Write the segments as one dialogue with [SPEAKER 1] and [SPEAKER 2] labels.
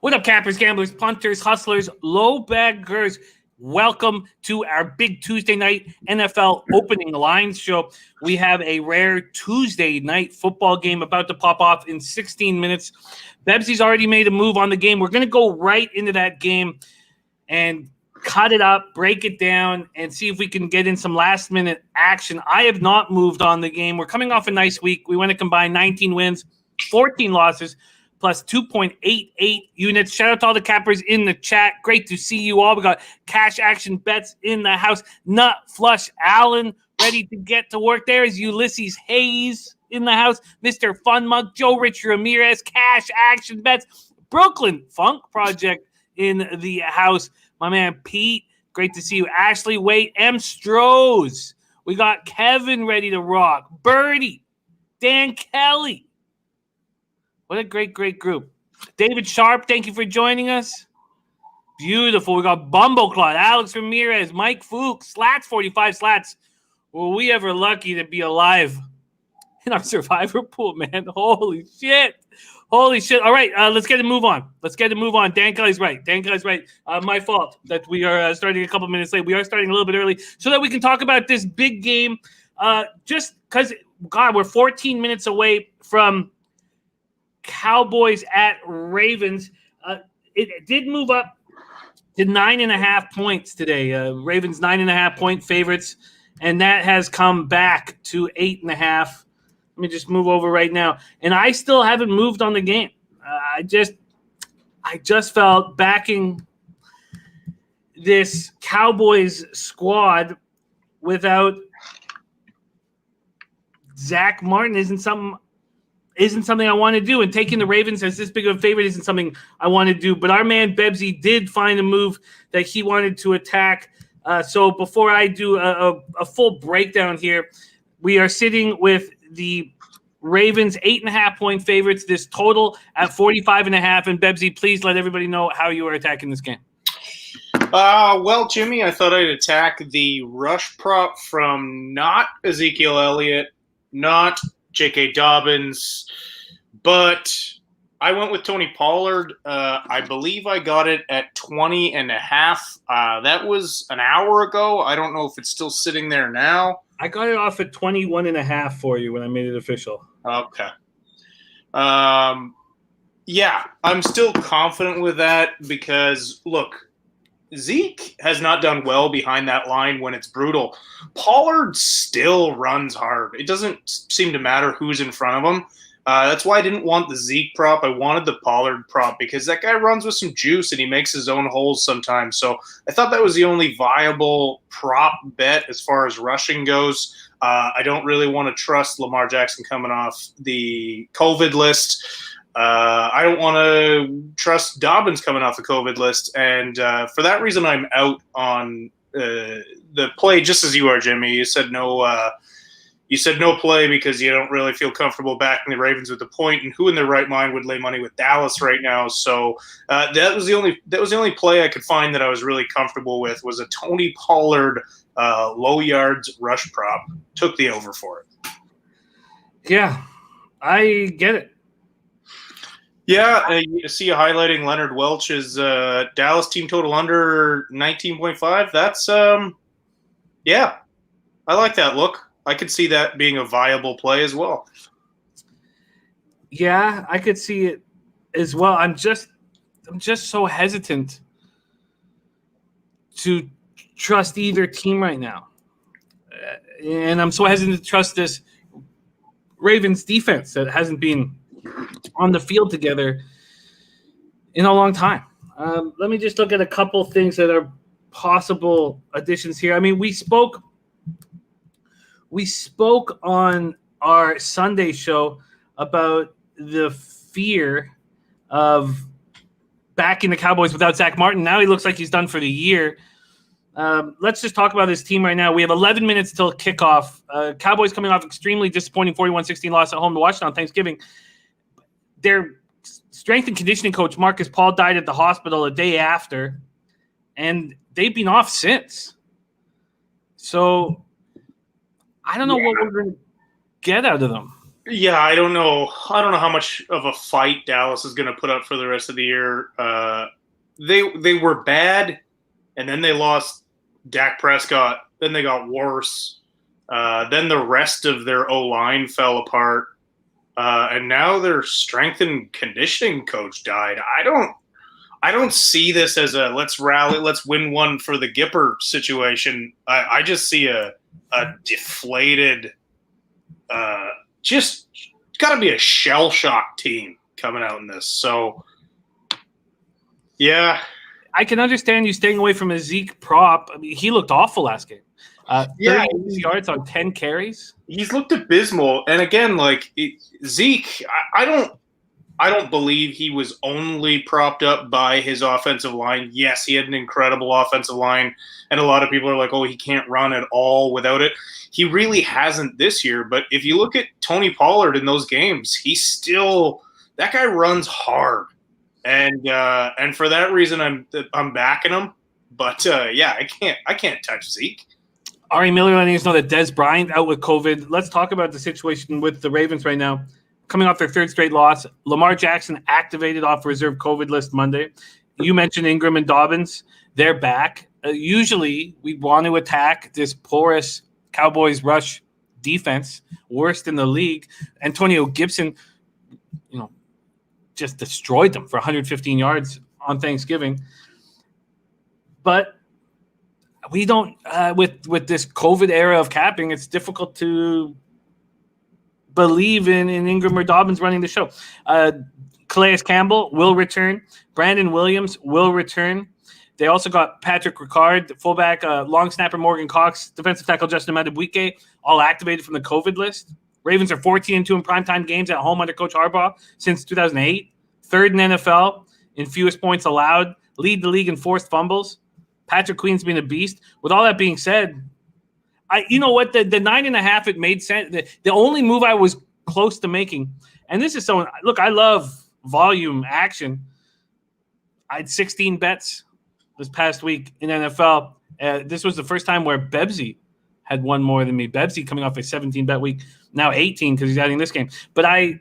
[SPEAKER 1] What up, cappers, gamblers, punters, hustlers, low baggers? Welcome to our big Tuesday night NFL opening lines show. We have a rare Tuesday night football game about to pop off in 16 minutes. Bebsy's already made a move on the game. We're going to go right into that game and cut it up, break it down, and see if we can get in some last-minute action. I have not moved on the game. We're coming off a nice week. We want to combine 19 wins, 14 losses, plus 2.88 units. Shout out to all the cappers in the chat. Great to see you all. We got cash action bets in the house. Nut Flush Allen ready to get to work. There is Ulysses Hayes in the house. Mr. Fun Mug, Joe Rich Ramirez, cash action bets. Brooklyn Funk Project in the house. My man Pete, great to see you. Ashley Waite, M. Strohs. We got Kevin ready to rock. Birdie, Dan Kelly. What a great group. David Sharp, thank you for joining us. Beautiful. We got Bumbleclot, Alex Ramirez, Mike Fuchs, Slats 45 Slats. Were we ever lucky to be alive in our survivor pool, man? Holy shit. All right, let's get a move on. Dan Kelly's right. My fault that we are starting a couple minutes late. We are starting a little bit early so that we can talk about this big game. Just because, God, we're 14 minutes away from Cowboys at Ravens. It did move up to 9.5 points today. Ravens 9.5 point favorites, and that has come back to 8.5. Let me just move over right now, and I still haven't moved on the game. I just felt backing this Cowboys squad without Zach Martin isn't something I want to do, and taking the Ravens as this big of a favorite isn't something I want to do. But our man Bebsy did find a move that he wanted to attack. So before I do a full breakdown here, we are sitting with the Ravens 8.5 point favorites. This total at 45.5. And Bebsy, please let everybody know how you are attacking this game.
[SPEAKER 2] Well, Jimmy, I thought I'd attack the rush prop from not Ezekiel Elliott, not J.K. Dobbins, but I went with Tony Pollard. I believe I got it at 20.5. That was an hour ago. I don't know if it's still sitting there now.
[SPEAKER 1] I got it off at 21.5 for you when I made it official.
[SPEAKER 2] Okay. Yeah, I'm still confident with that because, look, Zeke has not done well behind that line when it's brutal. Pollard still runs hard. It doesn't seem to matter who's in front of him. That's why I didn't want the Zeke prop. I wanted the Pollard prop because that guy runs with some juice and he makes his own holes sometimes. So I thought that was the only viable prop bet as far as rushing goes. I don't really want to trust Lamar Jackson coming off the COVID list. I don't want to trust Dobbins coming off the COVID list. And for that reason, I'm out on the play, just as you are, Jimmy. You said no play because you don't really feel comfortable backing the Ravens with the point, and who in their right mind would lay money with Dallas right now? So that was the only play I could find that I was really comfortable with was a Tony Pollard low yards rush prop. Took the over for it.
[SPEAKER 1] Yeah, I get it.
[SPEAKER 2] Yeah, you see you highlighting Leonard Welch's Dallas team total under 19.5. That's yeah, I like that look. I could see that being a viable play as well.
[SPEAKER 1] Yeah, I could see it as well. I'm just so hesitant to trust either team right now. And I'm so hesitant to trust this Ravens defense that hasn't been on the field together in a long time. Let me just look at a couple things that are possible additions here. I mean, we spoke on our Sunday show about the fear of backing the Cowboys without Zach Martin. Now he looks like he's done for the year. Let's just talk about this team right now. We have 11 minutes till kickoff. Cowboys coming off extremely disappointing 41-16 loss at home to Washington on Thanksgiving. Their strength and conditioning coach, Marcus Paul, died at the hospital a day after, and they've been off since. So I don't know what we're going to get out of them.
[SPEAKER 2] Yeah, I don't know. I don't know how much of a fight Dallas is going to put up for the rest of the year. They were bad, and then they lost Dak Prescott. Then they got worse. Then the rest of their O-line fell apart, and now their strength and conditioning coach died. I don't see this as a let's rally, let's win one for the Gipper situation. I just see a deflated, just got to be a shell shock team coming out in this. So, yeah.
[SPEAKER 1] I can understand you staying away from a Zeke prop. I mean, he looked awful last game. 30 yards on 10 carries.
[SPEAKER 2] He's looked abysmal. And again, like Zeke, I don't believe he was only propped up by his offensive line. Yes, he had an incredible offensive line, and a lot of people are like, oh, he can't run at all without it. He really hasn't this year, but if you look at Tony Pollard in those games, that guy runs hard. And for that reason I'm backing him. But yeah, I can't touch Zeke.
[SPEAKER 1] Ari Miller letting us know that Des Bryant out with COVID. Let's talk about the situation with the Ravens right now. Coming off their third straight loss, Lamar Jackson activated off reserve COVID list Monday. You mentioned Ingram and Dobbins. They're back. Usually, we want to attack this porous Cowboys rush defense, worst in the league. Antonio Gibson, just destroyed them for 115 yards on Thanksgiving. But we don't, with this COVID era of capping, it's difficult to believe in Ingram or Dobbins running the show. Calais Campbell will return. Brandon Williams will return. They also got Patrick Ricard, fullback, long snapper Morgan Cox, defensive tackle Justin Madubuike, all activated from the COVID list. Ravens are 14-2 in primetime games at home under Coach Harbaugh since 2008. Third in NFL in fewest points allowed. Lead the league in forced fumbles. Patrick Queen's been a beast. With all that being said, you know what? The 9.5, it made sense. The only move I was close to making, and this is so – look, I love volume action. I had 16 bets this past week in NFL. This was the first time where Bebsy had won more than me. Bebsy coming off a 17-bet week, now 18 because he's adding this game. But I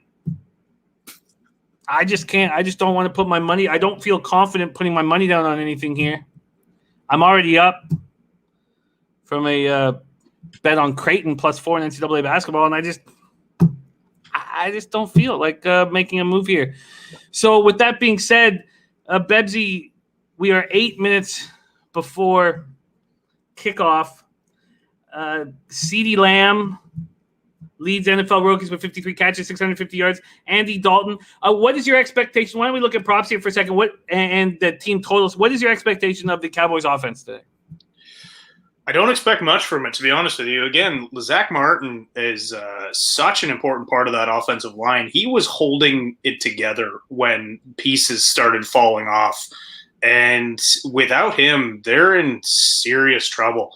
[SPEAKER 1] just can't – I just don't want to put my money – I don't feel confident putting my money down on anything here. I'm already up from a bet on Creighton +4 in NCAA basketball, and I just don't feel like making a move here. So with that being said, Bebsy, we are 8 minutes before kickoff. CeeDee Lamb leads NFL rookies with 53 catches, 650 yards. Andy Dalton. What is your expectation? Why don't we look at props here for a second? And the team totals. What is your expectation of the Cowboys offense today?
[SPEAKER 2] I don't expect much from it, to be honest with you. Again, Zach Martin is such an important part of that offensive line. He was holding it together when pieces started falling off. And without him, they're in serious trouble.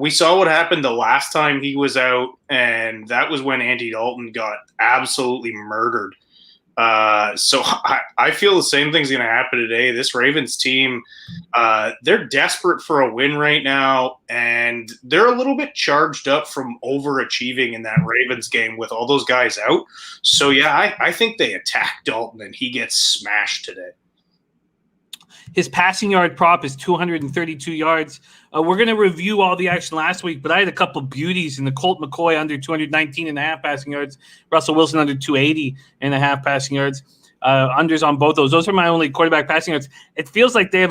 [SPEAKER 2] We saw what happened the last time he was out, and that was when Andy Dalton got absolutely murdered. So I feel the same thing's going to happen today. This Ravens team, they're desperate for a win right now, and they're a little bit charged up from overachieving in that Ravens game with all those guys out. So, yeah, I think they attack Dalton, and he gets smashed today.
[SPEAKER 1] His passing yard prop is 232 yards. We're going to review all the action last week, but I had a couple of beauties in the Colt McCoy under 219.5 passing yards, Russell Wilson under 280.5 passing yards. Unders on both those. Those are my only quarterback passing yards. It feels like they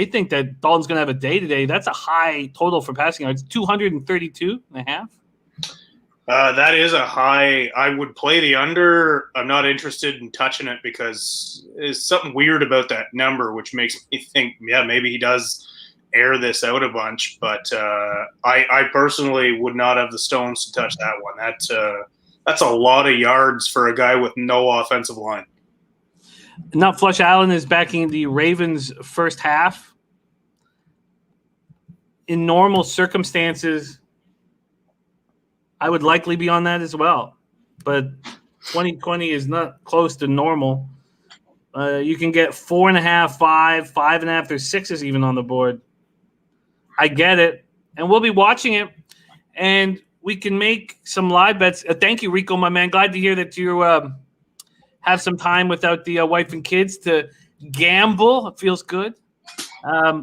[SPEAKER 1] think that Dalton's going to have a day today. That's a high total for passing yards, 232.5.
[SPEAKER 2] That is a high. I would play the under. I'm not interested in touching it because there's something weird about that number, which makes me think, yeah, maybe he does air this out a bunch. But I personally would not have the stones to touch that one. That's a lot of yards for a guy with no offensive line.
[SPEAKER 1] Nut Flush Allen is backing the Ravens first half. In normal circumstances, I would likely be on that as well. But 2020 is not close to normal. You can get 4.5, 5, 5.5. There's 6s even on the board. I get it. And we'll be watching it. And we can make some live bets. Thank you, Rico, my man. Glad to hear that you have some time without the wife and kids to gamble. It feels good.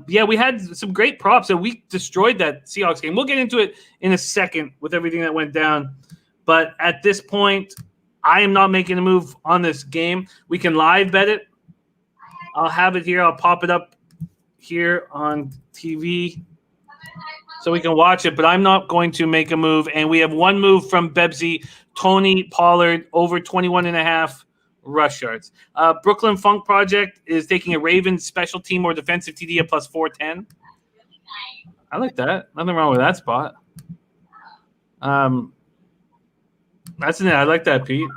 [SPEAKER 1] We had some great props, and we destroyed that Seahawks game. We'll get into it in a second with everything that went down. But at this point, I am not making a move on this game. We can live bet it. I'll have it here. I'll pop it up here on TV so we can watch it, but I'm not going to make a move. And we have one move from Bebsy, Tony Pollard, over 21.5 rush yards. Brooklyn Funk Project is taking a Ravens special team or defensive TD at plus 410. I like that. Nothing wrong with that spot. That's it. I like that, Pete.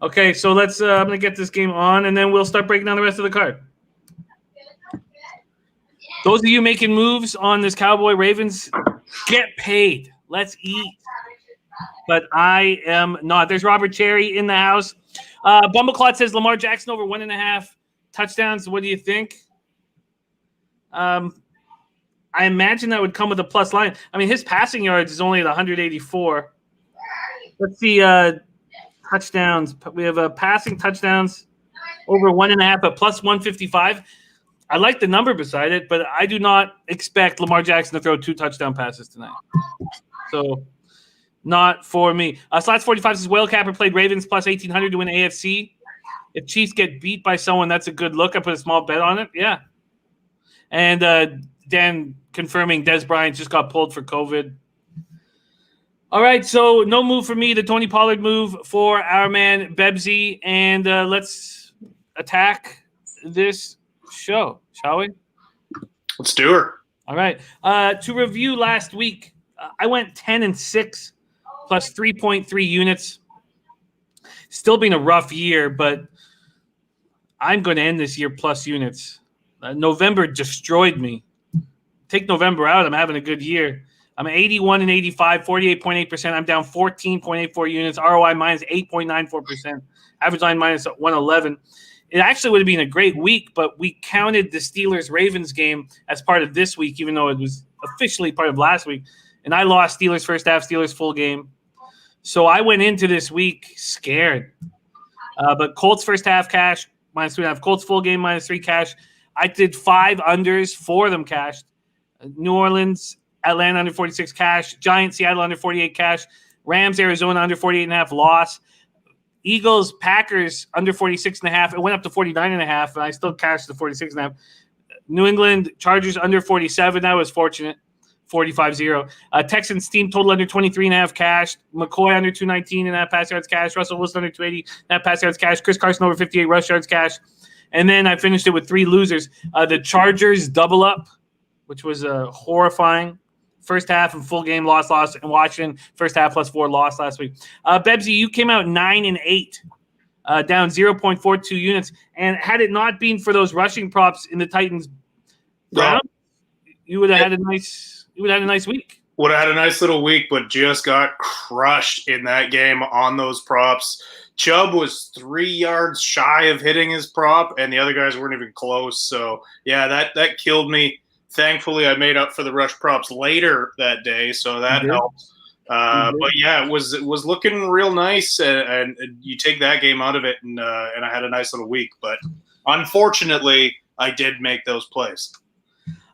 [SPEAKER 1] Okay, so let's. I'm gonna get this game on, and then we'll start breaking down the rest of the card. Those of you making moves on this Cowboy Ravens, get paid. Let's eat. But I am not. There's Robert Cherry in the house. Bumbleclot says Lamar Jackson over 1.5 touchdowns. What do you think? I imagine that would come with a plus line. I mean, his passing yards is only at 184. Let's see touchdowns. We have passing touchdowns over 1.5 at plus 155. I like the number beside it, but I do not expect Lamar Jackson to throw 2 touchdown passes tonight. So, not for me. Slots 45 says Whale Capper played Ravens plus 1,800 to win AFC. If Chiefs get beat by someone, that's a good look. I put a small bet on it. Yeah. And Dan confirming Des Bryant just got pulled for COVID. All right, so no move for me. The Tony Pollard move for our man Bebsy. And let's attack this show, shall we?
[SPEAKER 2] Let's do her.
[SPEAKER 1] All right. To review last week, I went 10-6 plus 3.3 units. Still being a rough year, but I'm going to end this year plus units. November destroyed me. Take November out, I'm having a good year. I'm 81-85, 48.8%. I'm down 14.84 units. ROI minus 8.94%. Average line minus 111. It actually would have been a great week, but we counted the Steelers-Ravens game as part of this week, even though it was officially part of last week. And I lost Steelers first half, Steelers full game. So I went into this week scared. But Colts first half cash, minus 3.5. Colts full game, minus 3 cash. I did 5 unders, 4 of them cashed. New Orleans, Atlanta under 46 cash. Giants, Seattle under 48 cash. Rams, Arizona under 48.5 loss. Eagles, Packers under 46.5. It went up to 49.5, and I still cashed the 46.5. New England, Chargers under 47. That was fortunate. 45-0. Texans team total under 23.5 cash. McCoy under 219.5 pass yards cash. Russell Wilson under 280.5 pass yards cash. Chris Carson over 58 rush yards cash. And then I finished it with 3 losers. The Chargers double up, which was horrifying. First half and full game loss, and Washington first half plus 4 loss last week. Bebsy, you came out 9-8, down 0.42 units. And had it not been for those rushing props in the Titans round, you would have had a nice week.
[SPEAKER 2] Would have had a nice little week, but just got crushed in that game on those props. Chubb was 3 yards shy of hitting his prop, and the other guys weren't even close. So yeah, that killed me. Thankfully, I made up for the rush props later that day, so that helped. But yeah, it was looking real nice, and you take that game out of it, and I had a nice little week. But unfortunately, I did make those plays.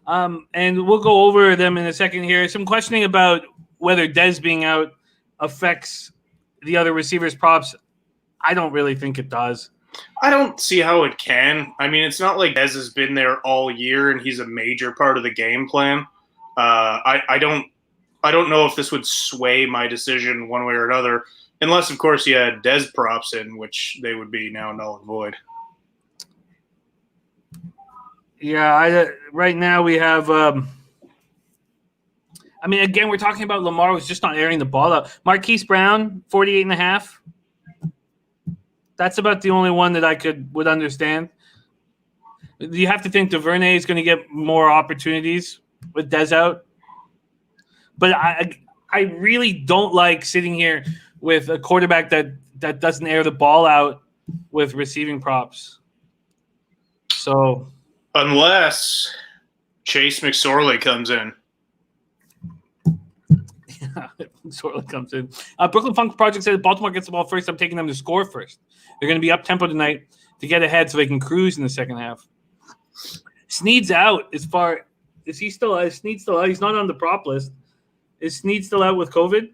[SPEAKER 1] And we'll go over them in a second here. Some questioning about whether Dez being out affects the other receivers' props. I don't really think it does.
[SPEAKER 2] I don't see how it can. I mean, it's not like Dez has been there all year and he's a major part of the game plan. I don't know if this would sway my decision one way or another, unless, of course, you had Dez props in, which they would be now null and void.
[SPEAKER 1] Yeah, right now we have again, we're talking about Lamar was just not airing the ball out. Marquise Brown, 48.5. That's about the only one that I would understand. You have to think DuVernay is going to get more opportunities with Dez out. But I really don't like sitting here with a quarterback that doesn't air the ball out with receiving props. So
[SPEAKER 2] unless Chase McSorley comes in.
[SPEAKER 1] Sorla comes in. Brooklyn Funk Project says Baltimore gets the ball first. I'm taking them to score first. They're going to be up tempo tonight to get ahead so they can cruise in the second half. Sneed's out. Is he still out? Is Sneed still out? He's not on the prop list. Is Sneed still out with COVID?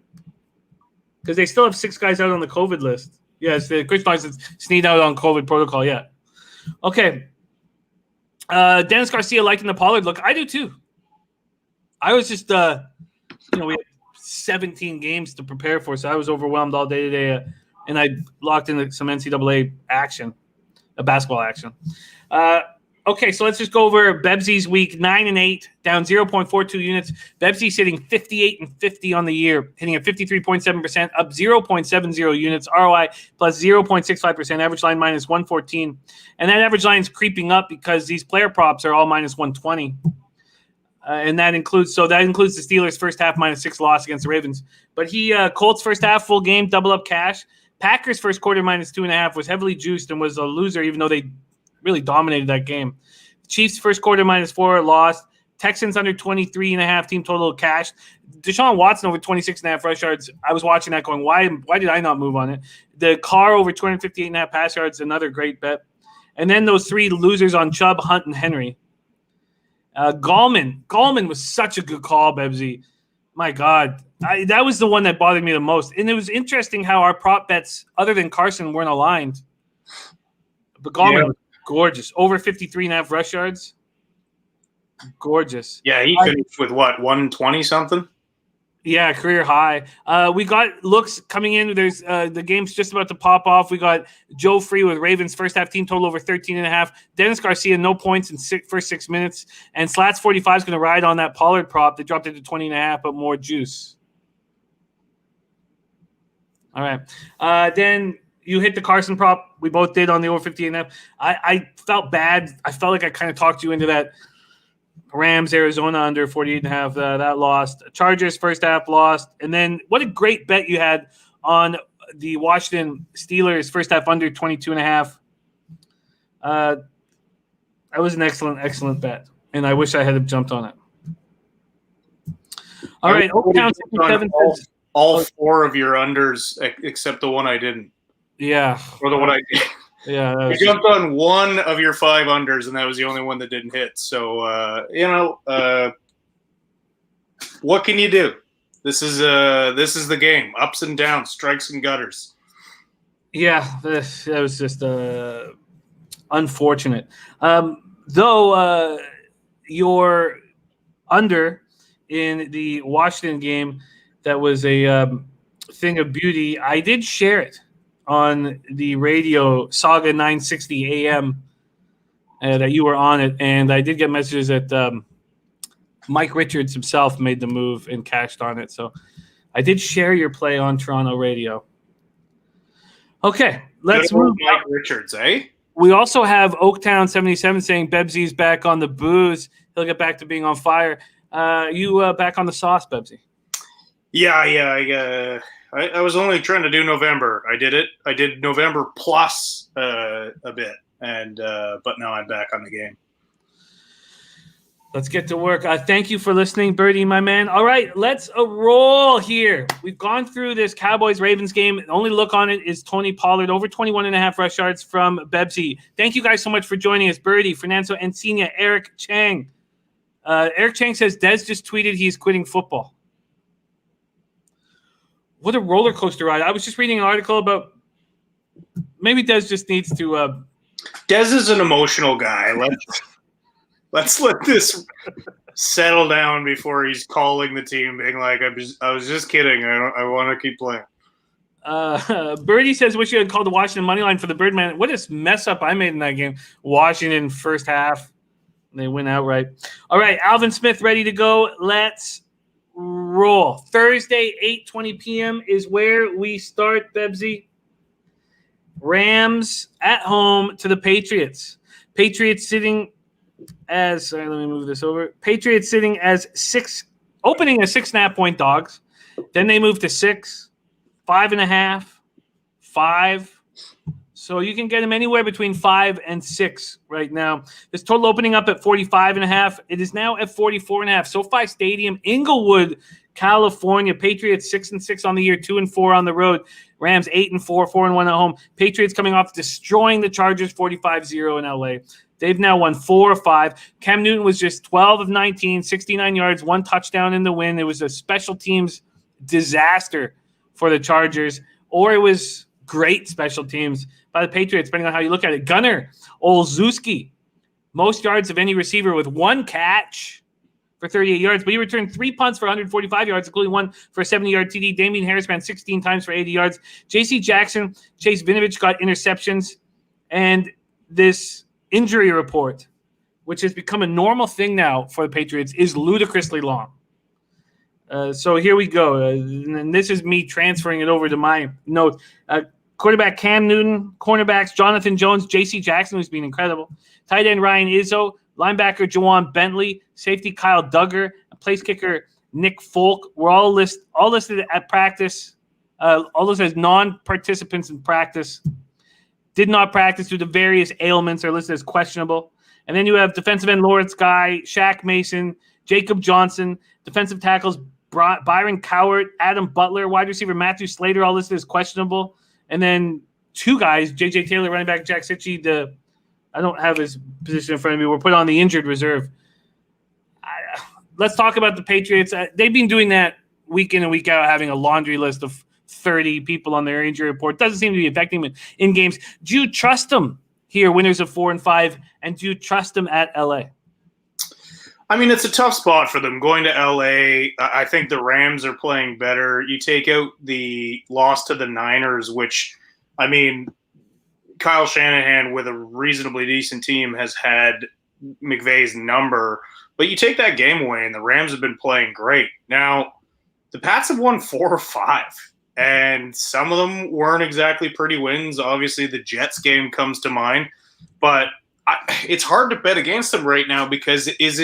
[SPEAKER 1] Because they still have 6 guys out on the COVID list. Yes, Chris Barnes says Sneed out on COVID protocol. Yeah. Okay. Dennis Garcia liking the Pollard look. I do too. I was just, we had 17 games to prepare for, so I was overwhelmed all day today, and I locked into some NCAA action, basketball action. Okay, so let's just go over Bebzy's week 9-8, down 0.42 units. Bebzy sitting 58-50 on the year, hitting at 53.7%, up 0.70 units. ROI plus 0.65%, average line minus 114. And that average line is creeping up because these player props are all minus 120. And that includes the Steelers' first half minus 6 loss against the Ravens. But Colts first half full game, double up cash. Packers first quarter minus 2.5 was heavily juiced and was a loser, even though they really dominated that game. Chiefs first quarter minus 4 lost. Texans under 23.5 team total cash. Deshaun Watson over 26.5 rush yards. I was watching that going, why did I not move on it? The Carr over 258.5 pass yards, another great bet. And then those 3 losers on Chubb, Hunt, and Henry. Gallman was such a good call, Bebzy. My God. That was the one that bothered me the most. And it was interesting how our prop bets, other than Carson, weren't aligned. But Gallman was gorgeous. Over 53.5 rush yards. Gorgeous.
[SPEAKER 2] Yeah, he finished with what, 120-something?
[SPEAKER 1] Yeah, career high. We got looks coming in. There's the game's just about to pop off. We got Joe Free with Ravens first half team total over 13.5. Dennis Garcia, no points in first 6 minutes. And Slats 45 is going to ride on that Pollard prop. They dropped it to 20.5, but more juice. All right. Then you hit the Carson prop. We both did on the over 58.5. I felt bad. I felt like I kind of talked you into that. Rams, Arizona under 48.5. That lost. Chargers first half lost. And then what a great bet you had on the Washington Steelers first half under 22.5. That was an excellent bet. And I wish I had jumped on it. All right. Oaktown 67 says
[SPEAKER 2] all 4 of your unders except the one I didn't.
[SPEAKER 1] Yeah.
[SPEAKER 2] Or the one I did.
[SPEAKER 1] Yeah.
[SPEAKER 2] You jumped on 1 of your 5 unders, and that was the only one that didn't hit. So, what can you do? This is the game. Ups and downs, strikes and gutters.
[SPEAKER 1] Yeah, that was just unfortunate. Though your under in the Washington game, that was a thing of beauty. I did share it on the radio, Saga 960 AM, that you were on it. And I did get messages that Mike Richards himself made the move and cashed on it. So I did share your play on Toronto radio. Okay, let's move.
[SPEAKER 2] Mike Richards, eh?
[SPEAKER 1] We also have Oaktown 77 saying Bebzy's back on the booze. He'll get back to being on fire. You back on the sauce, Bebzy?
[SPEAKER 2] Yeah. I was only trying to do November. I did it. I did November plus a bit, and but now I'm back on the game.
[SPEAKER 1] Let's get to work. Thank you for listening, Birdie, my man. All right, let's roll here. We've gone through this Cowboys-Ravens game. The only look on it is Tony Pollard, over 21.5 rush yards from Bebzy. Thank you guys so much for joining us, Birdie, Fernando Encina, Eric Chang. Eric Chang says Dez just tweeted he's quitting football. What a roller coaster ride. I was just reading an article about maybe Dez just needs to
[SPEAKER 2] Dez is an emotional guy. Let's let this settle down before he's calling the team being like, I was just kidding. I want to keep playing.
[SPEAKER 1] Birdie says wish you had called the Washington money line for the Birdman. What a mess up I made in that game. Washington first half. They went outright. All right, Alvin Smith ready to go. Let's roll. Thursday, 8:20 p.m. is where we start, Bebzy. Rams at home to the Patriots. Patriots sitting as let me move this over. Patriots sitting as opening as 6.5 point dogs. Then they move to 6, 5.5, 5. So you can get him anywhere between 5 and 6 right now. This total opening up at 45.5. It is now at 44.5. SoFi Stadium, Inglewood, California. Patriots 6-6 on the year, 2-4 on the road. Rams 8-4, 4-1 at home. Patriots coming off destroying the Chargers 45-0 in LA. They've now won 4 of 5. Cam Newton was just 12 of 19, 69 yards, 1 touchdown in the win. It was a special teams disaster for the Chargers, or it was great special teams by the Patriots, depending on how you look at it. Gunnar Olszewski, most yards of any receiver with 1 catch for 38 yards, but he returned 3 punts for 145 yards, including 1 for a 70-yard TD. Damian Harris ran 16 times for 80 yards. J.C. Jackson, Chase Vinovich got interceptions, and this injury report, which has become a normal thing now for the Patriots, is ludicrously long. So here we go. And this is me transferring it over to my note. Quarterback Cam Newton, cornerbacks Jonathan Jones, J.C. Jackson, who's been incredible, tight end Ryan Izzo, linebacker Jawan Bentley, safety Kyle Duggar, place kicker Nick Folk. We're all listed at practice. All listed as non-participants in practice. Did not practice due to various ailments, are listed as questionable. And then you have defensive end Lawrence Guy, Shaq Mason, Jacob Johnson, defensive tackles Byron Cowart, Adam Butler, wide receiver Matthew Slater, all listed as questionable. And then 2 guys, J.J. Taylor, running back Jack Sitchie, I don't have his position in front of me, were put on the injured reserve. Let's talk about the Patriots. They've been doing that week in and week out, having a laundry list of 30 people on their injury report. Doesn't seem to be affecting them in games. Do you trust them here, winners of 4 and 5, and do you trust them at L.A.?
[SPEAKER 2] I mean, it's a tough spot for them going to L.A. I think the Rams are playing better. You take out the loss to the Niners, which, I mean, Kyle Shanahan with a reasonably decent team has had McVay's number. But you take that game away, and the Rams have been playing great. Now, the Pats have won 4 or 5, and some of them weren't exactly pretty wins. Obviously, the Jets game comes to mind. But it's hard to bet against them right now because is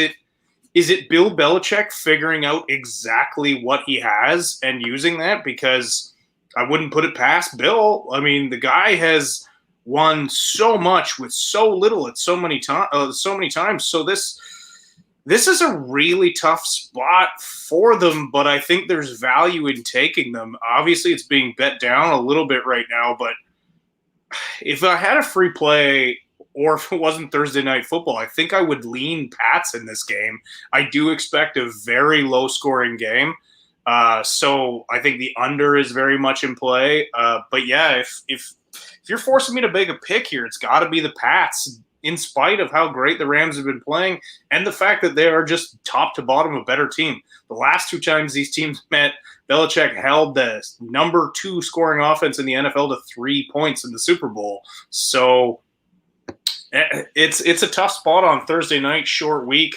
[SPEAKER 2] it Bill Belichick figuring out exactly what he has and using that? Because I wouldn't put it past Bill. I mean, the guy has won so much with so little at so many times. So this is a really tough spot for them, but I think there's value in taking them. Obviously, it's being bet down a little bit right now, but if I had a free play or if it wasn't Thursday Night Football, I think I would lean Pats in this game. I do expect a very low-scoring game. So I think the under is very much in play. But, yeah, if you're forcing me to make a pick here, it's got to be the Pats, in spite of how great the Rams have been playing and the fact that they are just top to bottom a better team. The last 2 times these teams met, Belichick held the number 2 scoring offense in the NFL to 3 points in the Super Bowl. So it's a tough spot on Thursday night, short week.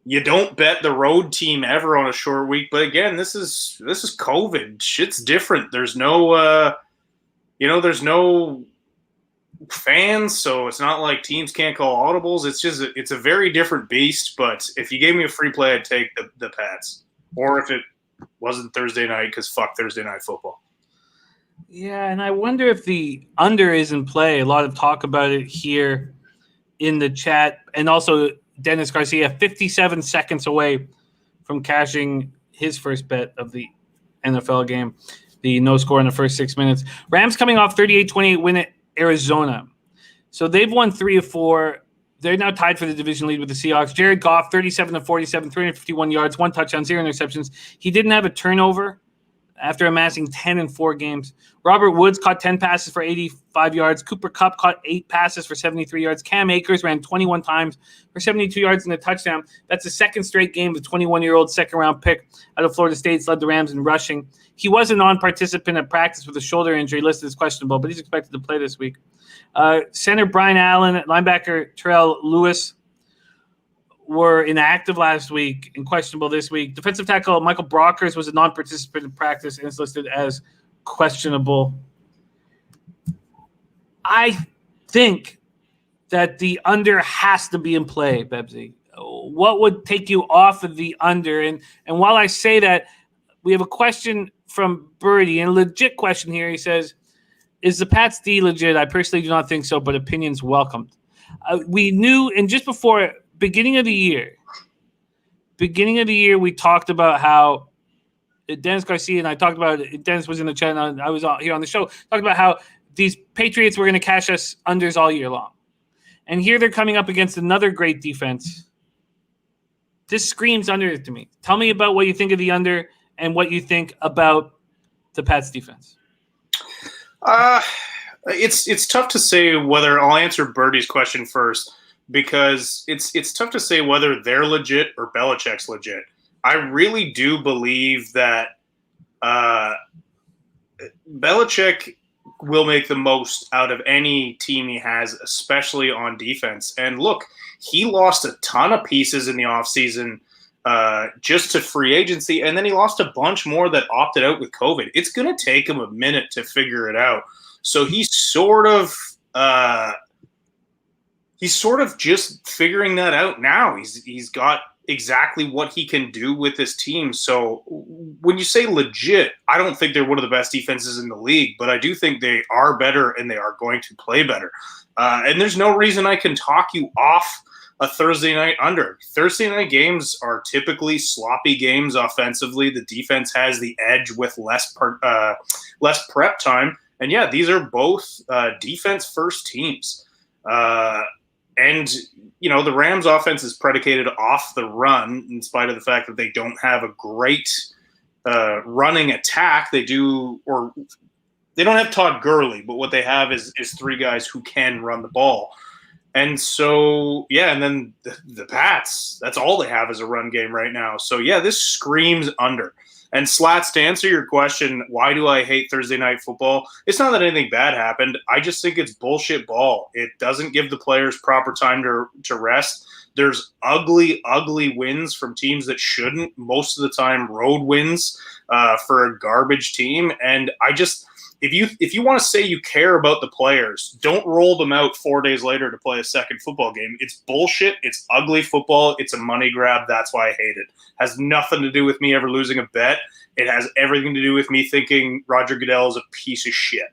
[SPEAKER 2] You don't bet the road team ever on a short week, but again, this is COVID. Shit's different. There's no there's no fans, so it's not like teams can't call audibles. It's a very different beast. But if you gave me a free play, I'd take the Pats. Or if it wasn't Thursday night, because fuck Thursday Night Football.
[SPEAKER 1] Yeah, and I wonder if the under is in play. A lot of talk about it here in the chat. And also Dennis Garcia, 57 seconds away from cashing his first bet of the NFL game, the no score in the first 6 minutes. Rams coming off 38-28 win at Arizona. So they've won 3 of 4. They're now tied for the division lead with the Seahawks. Jared Goff, 37-47, 351 yards, 1 touchdown, 0 interceptions. He didn't have a turnover after amassing 10 in 4 games. Robert Woods caught 10 passes for 85 yards. Cooper Kupp caught 8 passes for 73 yards. Cam Akers ran 21 times for 72 yards and a touchdown. That's the second straight game the 21-year-old second-round pick out of Florida State's led the Rams in rushing. He was a non-participant at practice with a shoulder injury listed as questionable, but he's expected to play this week. Center Brian Allen, linebacker Terrell Lewis were inactive last week and questionable this week. Defensive tackle Michael Brockers was a non-participant in practice and is listed as questionable. I think that the under has to be in play, Bebsy. What would take you off of the under? And while I say that, we have a question from Birdie, and a legit question here. He says, Is the Pats D legit? I personally do not think so, but opinions welcomed. We knew, and just before beginning of the year, we talked about how Dennis Garcia and I talked about it. Dennis was in the chat, and I was here on the show, talked about how these Patriots were going to cash us unders all year long. And here they're coming up against another great defense. This screams under to me. Tell me about what you think of the under and what you think about the Pats defense.
[SPEAKER 2] It's tough to say whether I'll answer Birdie's question first because it's tough to say whether they're legit or Belichick's legit. I really do believe that Belichick will make the most out of any team he has, especially on defense. And look, he lost a ton of pieces in the offseason just to free agency, and then he lost a bunch more that opted out with COVID. It's going to take him a minute to figure it out. So he's sort of just figuring that out now. He's got exactly what he can do with this team. So when you say legit, I don't think they're one of the best defenses in the league, but I do think they are better and they are going to play better. And there's no reason I can talk you off a Thursday night under. Thursday night games are typically sloppy games offensively. The defense has the edge with less prep time. And yeah, these are both defense first teams. And, you know, the Rams offense is predicated off the run in spite of the fact that they don't have a great running attack. They don't have Todd Gurley, but what they have is three guys who can run the ball. And so, yeah, and then the Pats, that's all they have is a run game right now. So, yeah, this screams under. And Slats, to answer your question, why do I hate Thursday night football? It's not that anything bad happened. I just think it's bullshit ball. It doesn't give the players proper time to rest. There's ugly, ugly wins from teams that shouldn't. Most of the time, road wins for a garbage team. And I just – if you want to say you care about the players, don't roll them out 4 days later to play a second football game. It's bullshit. It's ugly football. It's a money grab. That's why I hate it. Has nothing to do with me ever losing a bet. It has everything to do with me thinking Roger Goodell is a piece of shit.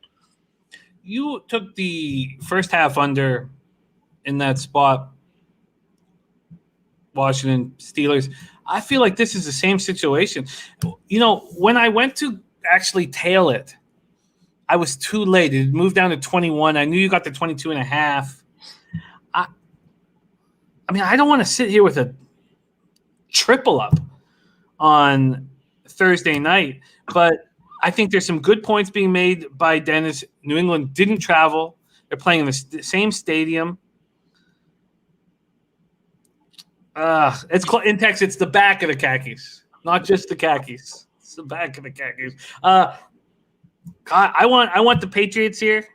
[SPEAKER 1] You took the first half under in that spot, Washington Steelers. I feel like this is the same situation. You know, when I went to actually tail it, I was too late. It moved down to 21. I knew you got the 22.5. I mean, I don't want to sit here with a triple up on Thursday night, but I think there's some good points being made by Dennis. New England didn't travel. They're playing in the same stadium. It's in Texas. It's the back of the khakis, not just the khakis. It's the back of the khakis. God, I want the Patriots here.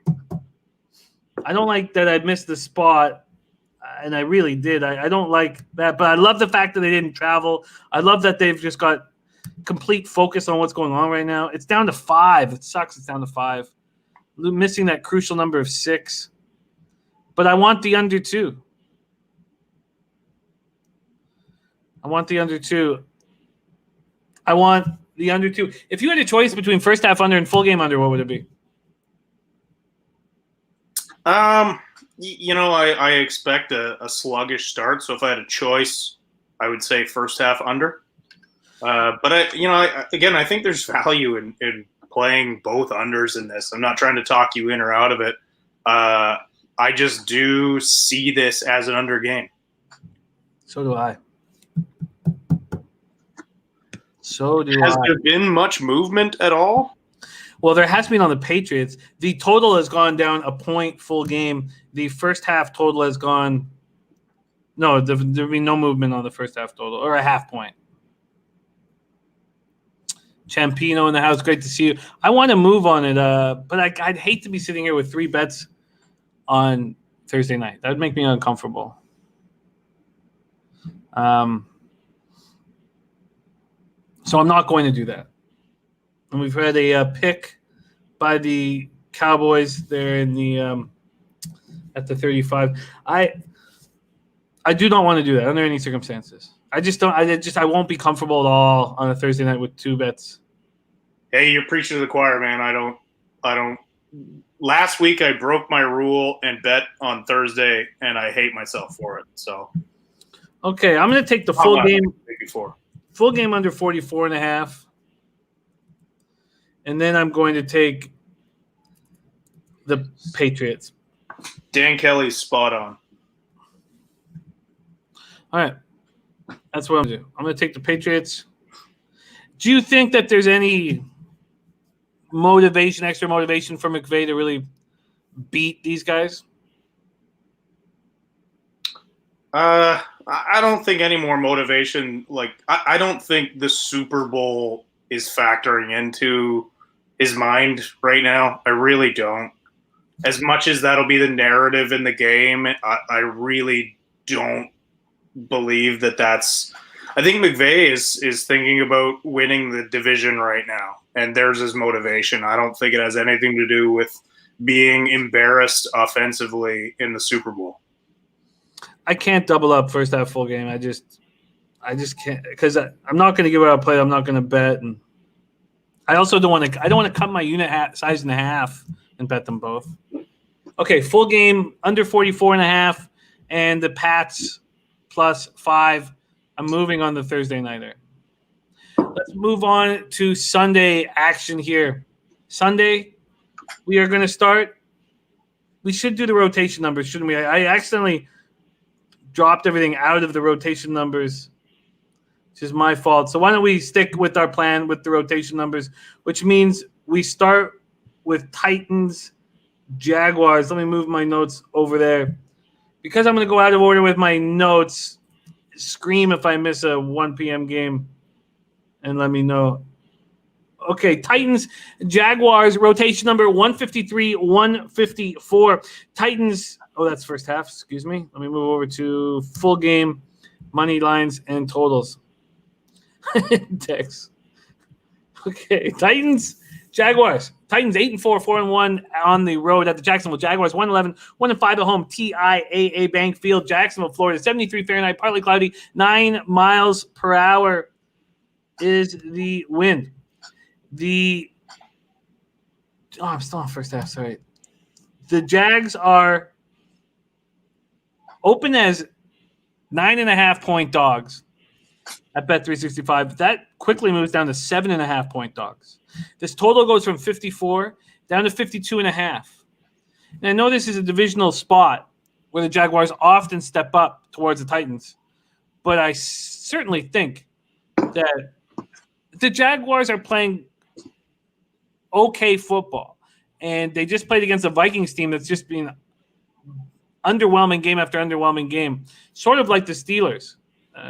[SPEAKER 1] I don't like that I missed the spot, and I really did. I don't like that, but I love the fact that they didn't travel. I love that they've just got complete focus on what's going on right now. It's down to 5. It sucks. It's down to 5. Missing that crucial number of 6. But I want the under 2. I want the under 2. If you had a choice between first half under and full game under, what would it be?
[SPEAKER 2] You know, I expect a sluggish start. So if I had a choice, I would say first half under. But I think there's value in playing both unders in this. I'm not trying to talk you in or out of it. I just do see this as an under game.
[SPEAKER 1] So do I.
[SPEAKER 2] Has there been much movement at all?
[SPEAKER 1] Well, there has been on the Patriots. The total has gone down a point full game. The first half total has gone – no, there'll be no movement on the first half total, or a half point. Champino in the house, great to see you. I want to move on it, but I'd hate to be sitting here with 3 bets on Thursday night. That would make me uncomfortable. So I'm not going to do that. And we've had a pick by the Cowboys there in the at the 35. I do not want to do that under any circumstances. I just don't. I won't be comfortable at all on a Thursday night with 2 bets.
[SPEAKER 2] Hey, you're preaching to the choir, man. I don't last week I broke my rule and bet on Thursday, and I hate myself for it. So
[SPEAKER 1] okay, I'm going to take the full game.
[SPEAKER 2] Before.
[SPEAKER 1] Full game under 44.5. And then I'm going to take the Patriots.
[SPEAKER 2] Dan Kelly's spot on.
[SPEAKER 1] All right. That's what I'm going to do. I'm going to take the Patriots. Do you think that there's any extra motivation for McVay to really beat these guys?
[SPEAKER 2] I don't think any more motivation. Like, I don't think the Super Bowl is factoring into his mind right now. I really don't. As much as that'll be the narrative in the game, I really don't believe that that's – I think McVay is thinking about winning the division right now, and there's his motivation. I don't think it has anything to do with being embarrassed offensively in the Super Bowl.
[SPEAKER 1] I can't double up first half full game. I just can't, because I'm not going to give out a play. I'm not going to bet, and I also don't want to. I don't want to cut my unit size in half and bet them both. Okay, full game under 44.5, and the Pats +5. I'm moving on the Thursday nighter. Let's move on to Sunday action here. Sunday, we are going to start. We should do the rotation numbers, shouldn't we? I accidentally dropped everything out of the rotation numbers, which is my fault. So why don't we stick with our plan with the rotation numbers, which means we start with Titans, Jaguars. Let me move my notes over there. Because I'm going to go out of order with my notes, scream if I miss a 1 p.m. game and let me know. Okay, Titans, Jaguars, rotation number 153, 154. Titans, that's first half, excuse me. Let me move over to full game, money lines, and totals. Text. Okay, Titans, Jaguars. Titans 8-4, 4-1 on the road at the Jacksonville Jaguars. 1-11, 1-5 at home. TIAA Bank Field, Jacksonville, Florida. 73 Fahrenheit, partly cloudy. 9 miles per hour is the wind. I'm still on first half. Sorry. The Jags are open as 9.5-point dogs at Bet365. That quickly moves down to 7.5-point dogs. This total goes from 54 down to 52.5. And I know this is a divisional spot where the Jaguars often step up towards the Titans, but I certainly think that the Jaguars are playing okay football, and they just played against a Vikings team that's just been underwhelming game after underwhelming game, sort of like the Steelers.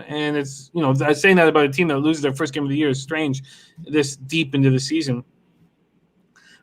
[SPEAKER 1] And it's, saying that about a team that loses their first game of the year is strange this deep into the season.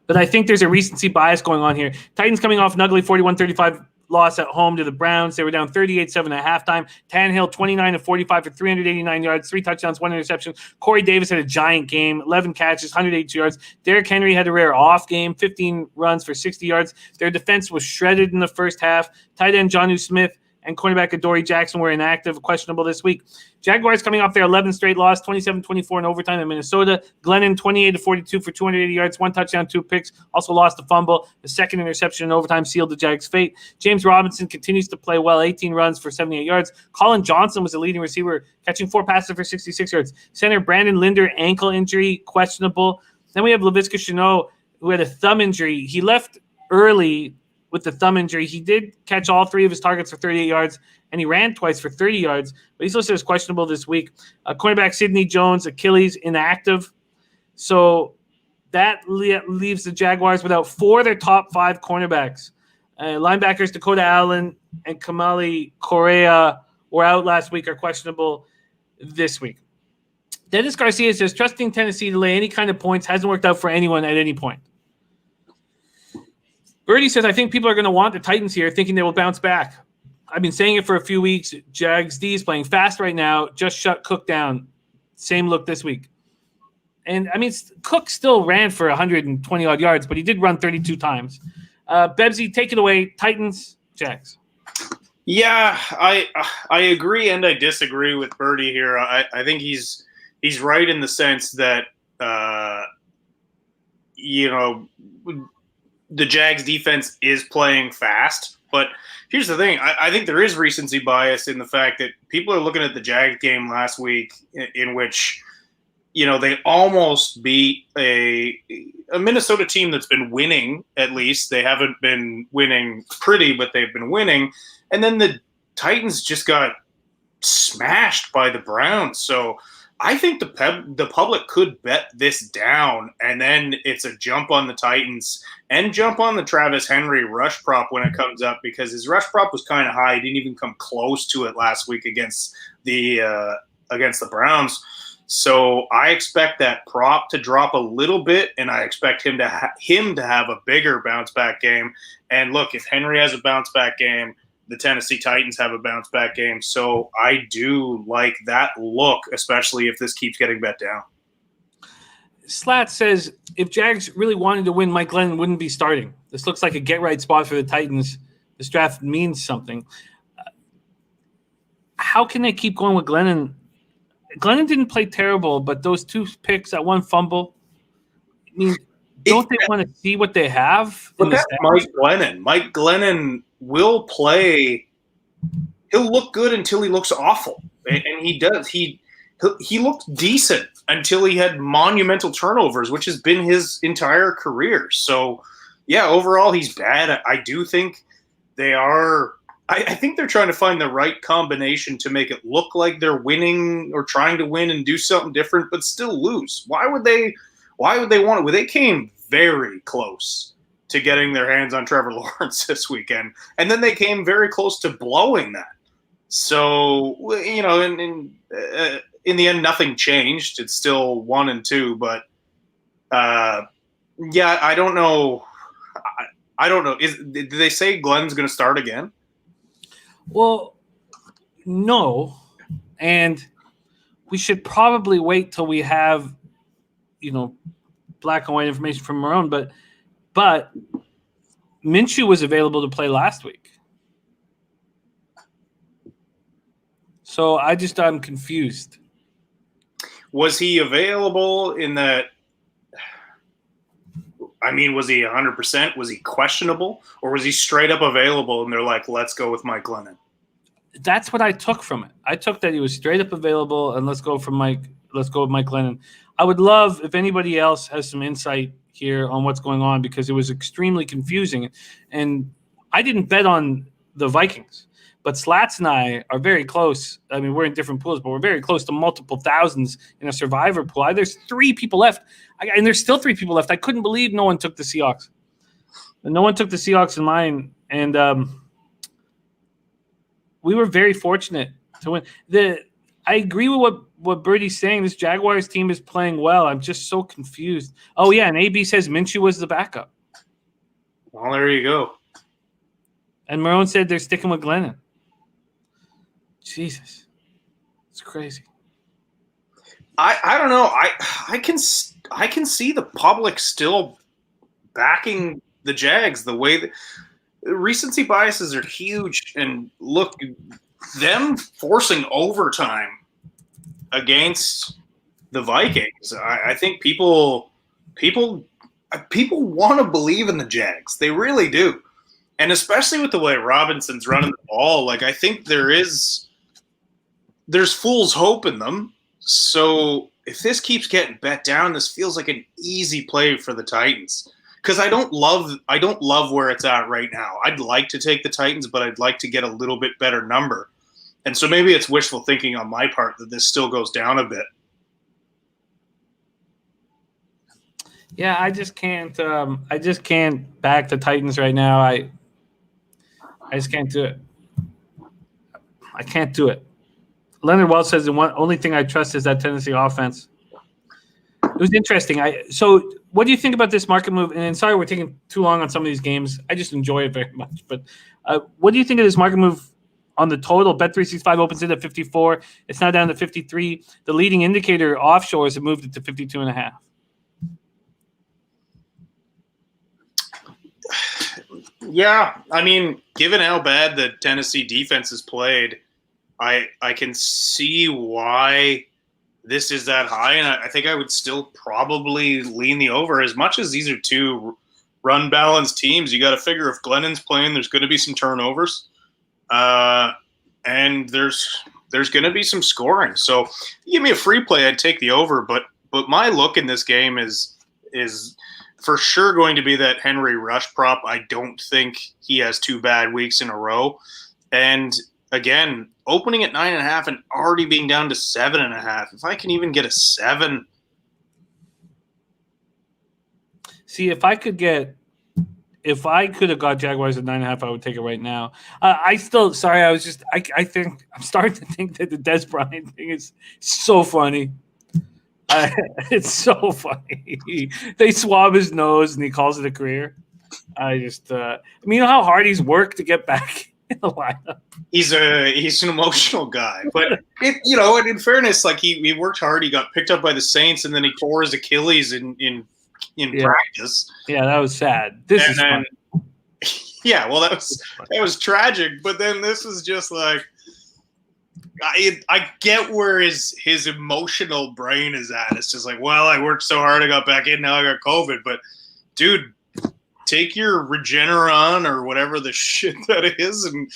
[SPEAKER 1] But I think there's a recency bias going on here. Titans coming off an ugly 41-35 loss at home to the Browns. They were down 38-7 at halftime. Tannehill 29-45 for 389 yards, 3 touchdowns, 1 interception. Corey Davis had a giant game, 11 catches, 182 yards. Derrick Henry had a rare off game, 15 runs for 60 yards. Their defense was shredded in the first half. Tight end Jonnu Smith and cornerback Adoree Jackson were inactive, questionable this week. Jaguars coming off their 11th straight loss, 27-24 in overtime in Minnesota. Glennon 28-42 for 280 yards, 1 touchdown, 2 picks. Also lost a fumble. The second interception in overtime sealed the Jags' fate. James Robinson continues to play well, 18 runs for 78 yards. Colin Johnson was the leading receiver, catching 4 passes for 66 yards. Center Brandon Linder, ankle injury, questionable. Then we have Laviska Shenault, who had a thumb injury. He left early with the thumb injury. He did catch all 3 of his targets for 38 yards, and he ran twice for 30 yards, but he's listed as questionable this week. Cornerback Sidney Jones, Achilles, inactive. So that leaves the Jaguars without 4 of their top 5 cornerbacks. Linebackers Dakota Allen and Kamali Correa were out last week, are questionable this week. Dennis Garcia says, trusting Tennessee to lay any kind of points hasn't worked out for anyone at any point. Birdie says, I think people are going to want the Titans here, thinking they will bounce back. I've been saying it for a few weeks. Jags D is playing fast right now. Just shut Cook down. Same look this week. And, Cook still ran for 120-odd yards, but he did run 32 times. Bebsy, take it away. Titans, Jags.
[SPEAKER 2] Yeah, I agree and I disagree with Birdie here. I think he's right in the sense that, the Jags defense is playing fast. But here's the thing. I think there is recency bias in the fact that people are looking at the Jags game last week in which, they almost beat a Minnesota team that's been winning, at least. They haven't been winning pretty, but they've been winning. And then the Titans just got smashed by the Browns. So I think the public could bet this down, and then it's a jump on the Titans and jump on the Travis Henry rush prop when it comes up, because his rush prop was kind of high. He didn't even come close to it last week against the Browns. So I expect that prop to drop a little bit, and I expect him to have a bigger bounce back game. And look, if Henry has a bounce back game, the Tennessee Titans have a bounce back game. So I do like that look, especially if this keeps getting bet down.
[SPEAKER 1] Slat says if Jags really wanted to win, Mike Glennon wouldn't be starting. This looks like a get-right spot for the Titans. This draft means something. How can they keep going with Glennon? Glennon didn't play terrible, but those 2 picks, that 1 fumble, I mean, don't they want to see what they have?
[SPEAKER 2] But that's Mike Glennon. Mike Glennon will play. He'll look good until he looks awful, and he does. He looked decent until he had monumental turnovers, which has been his entire career. So, yeah, overall he's bad. I do think they are. I think they're trying to find the right combination to make it look like they're winning or trying to win and do something different, but still lose. Why would they want it? Well, they came very close to getting their hands on Trevor Lawrence this weekend, and then they came very close to blowing that. So, in the end, nothing changed. It's still 1-2, but yeah, I don't know. I don't know. Did they say Glenn's going to start again?
[SPEAKER 1] Well, no, and we should probably wait till we have, black and white information from Marone. But Minshew was available to play last week, so I'm confused.
[SPEAKER 2] Was he available in that? I mean, was he 100%? Was he questionable? Or was he straight up available and they're like, let's go with Mike Glennon?
[SPEAKER 1] That's what I took from it. I took that he was straight up available and let's go with Mike Glennon. I would love if anybody else has some insight here on what's going on, because it was extremely confusing. And I didn't bet on the Vikings, but Slats and I are very close. I mean, we're in different pools, but we're very close to multiple thousands in a survivor pool. There's 3 people left. And there's still 3 people left. I couldn't believe no one took the Seahawks. No one took the Seahawks in mine. And we were very fortunate to win. I agree with what Birdie's saying. This Jaguars team is playing well. I'm just so confused. Oh, yeah, and AB says Minshew was the backup.
[SPEAKER 2] Well, there you go.
[SPEAKER 1] And Marone said they're sticking with Glennon. Jesus. It's crazy.
[SPEAKER 2] I don't know. I can see the public still backing the Jags the way that recency biases are huge. And look, them forcing overtime against the Vikings, I think people want to believe in the Jags. They really do. And especially with the way Robinson's running the ball, like, I think there's fool's hope in them. So if this keeps getting bet down, this feels like an easy play for the Titans. Because I don't love where it's at right now. I'd like to take the Titans, but I'd like to get a little bit better number. And so maybe it's wishful thinking on my part that this still goes down a bit.
[SPEAKER 1] Yeah, I just can't back the Titans right now. I just can't do it. I can't do it. Leonard Wells says the only thing I trust is that Tennessee offense. It was interesting. So what do you think about this market move? And sorry we're taking too long on some of these games. I just enjoy it very much. But what do you think of this market move on the total? Bet365 opens it at 54. It's now down to 53. The leading indicator offshores have moved it to 52.5.
[SPEAKER 2] Yeah, I mean, given how bad the Tennessee defense has played, I can see why this is that high, and I think I would still probably lean the over, as much as these are two run balanced teams. You got to figure if Glennon's playing, there's going to be some turnovers, and there's going to be some scoring. So, give me a free play, I'd take the over. But my look in this game is for sure going to be that Henry Rush prop. I don't think he has 2 bad weeks in a row, and again, opening at 9.5 and already being down to 7.5. If I can even get a 7.
[SPEAKER 1] See, if I could have got Jaguars at 9.5, I would take it right now. I think I'm starting to think that the Des Bryant thing is so funny. It's so funny. They swab his nose and he calls it a career. You know how hard he's worked to get back in the lineup.
[SPEAKER 2] He's an emotional guy, but and in fairness, like he worked hard. He got picked up by the Saints, and then he tore his Achilles in practice.
[SPEAKER 1] Yeah, that was sad.
[SPEAKER 2] Yeah, well, that was tragic. But then this is just like I get where his emotional brain is at. It's just like, well, I worked so hard, I got back in, now I got COVID. But dude, take your Regeneron or whatever the shit that is, and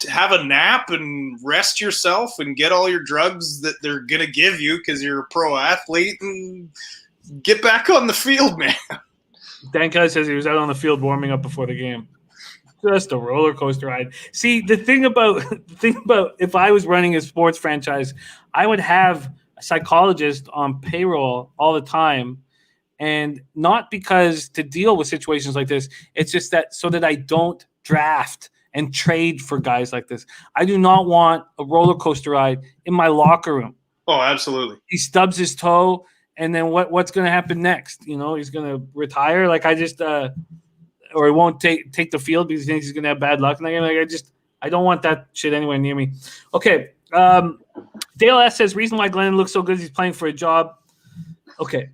[SPEAKER 2] have a nap and rest yourself and get all your drugs that they're gonna give you because you're a pro athlete, and get back on the field, man.
[SPEAKER 1] Dan Kelly says he was out on the field warming up before the game. Just a roller coaster ride. See, the thing about if I was running a sports franchise, I would have a psychologist on payroll all the time, and not because to deal with situations like this. It's just that so that I don't draft and trade for guys like this. I do not want a roller coaster ride in my locker room.
[SPEAKER 2] Oh, absolutely.
[SPEAKER 1] He stubs his toe, and then what's going to happen next? He's going to retire. Like or he won't take the field because he thinks he's going to have bad luck. And I don't want that shit anywhere near me. Okay. Dale S. says, reason why Glennon looks so good is he's playing for a job. Okay.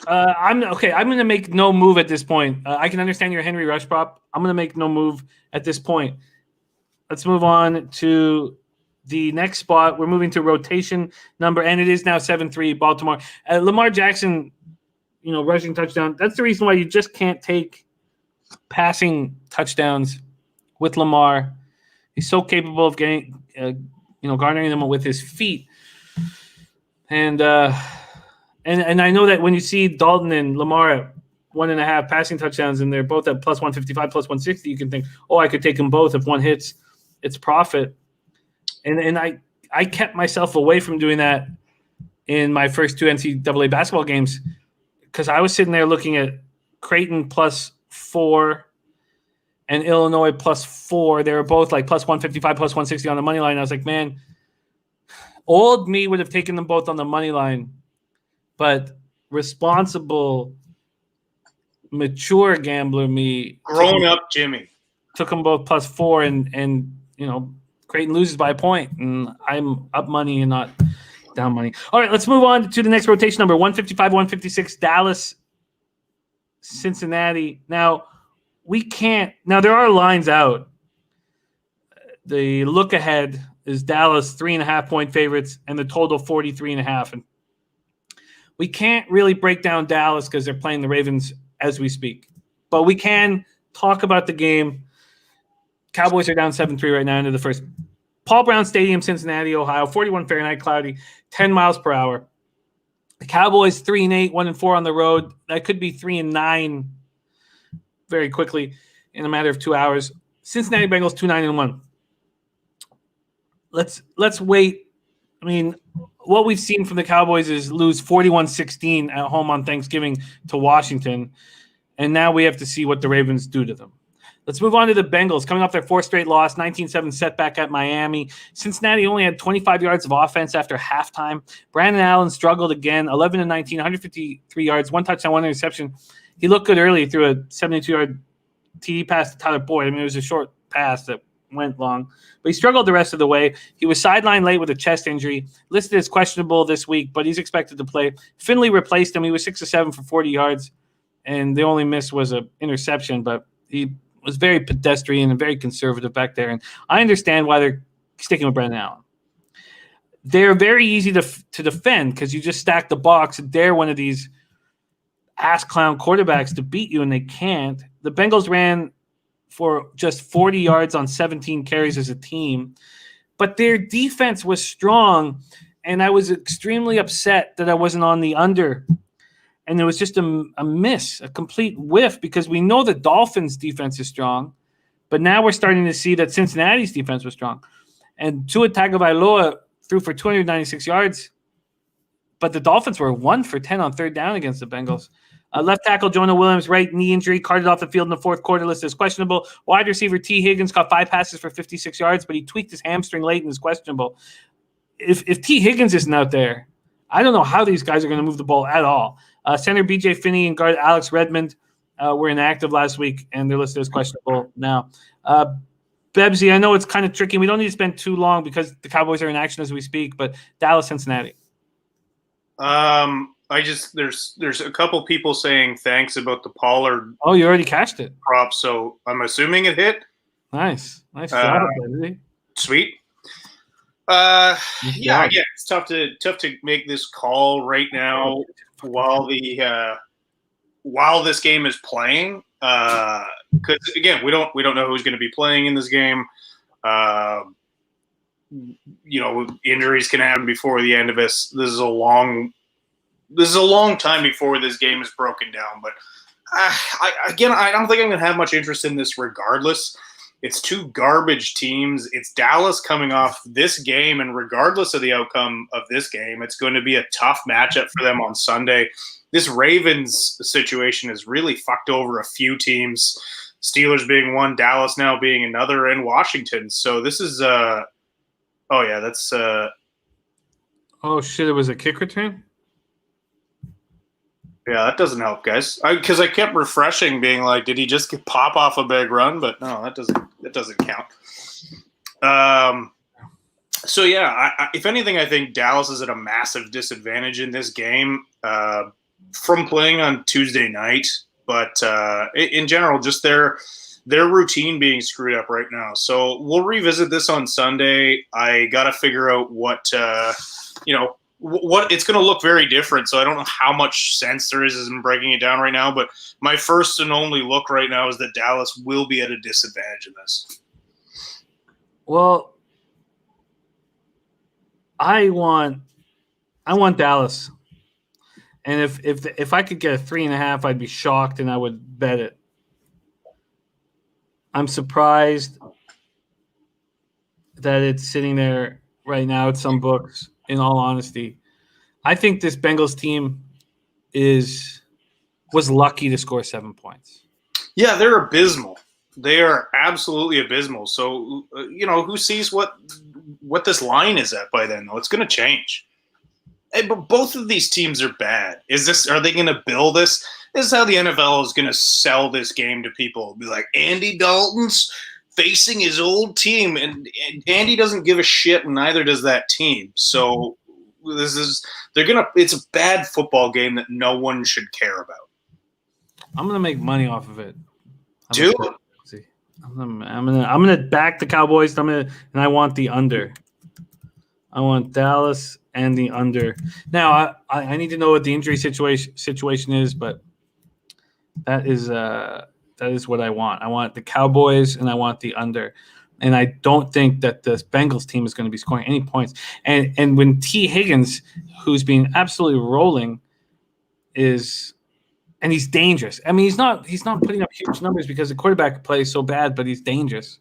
[SPEAKER 1] I'm going to make no move at this point. I can understand your Henry Rush prop. I'm going to make no move at this point. Let's move on to the next spot. We're moving to rotation number, and it is now 7-3 Baltimore. Lamar Jackson, rushing touchdown. That's the reason why you just can't take passing touchdowns with Lamar. He's so capable of getting, garnering them with his feet. And I know that when you see Dalton and Lamar at 1.5 passing touchdowns, and they're both at plus 155, plus 160, you can think, I could take them both. If one hits, it's profit. And I kept myself away from doing that in my first 2 NCAA basketball games because I was sitting there looking at Creighton plus 4 and Illinois plus 4. They were both like plus 155, plus 160 on the money line. I was like, man, old me would have taken them both on the money line, but responsible, mature gambler me,
[SPEAKER 2] grown up Jimmy,
[SPEAKER 1] took them both plus 4, and Creighton loses by a point, and I'm up money and not down money. All right, let's move on to the next rotation number, 155, 156, Dallas, Cincinnati. Now, there are lines out. The look ahead is Dallas 3.5-point favorites, and the total 43.5. And we can't really break down Dallas because they're playing the Ravens as we speak. But we can talk about the game. Cowboys are down 7-3 right now into the first. Paul Brown Stadium, Cincinnati, Ohio, 41 Fahrenheit, cloudy, 10 miles per hour. The Cowboys 3-8, 1-4 on the road. That could be 3-9 very quickly in a matter of 2 hours. Cincinnati Bengals 2-9-1. Let's wait. I mean, what we've seen from the Cowboys is lose 41-16 at home on Thanksgiving to Washington, and now we have to see what the Ravens do to them. Let's move on to the Bengals. Coming off their 4th straight loss, 19-7 setback at Miami. Cincinnati only had 25 yards of offense after halftime. Brandon Allen struggled again, 11-19, 153 yards, 1 touchdown, 1 interception. He looked good early through a 72-yard TD pass to Tyler Boyd. I mean, it was a short pass that went long, but he struggled the rest of the way. He was sidelined late with a chest injury, listed as questionable this week, but he's expected to play. Finley replaced him. He was 6-7 for 40 yards, and the only miss was an interception, but he was very pedestrian and very conservative back there, and I understand why they're sticking with Brandon Allen. They're very easy to defend because you just stack the box. They're one of these ass clown quarterbacks to beat you, and they can't. The Bengals ran for just 40 yards on 17 carries as a team, but their defense was strong, and I was extremely upset that I wasn't on the under. And there was just a miss, a complete whiff, because we know the Dolphins' defense is strong, but now we're starting to see that Cincinnati's defense was strong. And Tua Tagovailoa threw for 296 yards, but the Dolphins were 1 for 10 on third down against the Bengals. Left tackle Jonah Williams, right knee injury, carted off the field in the fourth quarter, listed as questionable. Wide receiver T. Higgins caught 5 passes for 56 yards, but he tweaked his hamstring late and is questionable. If T. Higgins isn't out there, I don't know how these guys are going to move the ball at all. Center B.J. Finney and guard Alex Redmond were inactive last week, and they're listed as questionable now. Bebsy, I know it's kind of tricky. We don't need to spend too long because the Cowboys are in action as we speak, but Dallas, Cincinnati.
[SPEAKER 2] There's a couple people saying thanks about the Pollard.
[SPEAKER 1] Oh, you already cashed it.
[SPEAKER 2] Prop, so I'm assuming it hit.
[SPEAKER 1] Nice job, Bebsy.
[SPEAKER 2] Sweet. Again, it's tough to make this call right now while this game is playing. Because again, we don't know who's going to be playing in this game. Injuries can happen before the end of this. This is a long time before this game is broken down. But I don't think I'm going to have much interest in this regardless. It's two garbage teams. It's Dallas coming off this game, and regardless of the outcome of this game, it's going to be a tough matchup for them on Sunday. This Ravens situation has really fucked over a few teams, Steelers being one, Dallas now being another, and Washington. So this is oh shit, it was a kick return? Yeah, that doesn't help, guys. Because I kept refreshing, being like, did he just pop off a big run? But no, that doesn't count. So yeah, if anything, I think Dallas is at a massive disadvantage in this game from playing on Tuesday night. But in general, just their routine being screwed up right now. So we'll revisit this on Sunday. I got to figure out what it's going to look very different. So I don't know how much sense there is in breaking it down right now. But my first and only look right now is that Dallas will be at a disadvantage in this.
[SPEAKER 1] Well, I want Dallas. And if I could get a 3.5, I'd be shocked and I would bet it. I'm surprised that it's sitting there right now at some books, in all honesty. I think this Bengals team was lucky to score 7 points.
[SPEAKER 2] Yeah, they're abysmal. They are absolutely abysmal. So, who sees what this line is at by then, though? It's going to change. Hey, but both of these teams are bad. Are they going to bill this? This is how the NFL is going to sell this game to people. Be like, Andy Dalton's facing his old team, and Andy doesn't give a shit, and neither does that team. So it's a bad football game that no one should care about.
[SPEAKER 1] I'm going to make money off of it.
[SPEAKER 2] Do it.
[SPEAKER 1] I'm gonna back the Cowboys. And I want the under. I want Dallas and the under. Now I need to know what the injury situation is, but that is what I want. I want the Cowboys and I want the under. And I don't think that the Bengals team is going to be scoring any points. And when T. Higgins, who's been absolutely rolling, and he's dangerous. I mean, he's not putting up huge numbers because the quarterback plays so bad, but he's dangerous.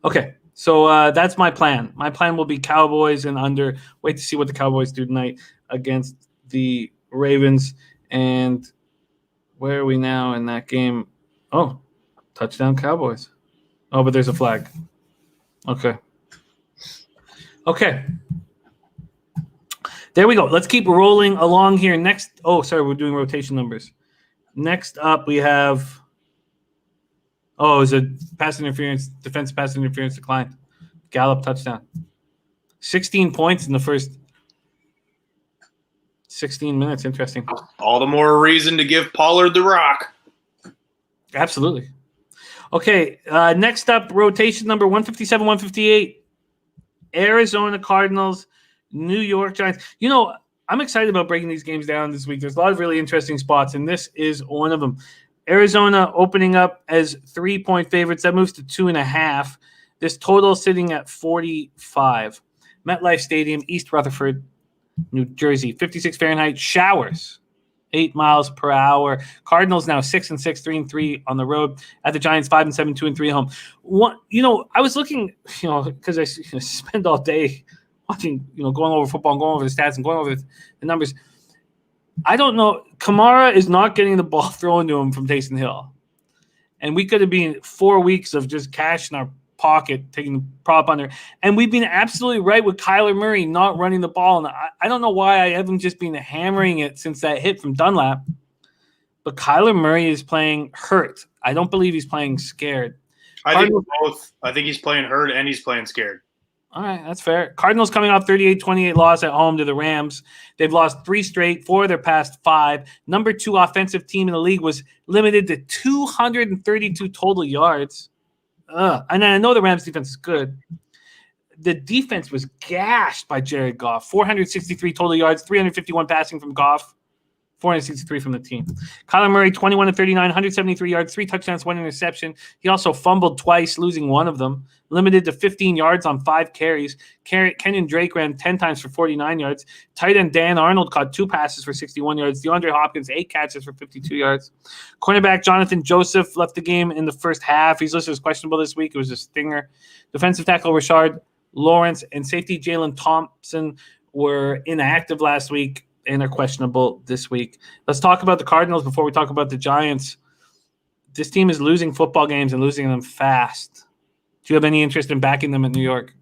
[SPEAKER 1] Okay, so that's my plan. My plan will be Cowboys and under. Wait to see what the Cowboys do tonight against the Ravens. And where are we now in that game? Oh, touchdown Cowboys. Oh, but there's a flag. Okay. There we go. Let's keep rolling along here. Next, we're doing rotation numbers. Next up, we have. Is a pass interference, defensive pass interference declined. Gallup touchdown. 16 points in the first 16 minutes. Interesting.
[SPEAKER 2] All the more reason to give Pollard the rock.
[SPEAKER 1] Absolutely. Okay, next up, rotation number 157, 158. Arizona Cardinals, New York Giants. I'm excited about breaking these games down this week. There's a lot of really interesting spots, and this is one of them. Arizona opening up as 3-point favorites. That moves to 2.5. This total sitting at 45. MetLife Stadium, East Rutherford, New Jersey. 56 Fahrenheit. Showers. 8 miles per hour. Cardinals now 6-6, 3-3 on the road. At the Giants 5-7, 2-3 home. I was looking, because I spend all day watching, going over football and going over the stats and going over the numbers. I don't know. Kamara is not getting the ball thrown to him from Taysom Hill. And we could have been 4 weeks of just cash in our pocket, taking the prop under. And we've been absolutely right with Kyler Murray not running the ball. And I don't know why I haven't just been hammering it since that hit from Dunlap. But Kyler Murray is playing hurt. I don't believe he's playing scared.
[SPEAKER 2] I think both. I think he's playing hurt and he's playing scared.
[SPEAKER 1] All right, that's fair. Cardinals coming off 38-28 loss at home to the Rams. They've lost 3 straight, 4 of their past 5. Number 2 offensive team in the league was limited to 232 total yards. And I know the Rams defense is good. The defense was gashed by Jared Goff. 463 total yards, 351 passing from Goff, 463 from the team. Kyler Murray, 21-39, 173 yards, 3 touchdowns, 1 interception. He also fumbled twice, losing one of them. Limited to 15 yards on 5 carries. Kenyon Drake ran 10 times for 49 yards. Tight end Dan Arnold caught 2 passes for 61 yards. DeAndre Hopkins, 8 catches for 52 yards. Cornerback Jonathan Joseph left the game in the first half. He's listed as questionable this week. It was a stinger. Defensive tackle Rashard Lawrence and safety Jalen Thompson were inactive last week and are questionable this week. Let's talk about the Cardinals before we talk about the Giants. This team is losing football games and losing them fast. Do you have any interest in backing them at New York?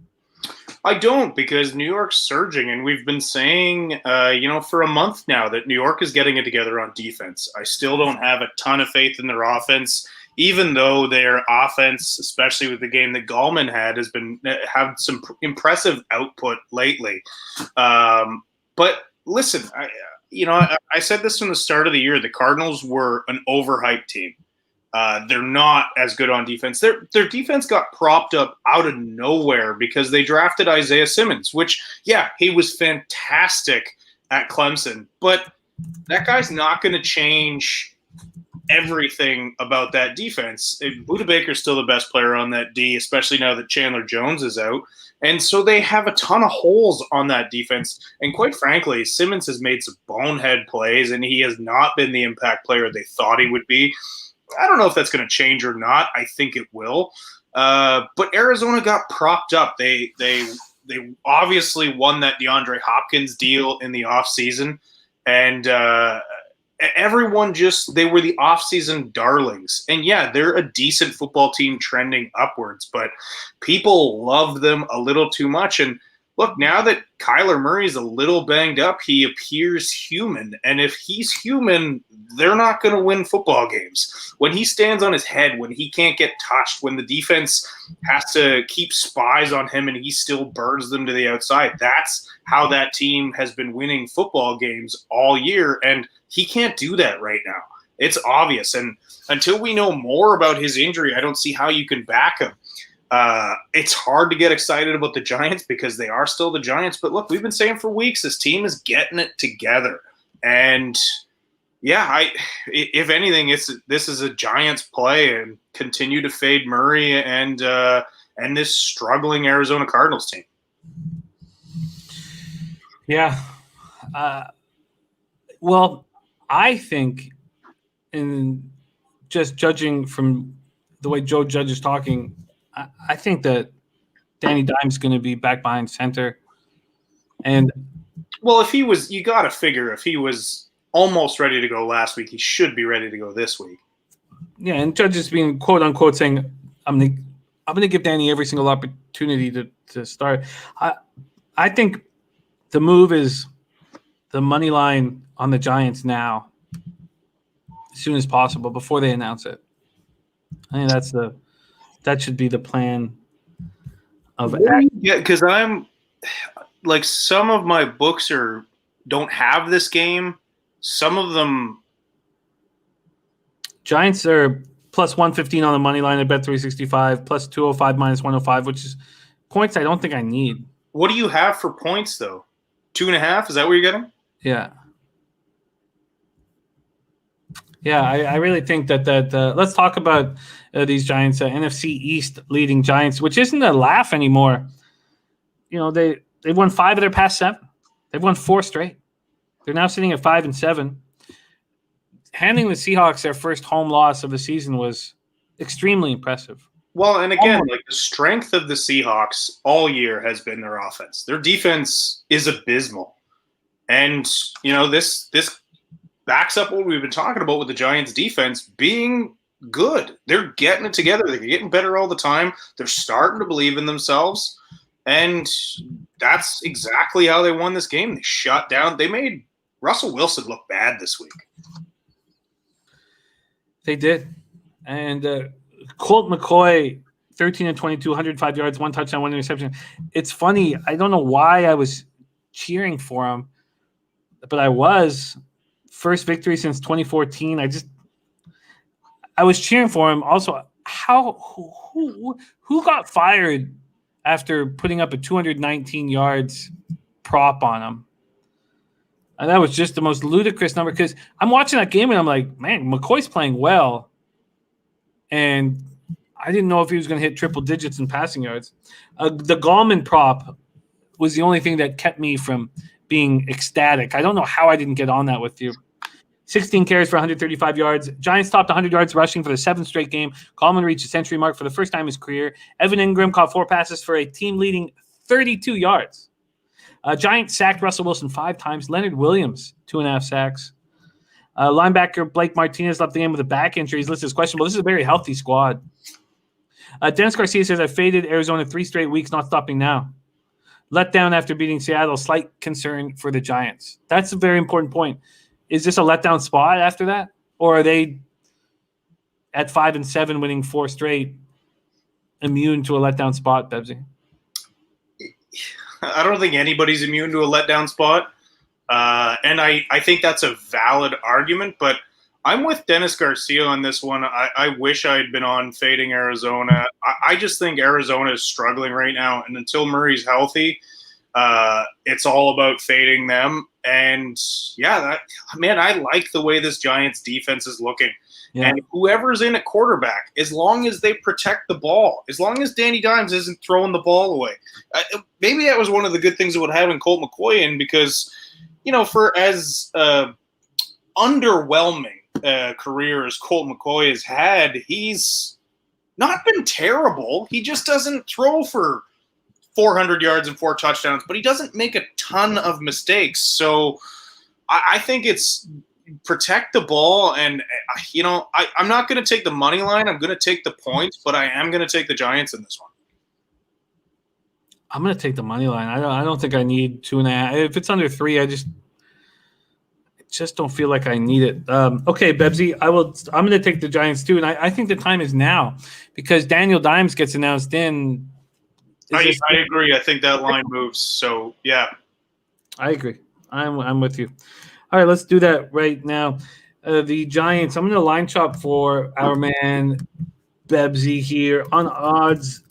[SPEAKER 2] I don't, because New York's surging, and we've been saying, for a month now that New York is getting it together on defense. I still don't have a ton of faith in their offense, even though their offense, especially with the game that Gallman had, had some impressive output lately. But listen, I said this from the start of the year. The Cardinals were an overhyped team. They're not as good on defense. Their defense got propped up out of nowhere because they drafted Isaiah Simmons, which, yeah, he was fantastic at Clemson. But that guy's not going to change everything about that defense. Budda Baker's still the best player on that D, especially now that Chandler Jones is out. And so they have a ton of holes on that defense. And quite frankly, Simmons has made some bonehead plays, and he has not been the impact player they thought he would be. I don't know if that's going to change or not. I think it will. But Arizona got propped up. They obviously won that DeAndre Hopkins deal in the offseason. And everyone they were the offseason darlings. And yeah, they're a decent football team trending upwards, but people love them a little too much. And look, now that Kyler Murray's a little banged up, he appears human. And if he's human, they're not going to win football games. When he stands on his head, when he can't get touched, when the defense has to keep spies on him and he still burns them to the outside, that's how that team has been winning football games all year. And he can't do that right now. It's obvious. And until we know more about his injury, I don't see how you can back him. It's hard to get excited about the Giants because they are still the Giants. But look, we've been saying for weeks, this team is getting it together. And yeah, if anything, this is a Giants play, and continue to fade Murray and this struggling Arizona Cardinals team.
[SPEAKER 1] Yeah. Well, I think, in just judging from the way Joe Judge is talking, I think that Danny Dimes going to be back behind center. And
[SPEAKER 2] well, you got to figure if he was almost ready to go last week, he should be ready to go this week.
[SPEAKER 1] Yeah, and Judge is being quote unquote saying, I'm gonna give Danny every single opportunity to start. I think the move is the money line on the Giants now, as soon as possible, before they announce it. I think that should be the plan of
[SPEAKER 2] yeah, because I'm like, some of my books don't have this game. Some of them,
[SPEAKER 1] Giants are plus 115 on the money line at Bet365, plus 205 minus 105, which is points I don't think I need.
[SPEAKER 2] What do you have for points though? 2.5? Is that what you're getting?
[SPEAKER 1] Yeah. Yeah, I really think that let's talk about these Giants, NFC East leading Giants, which isn't a laugh anymore. You know, they won 5 of their past 7. They've won 4 straight. They're now sitting at 5-7. Handing the Seahawks their first home loss of the season was extremely impressive.
[SPEAKER 2] Well, and again, like the strength of the Seahawks all year has been their offense. Their defense is abysmal. And, you know, this backs up what we've been talking about with the Giants defense being good. They're getting it together. They're getting better all the time. They're starting to believe in themselves. And that's exactly how they won this game. They shut down. They made Russell Wilson look bad this week.
[SPEAKER 1] They did. And Colt McCoy, 13-22, 105 yards, 1 touchdown, 1 interception. It's funny. I don't know why I was cheering for him, but I was. First victory since 2014. I was cheering for him. Also, who got fired after putting up a 219 yards prop on him? And that was just the most ludicrous number, because I'm watching that game and I'm like, man, McCoy's playing well. And I didn't know if he was going to hit triple digits in passing yards. The Gallman prop was the only thing that kept me from being ecstatic. I don't know how I didn't get on that with you. 16 carries for 135 yards. Giants topped 100 yards rushing for the 7th straight game. Gallman reached a century mark for the first time in his career. Evan Ingram caught 4 passes for a team-leading 32 yards. Giants sacked Russell Wilson 5 times. Leonard Williams, 2.5 sacks. Linebacker Blake Martinez left the game with a back injury. He's listed as questionable. This is a very healthy squad. Dennis Garcia says, I faded Arizona 3 straight weeks, not stopping now. Let down after beating Seattle. Slight concern for the Giants. That's a very important point. Is this a letdown spot after that? Or are they at 5-7 winning 4 straight immune to a letdown spot, Bebsy?
[SPEAKER 2] I don't think anybody's immune to a letdown spot. And I think that's a valid argument, but I'm with Dennis Garcia on this one. I wish I had been on fading Arizona. I just think Arizona is struggling right now, and until Murray's healthy, it's all about fading them. And yeah, I like the way this Giants defense is looking. Yeah. And whoever's in at quarterback, as long as they protect the ball, as long as Danny Dimes isn't throwing the ball away. Maybe that was one of the good things about having Colt McCoy in, because, you know, for as underwhelming career as Colt McCoy has had, he's not been terrible. He just doesn't throw for 400 yards and 4 touchdowns, but he doesn't make a ton of mistakes. So I think it's protect the ball. And, you know, I'm not going to take the money line. I'm going to take the points, but I am going to take the Giants in this one.
[SPEAKER 1] I'm going to take the money line. I don't think I need 2.5. If it's under 3, I just don't feel like I need it. Okay, Bebsy, I'm going to take the Giants too, and I think the time is now, because Daniel Dimes gets announced in.
[SPEAKER 2] I agree. I think that line moves. So yeah,
[SPEAKER 1] I agree. I'm with you. All right, let's do that right now. The Giants. I'm going to line chop for our man Bebsy here on odds.com.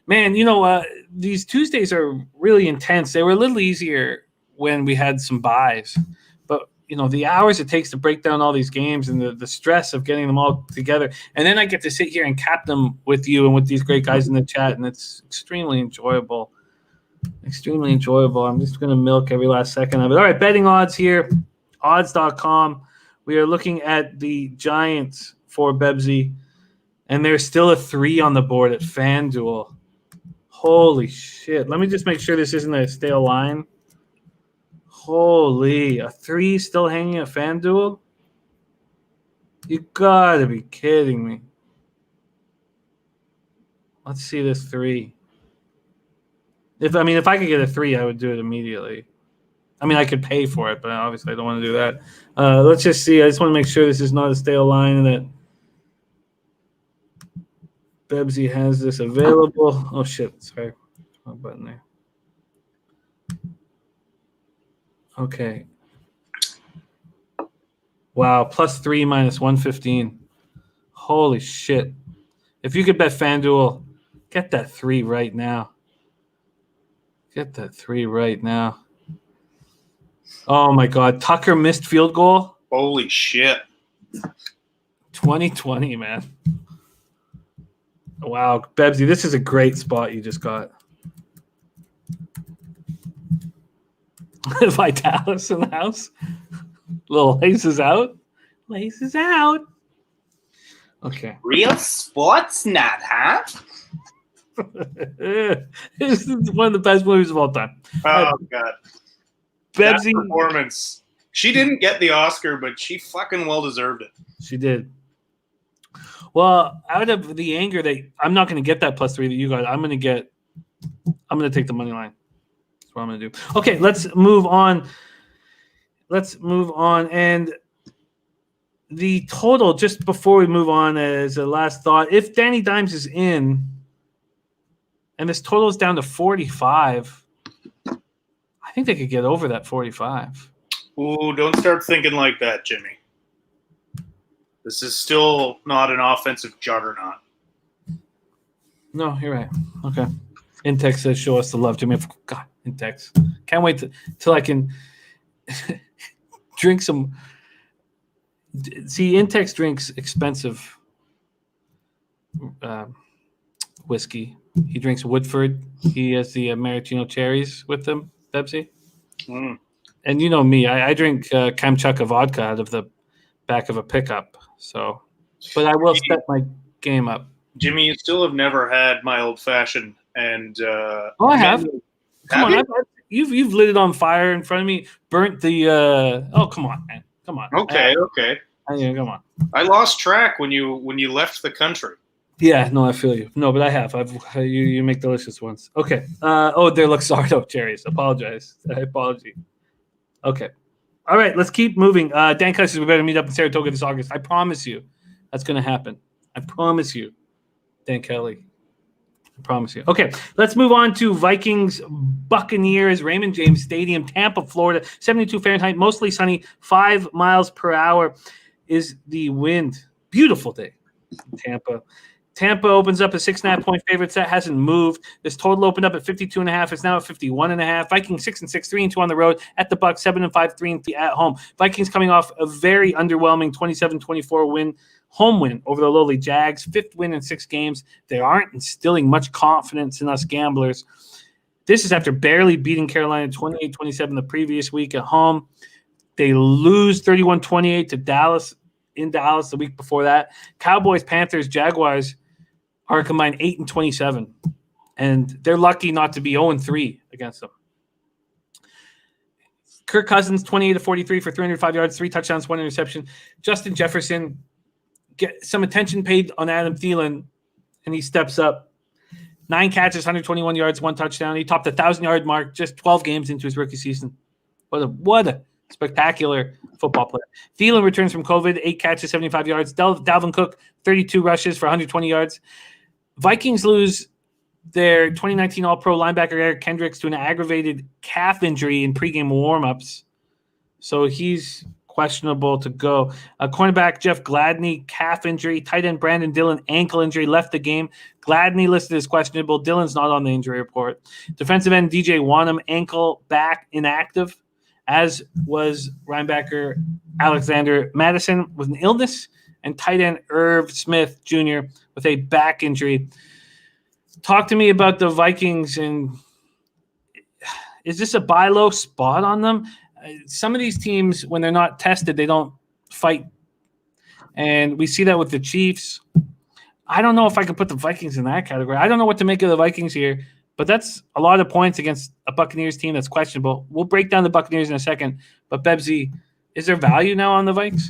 [SPEAKER 1] Man, you know, these Tuesdays are really intense. They were a little easier when we had some buys, but you know, the hours it takes to break down all these games and the stress of getting them all together, and then I get to sit here and cap them with you and with these great guys in the chat, and it's extremely enjoyable. I'm just going to milk every last second of it. All right, betting odds here, odds.com. We are looking at the Giants for Bebsy, and there's still a 3 on the board at FanDuel. Holy shit. Let me just make sure this isn't a stale line. Holy, a 3 still hanging at FanDuel? You gotta be kidding me. Let's see this 3. If I could get a 3, I would do it immediately. I mean, I could pay for it, but obviously I don't want to do that. Let's just see. I just want to make sure this is not a stale line and that Bebsy has this available. Oh, shit. Sorry. Wrong button there. Okay. Wow. +3 minus 115. Holy shit. If you could bet FanDuel, get that 3 right now. Get that 3 right now. Oh my God, Tucker missed field goal.
[SPEAKER 2] Holy shit!
[SPEAKER 1] 2020, man. Wow, Bebsy, this is a great spot you just got. Vitalis in the house. Little laces out. Laces out. Okay.
[SPEAKER 2] Real sports nut, huh?
[SPEAKER 1] This is one of the best movies of all time.
[SPEAKER 2] Oh God,
[SPEAKER 1] Bebsy,
[SPEAKER 2] that performance. She didn't get the Oscar, but she fucking well deserved it.
[SPEAKER 1] She did. Well, out of the anger that I'm not going to get that +3 that you got, I'm going to take the money line. That's what I'm going to do. Okay, let's move on. And the total, just before we move on, as a last thought, if Danny Dimes is in and this total is down to 45, I think they could get over that 45.
[SPEAKER 2] Ooh, don't start thinking like that, Jimmy. This is still not an offensive juggernaut.
[SPEAKER 1] No, you're right. Okay. Intex says, show us the love, Jimmy. God, Intex. Can't wait till I can drink some. See, Intex drinks expensive whiskey. He drinks Woodford. He has the maraschino cherries with him, Pepsi.
[SPEAKER 2] Mm.
[SPEAKER 1] And you know me, I drink Kamchatka vodka out of the back of a pickup. So, but I will step my game up.
[SPEAKER 2] Jimmy, you still have never had my old fashioned, and
[SPEAKER 1] I have. Come on, you've lit it on fire in front of me. Burnt the. Oh, come on, man. Come on.
[SPEAKER 2] Okay.
[SPEAKER 1] Come on.
[SPEAKER 2] I lost track when you left the country.
[SPEAKER 1] Yeah, no, I feel you. No, but I have. You make delicious ones. Okay. They're Luxardo cherries. Apologize. Apology. Okay. All right, let's keep moving. Dan Cuss says we better meet up in Saratoga this August. I promise you that's going to happen. I promise you, Dan Kelly. I promise you. Okay, let's move on to Vikings Buccaneers, Raymond James Stadium, Tampa, Florida. 72 Fahrenheit, mostly sunny, 5 miles per hour is the wind. Beautiful day in Tampa. Tampa opens up a 6.5-point favorite. That hasn't moved. This total opened up at 52.5. It's now at 51.5. Vikings 6-6, 3-2 on the road. At the Bucs 7-5, 3-3 at home. Vikings coming off a very underwhelming 27-24 win, home win over the lowly Jags. 5th win in 6 games. They aren't instilling much confidence in us gamblers. This is after barely beating Carolina 28-27 the previous week at home. They lose 31-28 to Dallas in Dallas the week before that. Cowboys, Panthers, Jaguars are combined 8-27, and they're lucky not to be 0-3 against them. Kirk Cousins, 28-43 for 305 yards, 3 touchdowns, 1 interception. Justin Jefferson, get some attention paid on Adam Thielen, and he steps up. 9 catches, 121 yards, 1 touchdown. He topped the 1,000-yard mark just 12 games into his rookie season. What a spectacular football player. Thielen returns from COVID, 8 catches, 75 yards. Dalvin Cook, 32 rushes for 120 yards. Vikings lose their 2019 All-Pro linebacker Eric Kendricks to an aggravated calf injury in pregame warmups. So he's questionable to go. Cornerback Jeff Gladney, calf injury. Tight end Brandon Dillon, ankle injury, left the game. Gladney listed as questionable. Dillon's not on the injury report. Defensive end DJ Wanham, ankle back inactive, as was linebacker Alexander Madison with an illness, and tight end Irv Smith Jr. with a back injury. Talk to me about the Vikings, and is this a buy low spot on them? Some of these teams, when they're not tested, they don't fight. And we see that with the Chiefs. I don't know if I can put the Vikings in that category. I don't know what to make of the Vikings here, but that's a lot of points against a Buccaneers team that's questionable. We'll break down the Buccaneers in a second. But, Bebsy, is there value now on the Vikes?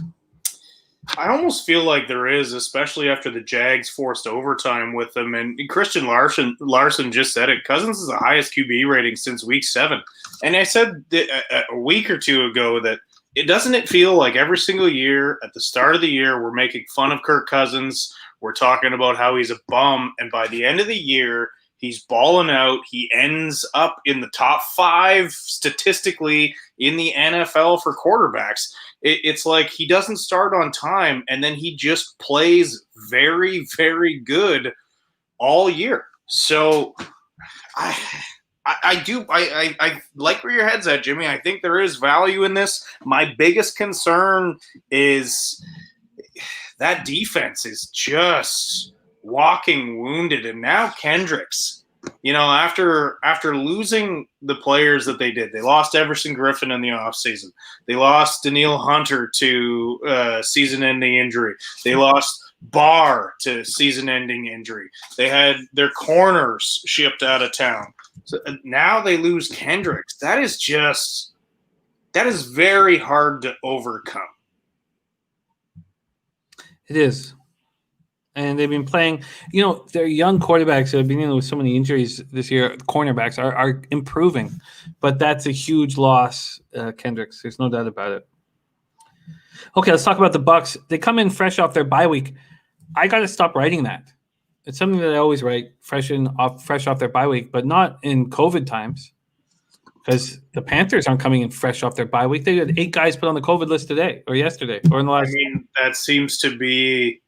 [SPEAKER 2] I almost feel like there is, especially after the Jags forced overtime with them. And Christian Larson just said it. Cousins is the highest QB rating since week 7. And I said a week or two ago that doesn't it feel like every single year at the start of the year we're making fun of Kirk Cousins. We're talking about how he's a bum. And by the end of the year, he's balling out. He ends up in the top 5 statistically in the NFL for quarterbacks. It's like he doesn't start on time, and then he just plays very, very good all year. So I like where your head's at, Jimmy. I think there is value in this. My biggest concern is that defense is just walking wounded, and now Kendricks. After losing the players that they did, they lost Everson Griffin in the offseason. They lost Daniil Hunter to season-ending injury. They lost Barr to season-ending injury. They had their corners shipped out of town. So now they lose Kendricks. That is very hard to overcome.
[SPEAKER 1] It is. And they've been playing, their young quarterbacks that have been dealing with so many injuries this year, cornerbacks are improving. But that's a huge loss, Kendricks. There's no doubt about it. Okay, let's talk about the Bucs. They come in fresh off their bye week. I got to stop writing that. It's something that I always write, fresh off their bye week, but not in COVID times. Because the Panthers aren't coming in fresh off their bye week. They had 8 guys put on the COVID list today or yesterday or in the last.
[SPEAKER 2] That seems to be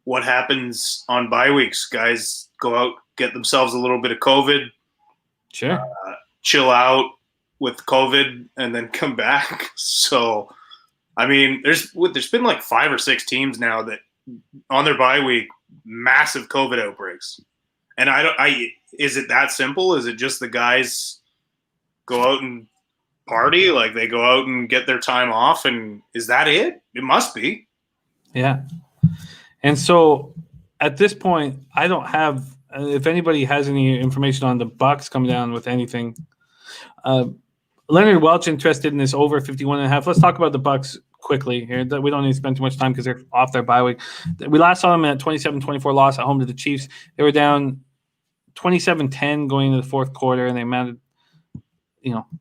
[SPEAKER 2] what happens on bye weeks. Guys go out, get themselves a little bit of COVID,
[SPEAKER 1] sure,
[SPEAKER 2] chill out with COVID, and then come back. So, there's been like 5 or 6 teams now that on their bye week, massive COVID outbreaks. And is it that simple? Is it just the guys go out and party? Like they go out and get their time off, and is that it? It must be. Yeah.
[SPEAKER 1] And so at this point, I don't have if anybody has any information on the Bucs coming down with anything. Leonard Welch interested in this over 51.5. Let's talk about the Bucs quickly here. We don't need to spend too much time because they're off their bye week. We last saw them at 27-24 loss at home to the Chiefs. They were down 27-10 going into the fourth quarter, and they mounted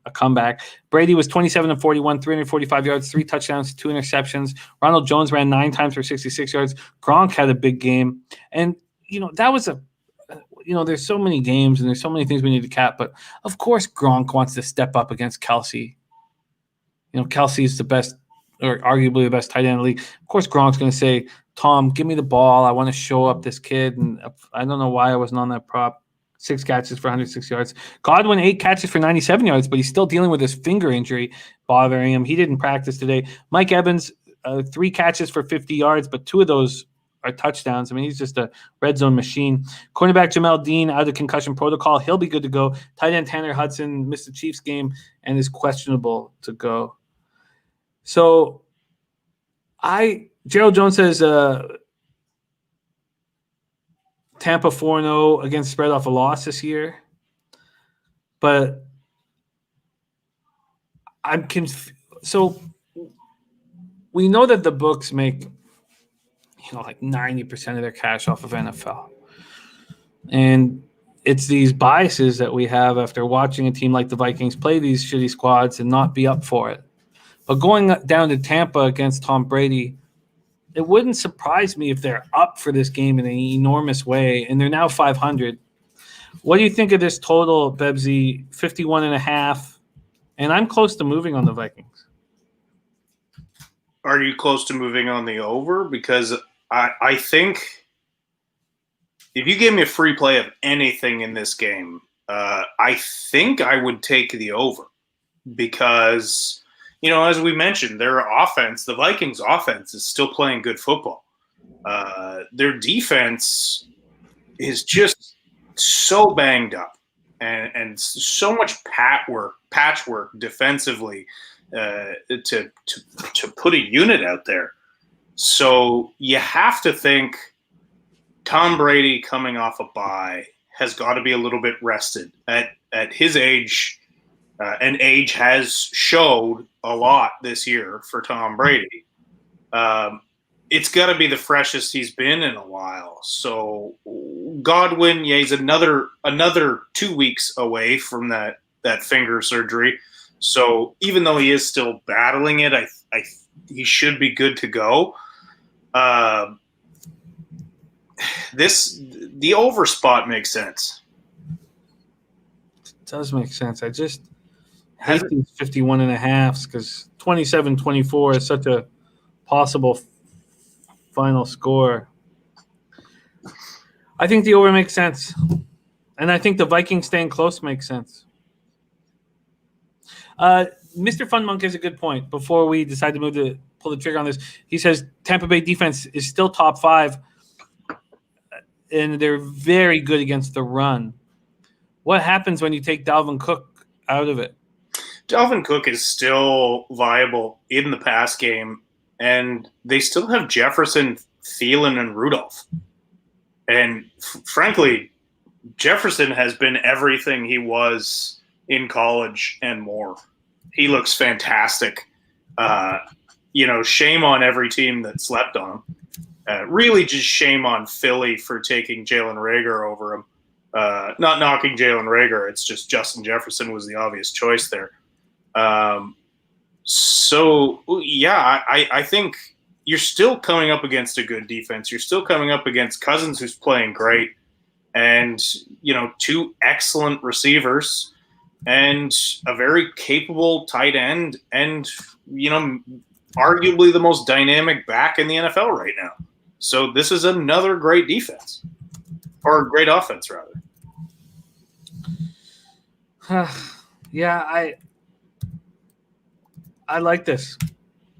[SPEAKER 1] a comeback. Brady was 27-41, 345 yards, 3 touchdowns, 2 interceptions. Ronald Jones ran 9 times for 66 yards. Gronk had a big game. And, that was there's so many games and there's so many things we need to cap. But, of course, Gronk wants to step up against Kelsey. Kelsey's the best or arguably the best tight end in the league. Of course, Gronk's going to say, Tom, give me the ball. I want to show up this kid. And I don't know why I wasn't on that prop. 6 catches for 106 yards. Godwin, 8 catches for 97 yards, but he's still dealing with his finger injury bothering him. He didn't practice today. Mike Evans, 3 catches for 50 yards, but 2 of those are touchdowns. He's just a red zone machine. Cornerback Jamel Dean out of concussion protocol. He'll be good to go. Tight end Tanner Hudson missed the Chiefs game and is questionable to go. So Gerald Jones says Tampa 4-0 against spread off a loss this year. But I'm confused. So we know that the books make, like 90% of their cash off of NFL. And it's these biases that we have after watching a team like the Vikings play these shitty squads and not be up for it. But going down to Tampa against Tom Brady, it wouldn't surprise me if they're up for this game in an enormous way, and they're now 500. What do you think of this total, Bebsy? 51.5, and I'm close to moving on the Vikings.
[SPEAKER 2] Are you close to moving on the over? Because I think if you gave me a free play of anything in this game, I think I would take the over because – as we mentioned, their offense, the Vikings' offense, is still playing good football. Their defense is just so banged up and so much patchwork defensively to put a unit out there. So you have to think Tom Brady coming off a bye has got to be a little bit rested at his age. And age has showed a lot this year for Tom Brady. It's got to be the freshest he's been in a while. So Godwin, he's another 2 weeks away from that finger surgery. So even though he is still battling it, he should be good to go. The over spot makes sense.
[SPEAKER 1] It does make sense. I just hate these 51.5s because 27-24 is such a possible final score. I think the over makes sense. And I think the Vikings staying close makes sense. Mr. Fun Monk has a good point. Before we decide to pull the trigger on this, he says Tampa Bay defense is still top 5, and they're very good against the run. What happens when you take Dalvin Cook out of it?
[SPEAKER 2] Dalvin Cook is still viable in the pass game, and they still have Jefferson, Thielen, and Rudolph. And frankly, Jefferson has been everything he was in college and more. He looks fantastic. Shame on every team that slept on him. Really just shame on Philly for taking Jalen Reagor over him. Not knocking Jalen Reagor. It's just Justin Jefferson was the obvious choice there. I think you're still coming up against a good defense. You're still coming up against Cousins, who's playing great, and 2 excellent receivers and a very capable tight end and arguably the most dynamic back in the NFL right now. So this is another great defense, or great offense rather.
[SPEAKER 1] Yeah, I like this.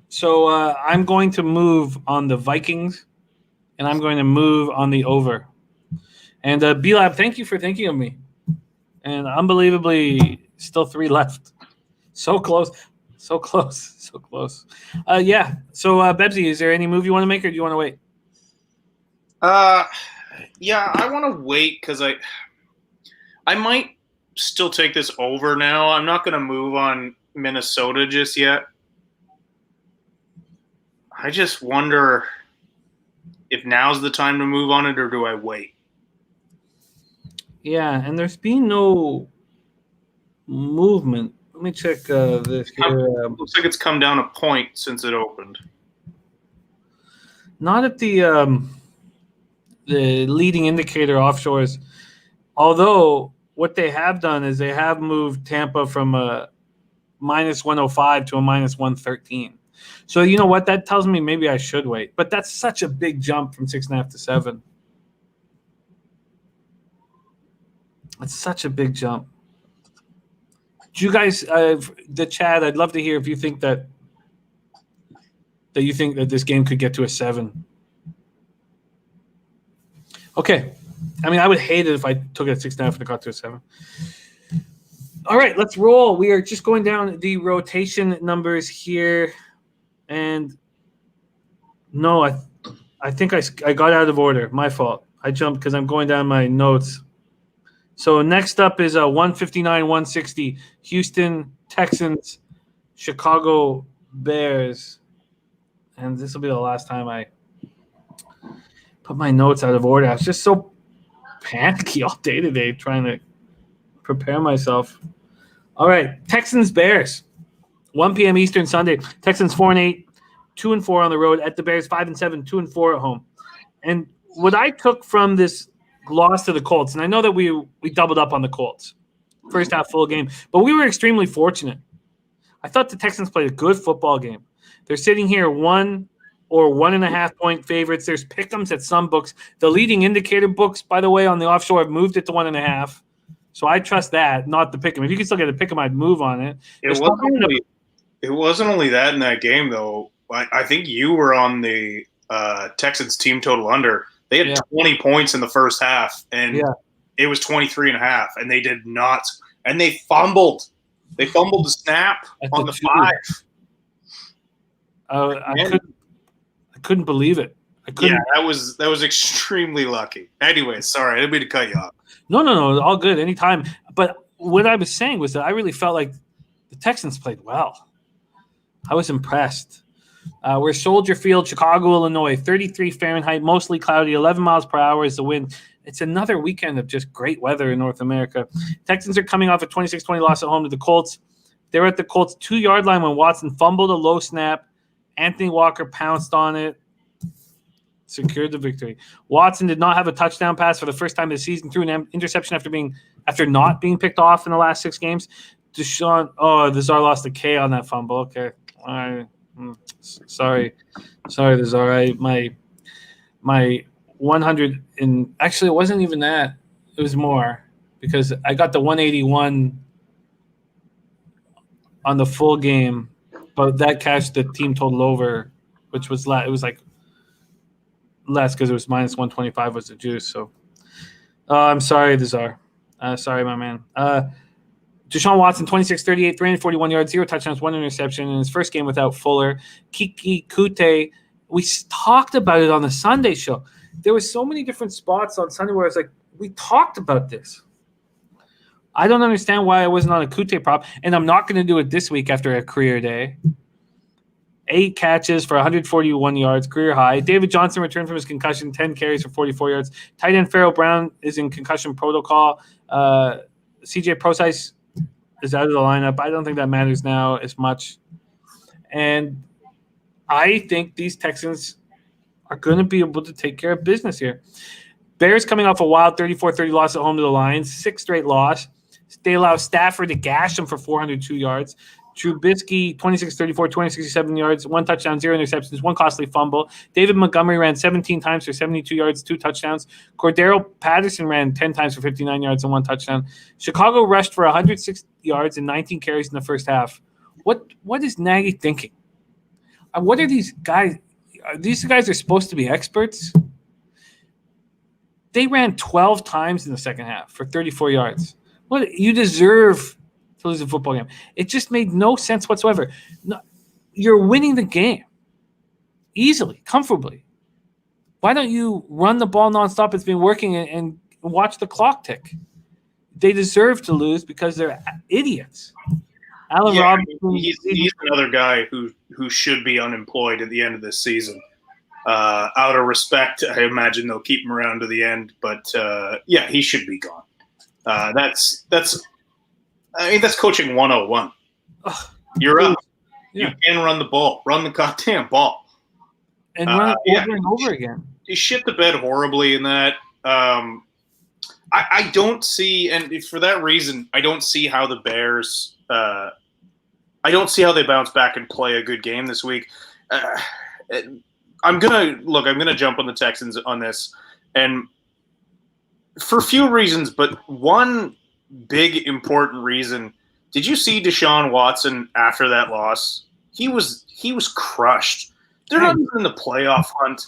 [SPEAKER 1] So I'm going to move on the Vikings, and I'm going to move on the over. And B-Lab, thank you for thinking of me. And unbelievably, still 3 left. So close. So close. Yeah. So, Bebsy, is there any move you want to make, or do you want to wait?
[SPEAKER 2] Yeah, I want to wait because I might still take this over now. I'm not going to move on Minnesota just yet. I just wonder if now's the time to move on it, or do I wait?
[SPEAKER 1] Yeah, and there's been no movement. Let me check this here.
[SPEAKER 2] Looks like it's come down a point since it opened.
[SPEAKER 1] Not at the leading indicator offshores. Although what they have done is they have moved Tampa from a minus 105 to a minus 113. So you know what? That tells me maybe I should wait. But that's such a big jump from 6.5 to 7. It's such a big jump. Do you guys, the chat? I'd love to hear if you think that you think that this game could get to a 7. Okay. I mean, I would hate it if I took it at 6.5 and it got to a 7. All right, let's roll. We are just going down the rotation numbers here. And no, I think I got out of order. My fault. I jumped because I'm going down my notes. So next up is 159, 160. Houston Texans, Chicago Bears. And this will be the last time I put my notes out of order. I was just so panicky all day today trying to prepare myself. All right, Texans Bears, 1 p.m. Eastern Sunday. Texans 4-8, 2-4 on the road at the Bears, 5-7, 2-4 at home. And what I took from this loss to the Colts, and I know that we doubled up on the Colts, first half full game, but we were extremely fortunate. I thought the Texans played a good football game. They're sitting here 1 or 1.5 point favorites. There's pick'ems at some books. The leading indicator books, by the way, on the offshore have moved it to 1.5. So I trust that, not the pick'em. If you can still get a pick'em, I'd move on it.
[SPEAKER 2] It wasn't only that in that game, though. I think you were on the Texans team total under. They had 20 points in the first half, and it was 23.5, and they did not. And they fumbled. They fumbled the snap on the 5.
[SPEAKER 1] I couldn't believe it.
[SPEAKER 2] Yeah, that was extremely lucky. Anyway, sorry, I didn't mean to cut you off.
[SPEAKER 1] No, all good, anytime. But what I was saying was that I really felt like the Texans played well. I was impressed. We're Soldier Field, Chicago, Illinois, 33 Fahrenheit, mostly cloudy, 11 miles per hour is the wind. It's another weekend of just great weather in North America. Texans are coming off a 26-20 loss at home to the Colts. They were at the Colts' 2-yard line when Watson fumbled a low snap. Anthony Walker pounced on it, secured the victory. Watson did not have a touchdown pass for the first time this season, threw an interception after not being picked off in the last 6 games. the Czar lost a K on that fumble. Okay. All right. Sorry, the Czar. My 100 and actually it wasn't even that. It was more because I got the 181 on the full game, but that cashed the team total over, which was it was like less because it was minus 125 was the juice. So I'm sorry, Desar. Sorry, my man. Deshaun Watson, 26-38, 341 yards, 0 touchdowns, 1 interception in his first game without Fuller. Kiki Kute, we talked about it on the Sunday show. There were so many different spots on Sunday where I was like, we talked about this. I don't understand why I wasn't on a Kute prop, and I'm not going to do it this week after a career day. 8 catches for 141 yards, career high. David Johnson returned from his concussion, 10 carries for 44 yards. Tight end Farrell Brown is in concussion protocol. CJ Prosise is out of the lineup. I don't think that matters now as much. And I think these Texans are going to be able to take care of business here. Bears coming off a wild 34-30 loss at home to the Lions, 6th straight loss. They allow Stafford to gash them for 402 yards. Trubisky, 26-34, 267 yards, 1 touchdown, 0 interceptions, 1 costly fumble. David Montgomery ran 17 times for 72 yards, 2 touchdowns. Cordero Patterson ran 10 times for 59 yards and 1 touchdown. Chicago rushed for 106 yards and 19 carries in the first half. What is Nagy thinking? What are these guys? These guys are supposed to be experts. They ran 12 times in the second half for 34 yards. What you deserve to lose a football game. It just made no sense whatsoever. No, you're winning the game easily, comfortably. Why don't you run the ball nonstop? It's been working and watch the clock tick. They deserve to lose because they're idiots. Allen Robinson.
[SPEAKER 2] He's another guy who should be unemployed at the end of this season. Out of respect, I imagine they'll keep him around to the end. But he should be gone. That's coaching 101. You're up. Yeah. You can run the ball. Run the goddamn ball.
[SPEAKER 1] And run it over and over again.
[SPEAKER 2] He shit the bed horribly in that. I don't see, and for that reason, I don't see how the Bears I don't see how they bounce back and play a good game this week. I'm gonna jump on the Texans on this, and for a few reasons, but one big important reason. Did you see Deshaun Watson after that loss? He was crushed. They're not even in the playoff hunt,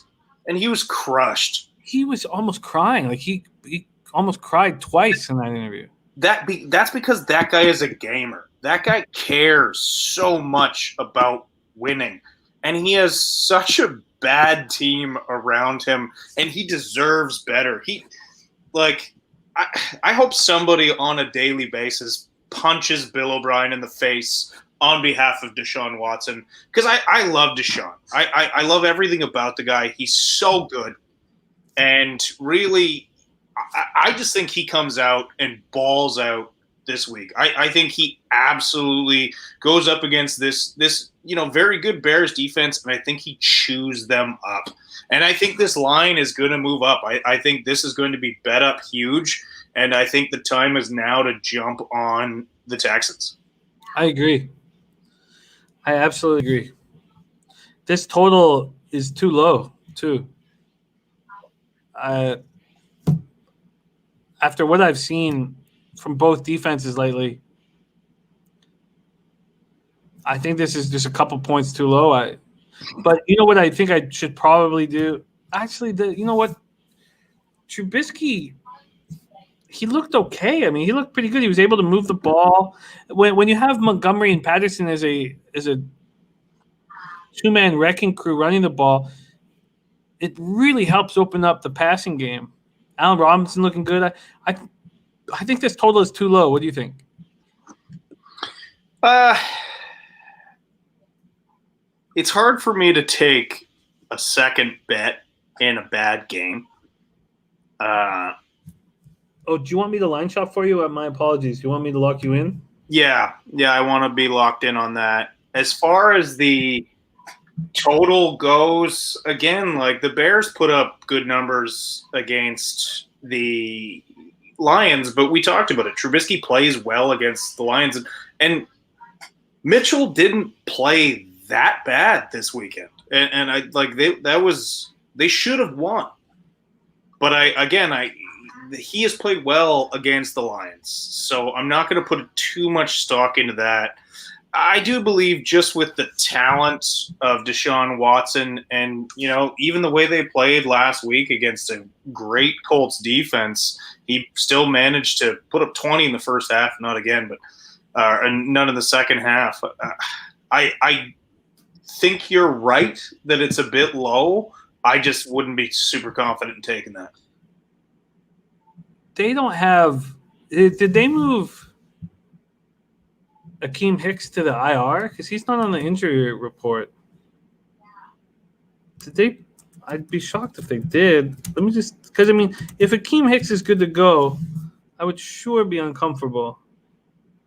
[SPEAKER 2] and he was crushed.
[SPEAKER 1] He was almost crying. Like he almost cried twice in that interview.
[SPEAKER 2] That's because that guy is a gamer. That guy cares so much about winning, and he has such a bad team around him, and he deserves better. I hope somebody on a daily basis punches Bill O'Brien in the face on behalf of Deshaun Watson, because I love Deshaun. I love everything about the guy. He's so good, and really, I just think he comes out and balls out this week. I think he absolutely goes up against this very good Bears defense, and I think he chews them up. And I think this line is going to move up. I think this is going to be bet up huge, and I think the time is now to jump on the Texans.
[SPEAKER 1] I agree. I absolutely agree. This total is too low, too. After what I've seen from both defenses lately, I think this is just a couple points too low. But you know what I think I should probably do? Actually, you know what? Trubisky, he looked okay. I mean, he looked pretty good. He was able to move the ball. When you have Montgomery and Patterson as a two-man wrecking crew running the ball, it really helps open up the passing game. Allen Robinson looking good. I think this total is too low. What do you think?
[SPEAKER 2] It's hard for me to take a second bet in a bad game.
[SPEAKER 1] Do you want me to line shop for you? My apologies. Do you want me to lock you in?
[SPEAKER 2] Yeah, I want to be locked in on that. As far as the total goes, again, like the Bears put up good numbers against the Lions, but we talked about it. Trubisky plays well against the Lions, and Mitchell didn't play that bad this weekend. And they should have won. But he has played well against the Lions, so I'm not going to put too much stock into that. I do believe just with the talent of Deshaun Watson and, even the way they played last week against a great Colts defense, he still managed to put up 20 in the first half, not again, but and none in the second half. I think you're right that it's a bit low. I just wouldn't be super confident in taking that.
[SPEAKER 1] They don't have – did they move Akeem Hicks to the IR? Because he's not on the injury report. Did they – I'd be shocked if they did. Let me just – because, if Akeem Hicks is good to go, I would sure be uncomfortable.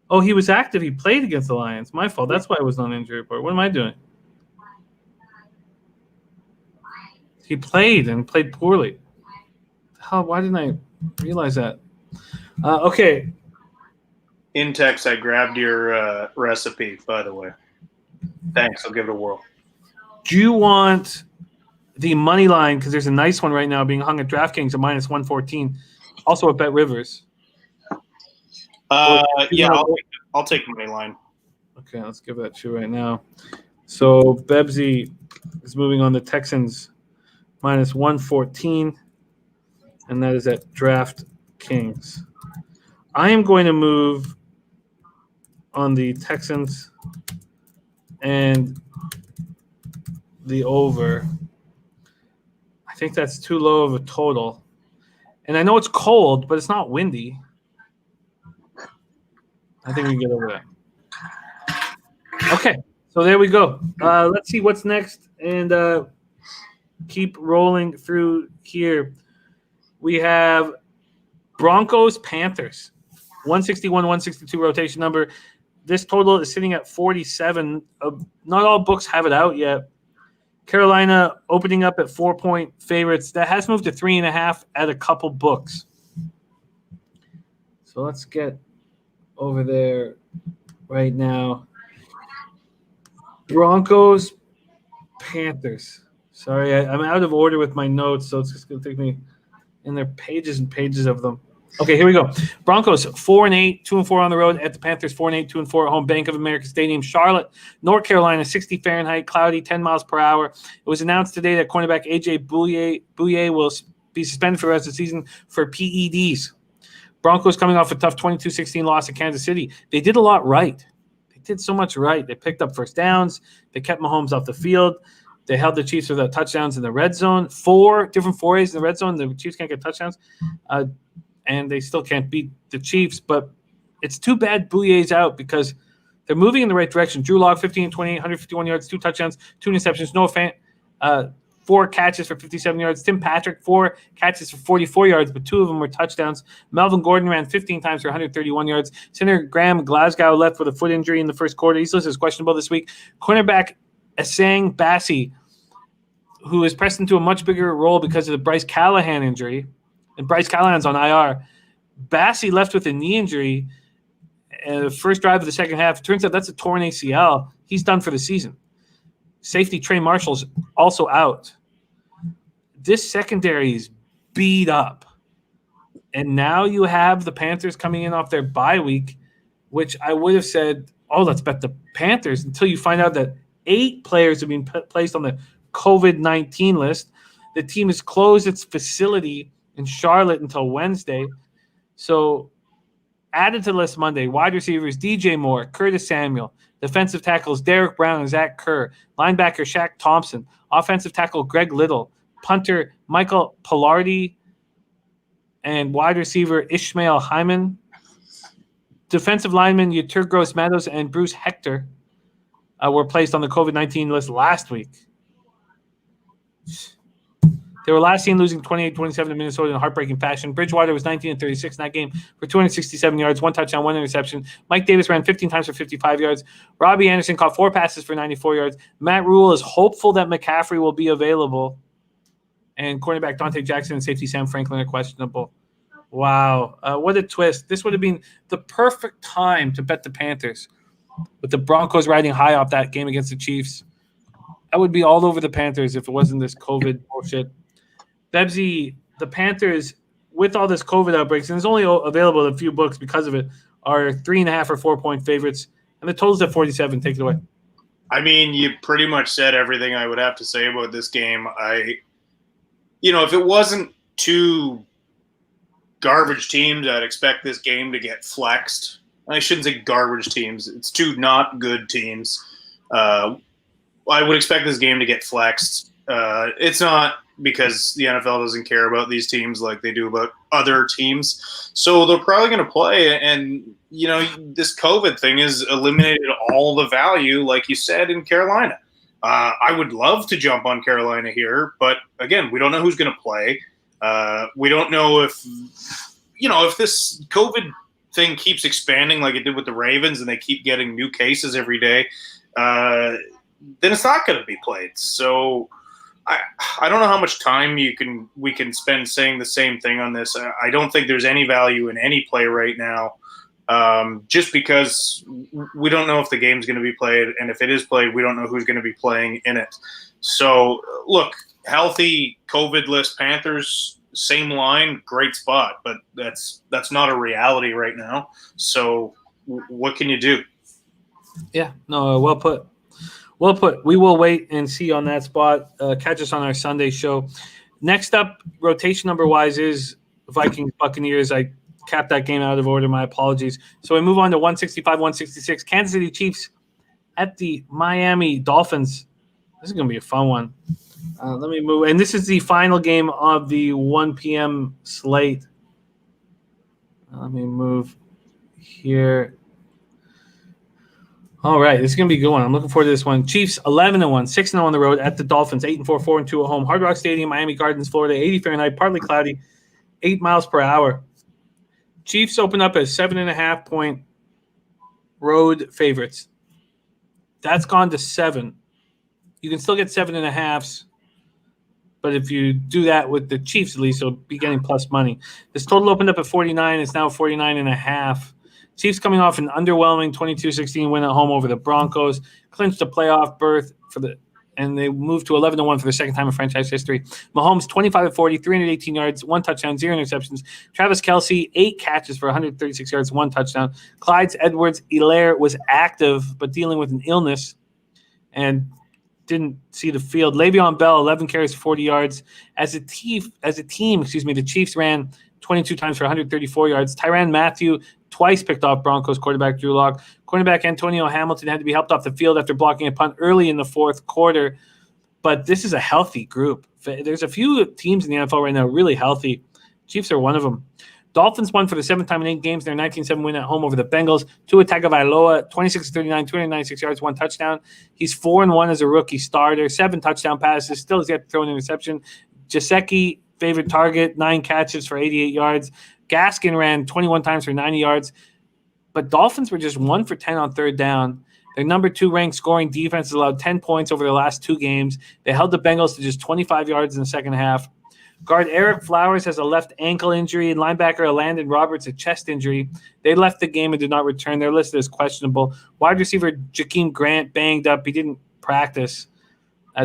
[SPEAKER 1] Oh, he was active. He played against the Lions. My fault. That's why I was on the injury report. What am I doing? He played and played poorly. Hell, why didn't I realize that? Okay.
[SPEAKER 2] In text, I grabbed your recipe, by the way. Thanks. I'll give it a whirl.
[SPEAKER 1] Do you want the money line? Because there's a nice one right now being hung at DraftKings at minus 114. Also at Bet Rivers.
[SPEAKER 2] Yeah, I'll take money line.
[SPEAKER 1] Okay, let's give that to you right now. So Bebsy is moving on the Texans minus 114, and that is at DraftKings. I am going to move on the Texans and the over. I think that's too low of a total. And I know it's cold, but it's not windy. I think we can get over that. Okay, so there we go. Let's see what's next and keep rolling through here. We have Broncos-Panthers, 161-162 rotation number. This total is sitting at 47. Not all books have it out yet. Carolina opening up at 4-point favorites. That has moved to 3.5 at a couple books. So let's get over there right now. Broncos, Panthers. Sorry, I'm out of order with my notes, so it's just going to take me in there pages and pages of them. Okay, here we go. Broncos 4-8, 2-4 on the road at the Panthers 4-8, 2-4 at home. Bank of America Stadium, Charlotte, North Carolina, 60 Fahrenheit, cloudy, 10 miles per hour. It was announced today that cornerback AJ Bouye will be suspended for the rest of the season for PEDs. Broncos coming off a tough 22-16 loss at Kansas City. They did a lot right. They did so much right. They picked up first downs. They kept Mahomes off the field. They held the Chiefs without touchdowns in the red zone. 4 different forays in the red zone. The Chiefs can't get touchdowns. And they still can't beat the Chiefs. But it's too bad Bouye's out because they're moving in the right direction. Drew Lock, 15-28, 151 yards, 2 touchdowns, 2 interceptions. Noah Fant, 4 catches for 57 yards. Tim Patrick, 4 catches for 44 yards, but 2 of them were touchdowns. Melvin Gordon ran 15 times for 131 yards. Center Graham Glasgow left with a foot injury in the first quarter. He's listed as questionable this week. Cornerback Asang Bassi, who is pressed into a much bigger role because of the Bryce Callahan injury. And Bryce Callahan's on IR. Bassi left with a knee injury the first drive of the second half. It turns out that's a torn ACL. He's done for the season. Safety Trey Marshall's also out. This secondary is beat up. And now you have the Panthers coming in off their bye week, which I would have said, let's bet the Panthers, until you find out that 8 players have been placed on the COVID-19 list. The team has closed its facility in Charlotte until Wednesday. So added to the list Monday, wide receivers DJ Moore, Curtis Samuel, defensive tackles Derek Brown and Zach Kerr, linebacker Shaq Thompson, offensive tackle Greg Little, punter Michael Pilardi, and wide receiver Ishmael Hyman. Defensive linemen Yeturgos Matos and Bruce Hector were placed on the COVID-19 list last week. They were last seen losing 28-27 to Minnesota in heartbreaking fashion. Bridgewater was 19-36 in that game for 267 yards, 1 touchdown, 1 interception. Mike Davis ran 15 times for 55 yards. Robbie Anderson caught 4 passes for 94 yards. Matt Rule is hopeful that McCaffrey will be available. And cornerback Dante Jackson and safety Sam Franklin are questionable. Wow. What a twist. This would have been the perfect time to bet the Panthers. With the Broncos riding high off that game against the Chiefs. I would be all over the Panthers if it wasn't this COVID bullshit. Bebsy, the Panthers, with all this COVID outbreaks, and it's only available in a few books because of it, are 3.5 or 4-point favorites And the total's at 47. Take it away.
[SPEAKER 2] I mean, you pretty much said everything I would have to say about this game. If it wasn't two garbage teams, I'd expect this game to get flexed. I shouldn't say garbage teams. It's two not good teams. I would expect this game to get flexed. It's not because the NFL doesn't care about these teams like they do about other teams. So they're probably going to play. And, this COVID thing has eliminated all the value, like you said, in Carolina. I would love to jump on Carolina here, but again, we don't know who's going to play. We don't know if this COVID thing keeps expanding like it did with the Ravens and they keep getting new cases every day, then it's not going to be played. So I don't know how much time we can spend saying the same thing on this. I don't think there's any value in any play right now, just because we don't know if the game's going to be played, and if it is played, we don't know who's going to be playing in it. So, look, healthy COVID-less Panthers, same line, great spot, but that's not a reality right now. So, what can you do?
[SPEAKER 1] Yeah, no, well put. Well put. We will wait and see on that spot. Catch us on our Sunday show. Next up, rotation number-wise, is Vikings Buccaneers. I capped that game out of order. My apologies. So we move on to 165-166. Kansas City Chiefs at the Miami Dolphins. This is going to be a fun one. Let me move. And this is the final game of the 1 p.m. slate. Let me move here. All right, this is going to be a good one. I'm looking forward to this one. Chiefs 11-1, 6-0 on the road at the Dolphins, 8-4, 4-2 at home. Hard Rock Stadium, Miami Gardens, Florida, 80 Fahrenheit, partly cloudy, 8 miles per hour. Chiefs open up as 7.5-point road favorites. That's gone to 7. You can still get 7.5s, but if you do that with the Chiefs, at least, you'll be getting plus money. This total opened up at 49. It's now 49.5. Chiefs coming off an underwhelming 22-16 win at home over the Broncos, clinched a playoff berth and they moved to 11-1 for the second time in franchise history. Mahomes 25-40, 318 yards, 1 touchdown, 0 interceptions. Travis Kelce 8 catches for 136 yards, 1 touchdown. Clyde Edwards-Helaire was active but dealing with an illness and didn't see the field. Le'Veon Bell 11 carries for 40 yards. As a team, the Chiefs ran 22 times for 134 yards. Tyrann Mathieu twice picked off Broncos quarterback Drew Lock. Cornerback Antonio Hamilton had to be helped off the field after blocking a punt early in the fourth quarter. But this is a healthy group. There's a few teams in the NFL right now really healthy. Chiefs are one of them. Dolphins won for the 7th time in 8 games. Their 19-7 win at home over the Bengals. Tua Tagovailoa, 26-39, 296 yards, 1 touchdown. He's 4-1 as a rookie starter. 7 touchdown passes. Still has yet to throw an interception. Gesicki, favorite target, 9 catches for 88 yards. Gaskin ran 21 times for 90 yards. But Dolphins were just 1 for 10 on third down. Their number 2 ranked scoring defense has allowed 10 points over the last 2 games. They held the Bengals to just 25 yards in the second half. Guard Eric Flowers has a left ankle injury, and linebacker Landon Roberts a chest injury. They left the game and did not return. They're listed as questionable. Wide receiver Jakeem Grant banged up. He didn't practice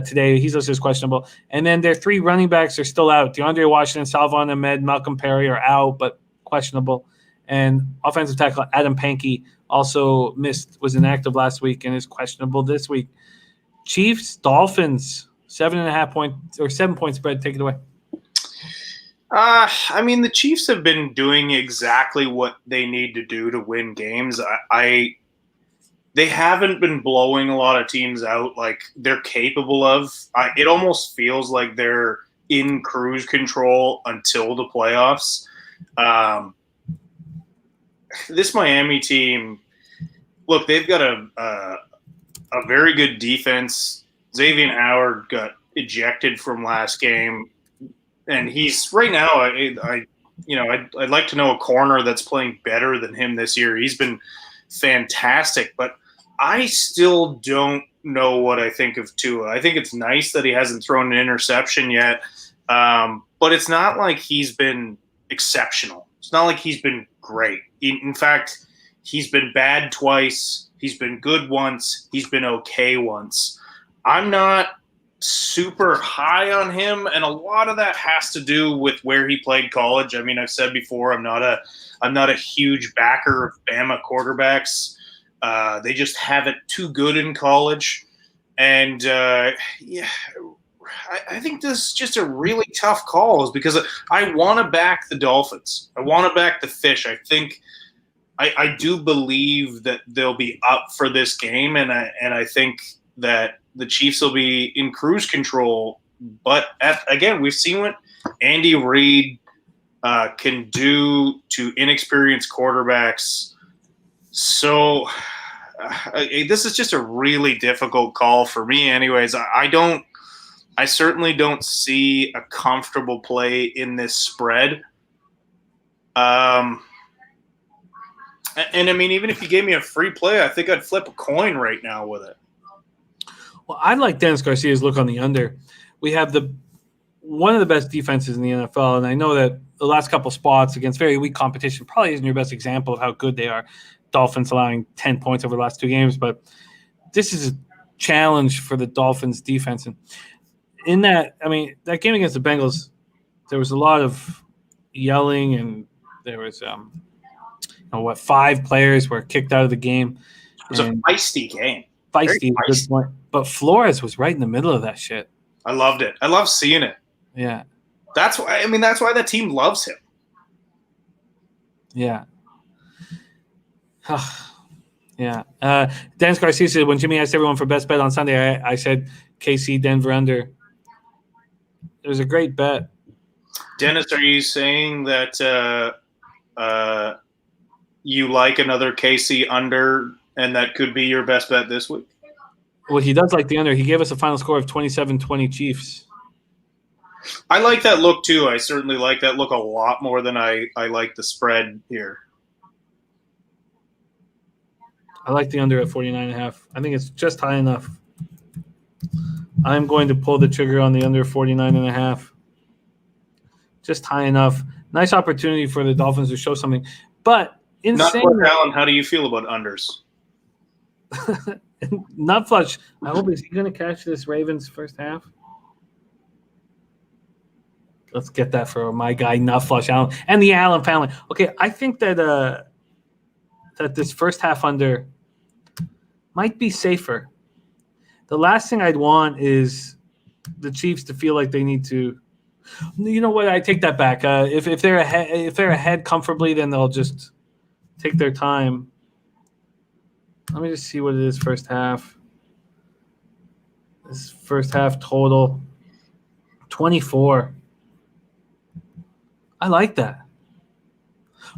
[SPEAKER 1] today. He's listed as questionable. And then their 3 running backs are still out. DeAndre Washington, Salvon Ahmed, Malcolm Perry are out, but questionable. And offensive tackle Adam Pankey also was inactive last week and is questionable this week. Chiefs, Dolphins, 7.5 spread. Take it away.
[SPEAKER 2] The Chiefs have been doing exactly what they need to do to win games. They haven't been blowing a lot of teams out like they're capable of. It almost feels like they're in cruise control until the playoffs. This Miami team, look, they've got a very good defense. Xavier Howard got ejected from last game. And he's right now. I'd like to know a corner that's playing better than him this year. He's been fantastic, but I still don't know what I think of Tua. I think it's nice that he hasn't thrown an interception yet, but it's not like he's been exceptional. It's not like he's been great. In fact, he's been bad twice. He's been good once. He's been okay once. I'm not super high on him, and a lot of that has to do with where he played college. I mean, I've said before, I'm not a huge backer of Bama quarterbacks. They just have it too good in college. And, I think this is just a really tough call, is because I want to back the Dolphins. I want to back the Fish. I think I do believe that they'll be up for this game, and I think that the Chiefs will be in cruise control. But again, we've seen what Andy Reid can do to inexperienced quarterbacks. So this is just a really difficult call for me. Anyways, I certainly don't see a comfortable play in this spread. And I mean, even if you gave me a free play, I think I'd flip a coin right now with it.
[SPEAKER 1] Well, I like Dennis Garcia's look on the under. We have one of the best defenses in the NFL, and I know that the last couple spots against very weak competition probably isn't your best example of how good they are. Dolphins allowing 10 points over the last 2 games, but this is a challenge for the Dolphins defense. And in that, I mean, that game against the Bengals, there was a lot of yelling, and there was 5 players were kicked out of the game.
[SPEAKER 2] It was a feisty game.
[SPEAKER 1] Feisty. But Flores was right in the middle of that shit.
[SPEAKER 2] I loved it. I love seeing it.
[SPEAKER 1] Yeah.
[SPEAKER 2] That's why the team loves him.
[SPEAKER 1] Yeah. Yeah. Dennis Garcia said, when Jimmy asked everyone for best bet on Sunday, I said KC Denver under. It was a great bet.
[SPEAKER 2] Dennis, are you saying that you like another KC under, and that could be your best bet this week?
[SPEAKER 1] Well, he does like the under. He gave us a final score of 27-20 Chiefs.
[SPEAKER 2] I like that look too. I certainly like that look a lot more than I like the spread here.
[SPEAKER 1] I like the under at 49.5. I think it's just high enough. I'm going to pull the trigger on the under 49.5. Just high enough. Nice opportunity for the Dolphins to show something. But insane.
[SPEAKER 2] Alan, how do you feel about unders?
[SPEAKER 1] Not flush. I hope is he going to catch this Ravens first half? Let's get that for my guy, Not Flush Allen, and the Allen family. Okay, I think that that this first half under might be safer. The last thing I'd want is the Chiefs to feel like they need to. You know what? I take that back. If they're ahead comfortably, then they'll just take their time. Let me just see what it is first half. This first half total 24. I like that.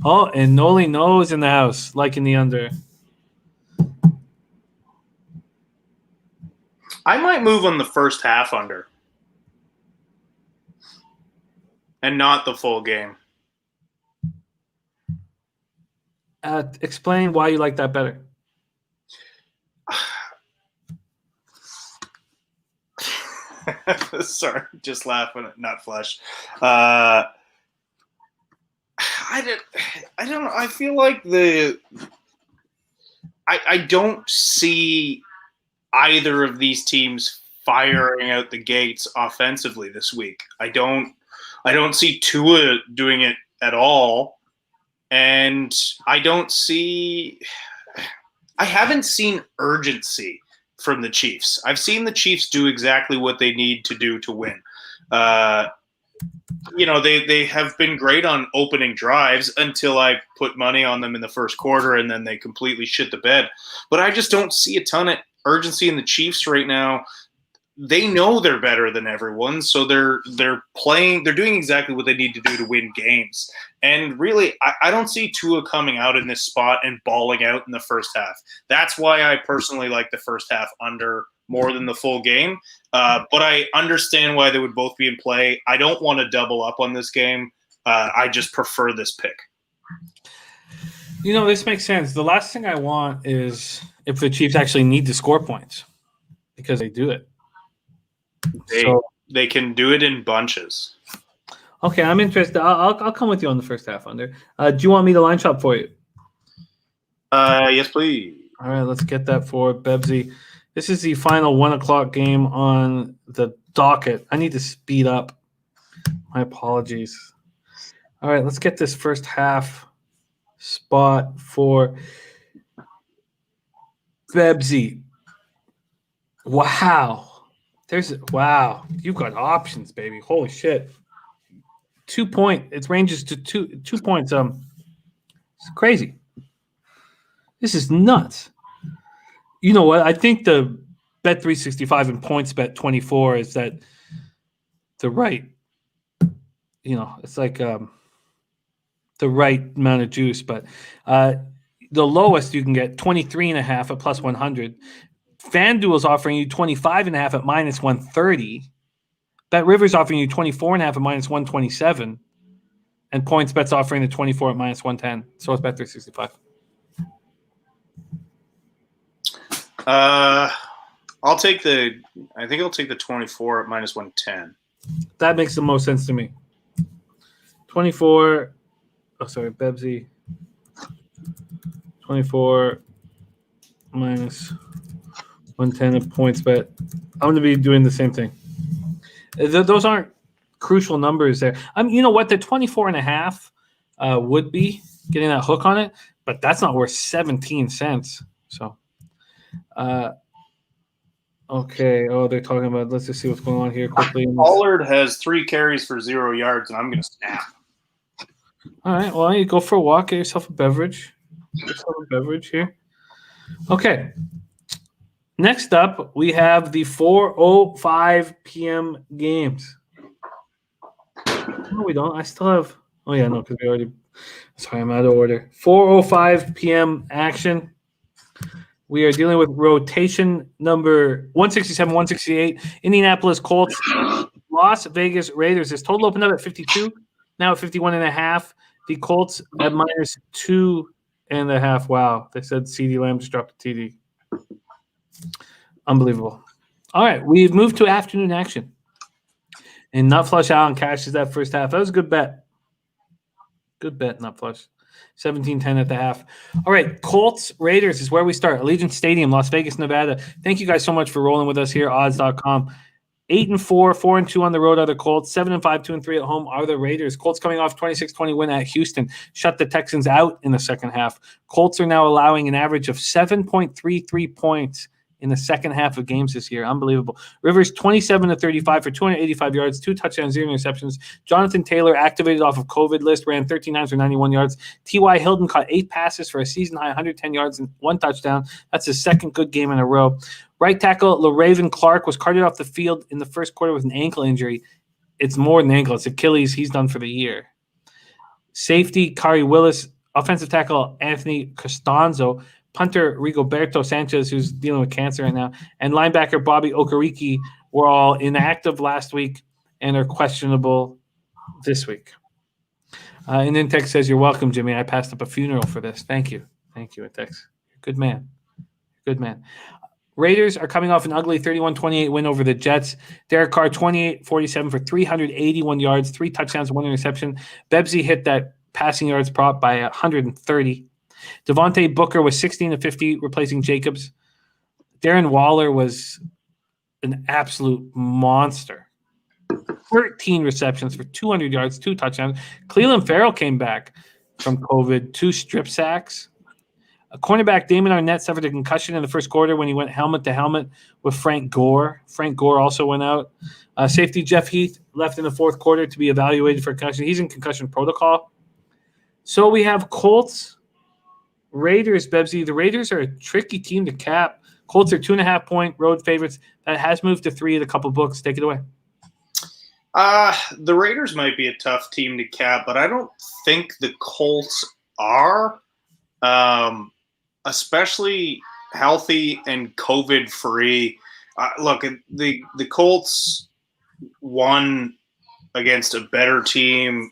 [SPEAKER 1] Oh, and Noli knows in the house, liking the under.
[SPEAKER 2] I might move on the first half under and not the full game.
[SPEAKER 1] Explain why you like that better.
[SPEAKER 2] Sorry, just laughing at Not Flush. I don't know. I feel like I don't see either of these teams firing out the gates offensively this week. I don't see Tua doing it at all, and I haven't seen urgency from the Chiefs. I've seen the Chiefs do exactly what they need to do to win. They have been great on opening drives until I put money on them in the first quarter, and then they completely shit the bed. But I just don't see a ton of urgency in the Chiefs right now. They know they're better than everyone, so they're doing exactly what they need to do to win games. And really, I don't see Tua coming out in this spot and balling out in the first half. That's why I personally like the first half under more than the full game. But I understand why they would both be in play. I don't want to double up on this game. I just prefer this pick.
[SPEAKER 1] This makes sense. The last thing I want is if the Chiefs actually need to score points, because they do it.
[SPEAKER 2] They can do it in bunches.
[SPEAKER 1] Okay, I'm interested. I'll come with you on the first half under. Do you want me to line shop for you?
[SPEAKER 2] Yes, please.
[SPEAKER 1] All right, let's get that for Bebsy. This is the final 1:00 game on the docket. I need to speed up. My apologies. All right, let's get this first half spot for Bebsy. Wow. Wow. You've got options, baby. Holy shit. 2 point. It ranges to 2 points. It's crazy. This is nuts. You know what? I think the bet 365 and points bet 24 is that the right, it's like the right amount of juice, but the lowest you can get 23.5 at plus 100. FanDuel is offering you 25.5 at minus 130. Bet Rivers offering you 24.5 at minus 127. And points bet's offering the 24 at minus 110. So it's bet 365.
[SPEAKER 2] I'll take the 24 at minus 110.
[SPEAKER 1] That makes the most sense to me. 24. Oh, sorry, Bebsy. 24 minus 110 of points bet. I'm going to be doing the same thing. Those aren't crucial numbers there. You know what? The 24.5 would be getting that hook on it, but that's not worth 17 cents. So, okay. Oh, they're talking about. Let's just see what's going on here quickly.
[SPEAKER 2] Pollard has 3 carries for 0 yards, and I'm going to snap.
[SPEAKER 1] All right. Well, you go for a walk. Get yourself a beverage. Get yourself a beverage here. Okay. Next up, we have the 4:05 p.m. games. No, we don't. I still have. Oh yeah, no, because we already. Sorry, I'm out of order. 4:05 p.m. action. We are dealing with rotation number 167, 168. Indianapolis Colts, Las Vegas Raiders. This total opened up at 52. Now at 51.5. The Colts at minus 2.5. Wow, they said CeeDee Lamb just dropped a TD. Unbelievable. All right, we've moved to afternoon action. And Nut Flush Allen cashes that first half. That was a good bet. Good bet, Nut Flush. 17-10 at the half. All right, Colts Raiders is where we start. Allegiant Stadium, Las Vegas, Nevada. Thank you guys so much for rolling with us here. Odds.com. 8-4, 4-2 on the road are the Colts. 7-5, 2-3 at home are the Raiders. Colts coming off 26-20 win at Houston. Shut the Texans out in the second half. Colts are now allowing an average of 7.33 points in the second half of games this year. Unbelievable. Rivers 27-35 for 285 yards, 2 touchdowns, 0 interceptions. Jonathan Taylor, activated off of COVID list, ran 13 times for 91 yards. T.Y. Hilton caught 8 passes for a season-high 110 yards and 1 touchdown. That's his second good game in a row. Right tackle LaRaven Clark was carted off the field in the first quarter with an ankle injury. It's more than ankle. It's Achilles. He's done for the year. Safety, Kari Willis. Offensive tackle, Anthony Costanzo. Punter Rigoberto Sanchez, who's dealing with cancer right now, and linebacker Bobby Okereke were all inactive last week and are questionable this week. And Intex says, "You're welcome, Jimmy. I passed up a funeral for this. Thank you. Thank you, Intex. Good man. Good man." Raiders are coming off an ugly 31-28 win over the Jets. Derek Carr, 28-47 for 381 yards, 3 touchdowns, 1 interception. Bebsy hit that passing yards prop by 130. Devontae Booker was 16-50, replacing Jacobs. Darren Waller was an absolute monster. 13 receptions for 200 yards, 2 touchdowns. Cleveland Farrell came back from COVID, 2 strip sacks. A cornerback, Damon Arnett, suffered a concussion in the first quarter when he went helmet to helmet with Frank Gore. Frank Gore also went out. Safety Jeff Heath left in the fourth quarter to be evaluated for concussion. He's in concussion protocol. So we have Colts, Raiders, Bebsy. The Raiders are a tricky team to cap. Colts are 2.5-point road favorites. That has moved to 3 at a couple books. Take it away.
[SPEAKER 2] The Raiders might be a tough team to cap, but I don't think the Colts are. Especially healthy and COVID-free. Look, the Colts won against a better team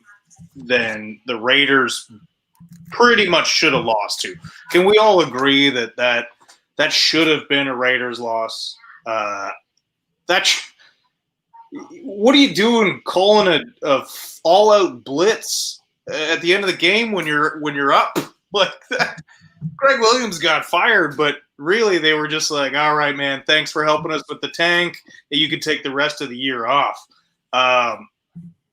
[SPEAKER 2] than the Raiders pretty much should have lost to. Can we all agree that should have been a Raiders loss? What are you doing calling a all-out blitz at the end of the game when you're up like that? Greg Williams got fired, but really they were just like, all right, man, thanks for helping us with the tank. You can take the rest of the year off.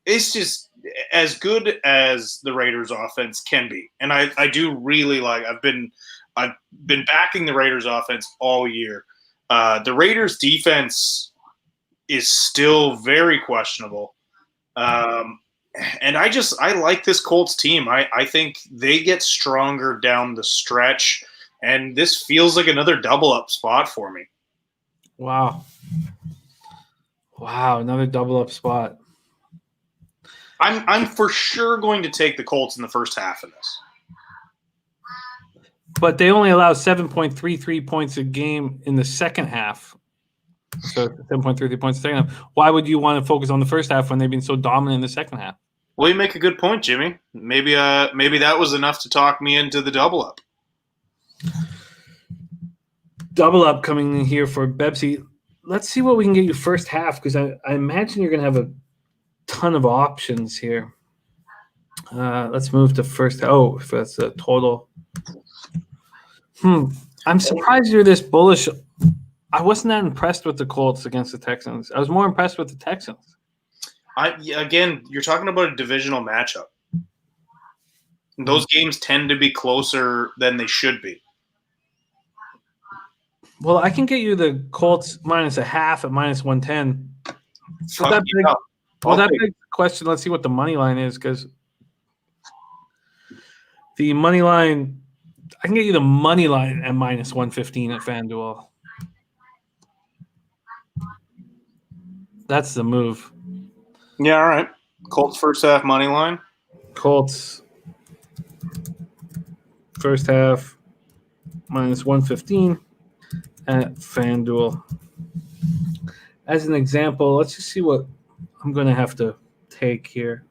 [SPEAKER 2] It's just as good as the Raiders offense can be. And I do really like, I've been I've been backing the Raiders offense all year. The Raiders defense is still very questionable. And I like this Colts team. I think they get stronger down the stretch, and this feels like another double up spot for me.
[SPEAKER 1] Wow, another double up spot.
[SPEAKER 2] I'm for sure going to take the Colts in the first half of this.
[SPEAKER 1] But they only allow 7.33 points a game in the second half. So 7.33 points in the second half. Why would you want to focus on the first half when they've been so dominant in the second half?
[SPEAKER 2] Well, you make a good point, Jimmy. Maybe that was enough to talk me into the double up.
[SPEAKER 1] Double up coming in here for Bebsy. Let's see what we can get you first half, because I imagine you're going to have a ton of options here. Let's move to first. Oh, that's a total. I'm surprised you're this bullish. I wasn't that impressed with the Colts against the Texans. I was more impressed with the Texans.
[SPEAKER 2] Again, you're talking about a divisional matchup. Those games tend to be closer than they should be.
[SPEAKER 1] Well, I can get you the Colts minus a half at minus 110. That big question. Let's see what the money line is, because the money line, I can get you the money line at minus 115 at FanDuel. That's the move.
[SPEAKER 2] Yeah, all right. Colts first half money line.
[SPEAKER 1] Colts first half minus 115 at FanDuel. As an example, let's just see what I'm going to have to take here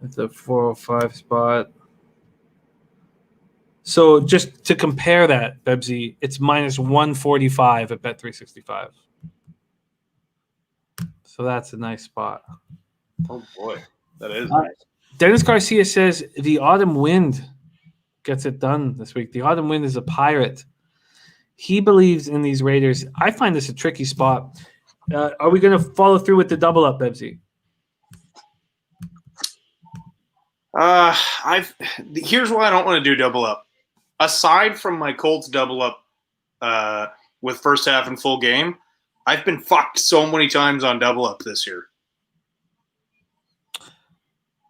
[SPEAKER 1] at the 405 spot. So just to compare that, Bebsy, it's minus 145 at Bet365. So that's a nice spot.
[SPEAKER 2] Oh, boy. That is nice.
[SPEAKER 1] Dennis Garcia says the autumn wind gets it done this week. The autumn wind is a pirate. He believes in these Raiders. I find this a tricky spot. Are we going to follow through with the double up, Bebsy?
[SPEAKER 2] Here's why I don't want to do double up. Aside from my Colts double up with first half and full game, I've been fucked so many times on double up this year.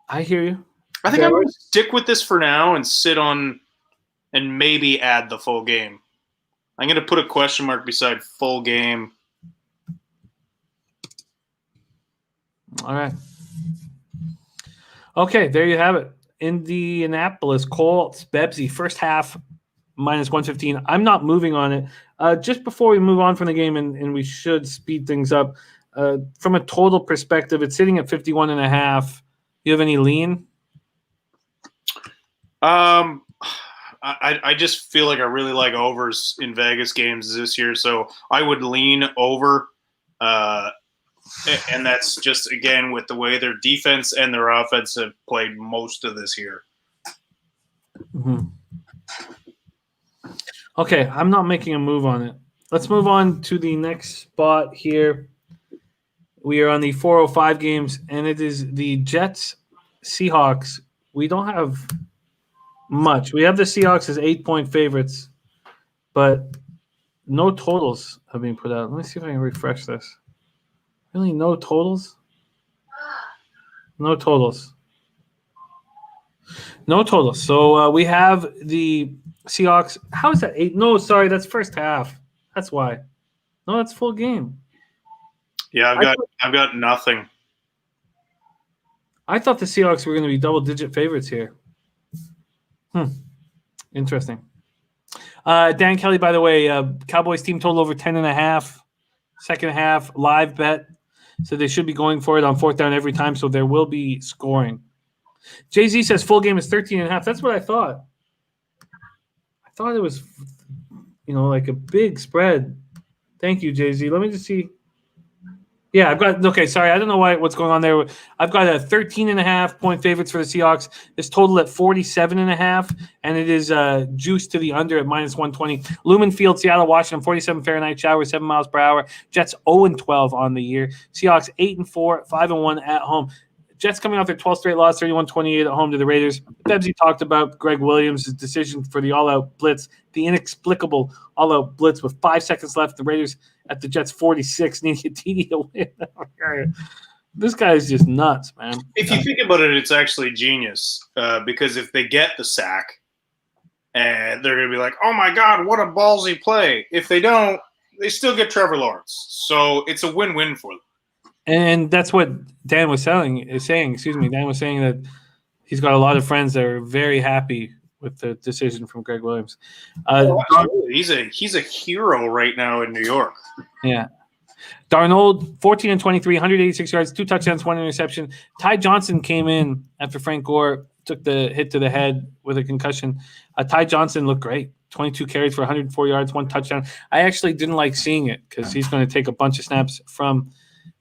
[SPEAKER 1] I hear you.
[SPEAKER 2] I think I'm going to stick with this for now and sit on and maybe add the full game. I'm going to put a question mark beside full game.
[SPEAKER 1] All right. Okay, there you have it. Indianapolis Colts, Bebsy, first half minus 115. I'm not moving on it. Just before we move on from the game, and we should speed things up, from a total perspective, it's sitting at 51.5. You have any lean?
[SPEAKER 2] I just feel like I really like overs in Vegas games this year, so I would lean over. And that's just, again, with the way their defense and their offense have played most of this year.
[SPEAKER 1] Mm-hmm. Okay, I'm not making a move on it. Let's move on to the next spot here. We are on the 405 games, and it is the Jets-Seahawks. We don't have much. We have the Seahawks as 8-point favorites, but no totals have been put out. Let me see if I can refresh this. Really, no totals? No totals. No totals. So we have the Seahawks. How is that 8? No, sorry, that's first half. That's why. No, that's full game.
[SPEAKER 2] Yeah, I've got nothing.
[SPEAKER 1] I thought the Seahawks were going to be double-digit favorites here. Interesting. Dan Kelly, by the way, Cowboys team total over 10.5. Second half, live bet. So they should be going for it on fourth down every time, so there will be scoring. Jay-Z says full game is 13.5. That's what I thought. I thought it was, like a big spread. Thank you, Jay-Z. Let me just see. Yeah, I've got – okay, sorry. I don't know what's going on there. I've got a 13.5-point favorites for the Seahawks. It's total at 47.5, and it is juiced to the under at minus 120. Lumen Field, Seattle, Washington, 47 Fahrenheit, showers, 7 miles per hour. Jets 0-12 on the year. Seahawks 8-4, 5-1 at home. Jets coming off their 12th straight loss, 31-28 at home to the Raiders. Bebsy talked about Greg Williams' decision for the all-out blitz, the inexplicable all-out blitz with 5 seconds left. The Raiders at the Jets 46, needing a TD to win. This guy is just nuts, man.
[SPEAKER 2] If you think about it, it's actually genius because if they get the sack, and they're going to be like, oh, my God, what a ballsy play. If they don't, they still get Trevor Lawrence. So it's a win-win for them.
[SPEAKER 1] And that's what Dan was saying. Dan was saying that he's got a lot of friends that are very happy with the decision from Greg Williams.
[SPEAKER 2] He's a hero right now in New York.
[SPEAKER 1] Yeah. Darnold, 14-23, 186 yards, 2 touchdowns, 1 interception. Ty Johnson came in after Frank Gore took the hit to the head with a concussion. Ty Johnson looked great. 22 carries for 104 yards, 1 touchdown. I actually didn't like seeing it because he's going to take a bunch of snaps from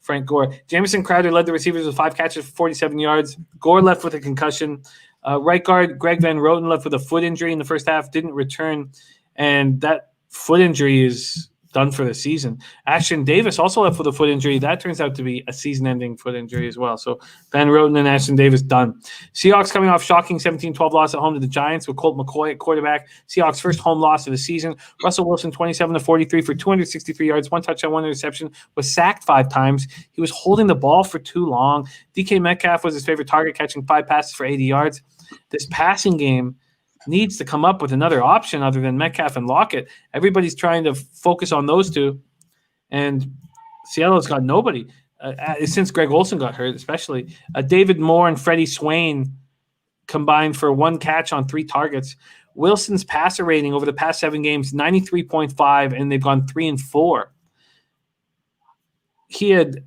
[SPEAKER 1] Frank Gore. Jamison Crowder led the receivers with 5 catches for 47 yards. Gore left with a concussion. Right guard Greg Van Roten left with a foot injury in the first half, didn't return. And that foot injury is done for the season. Ashton Davis also left with a foot injury. That turns out to be a season-ending foot injury as well. So Van Roten and Ashton Davis done. Seahawks coming off shocking 17-12 loss at home to the Giants with Colt McCoy at quarterback. Seahawks' first home loss of the season. Russell Wilson 27-43 for 263 yards, 1 touchdown, 1 interception, was sacked 5 times. He was holding the ball for too long. DK Metcalf was his favorite target, catching 5 passes for 80 yards. This passing game needs to come up with another option other than Metcalf and Lockett. Everybody's trying to focus on those two, and Seattle's got nobody since Greg Olsen got hurt, especially. David Moore and Freddie Swain combined for 1 catch on 3 targets. Wilson's passer rating over the past 7 games, 93.5, and they've gone 3-4. He had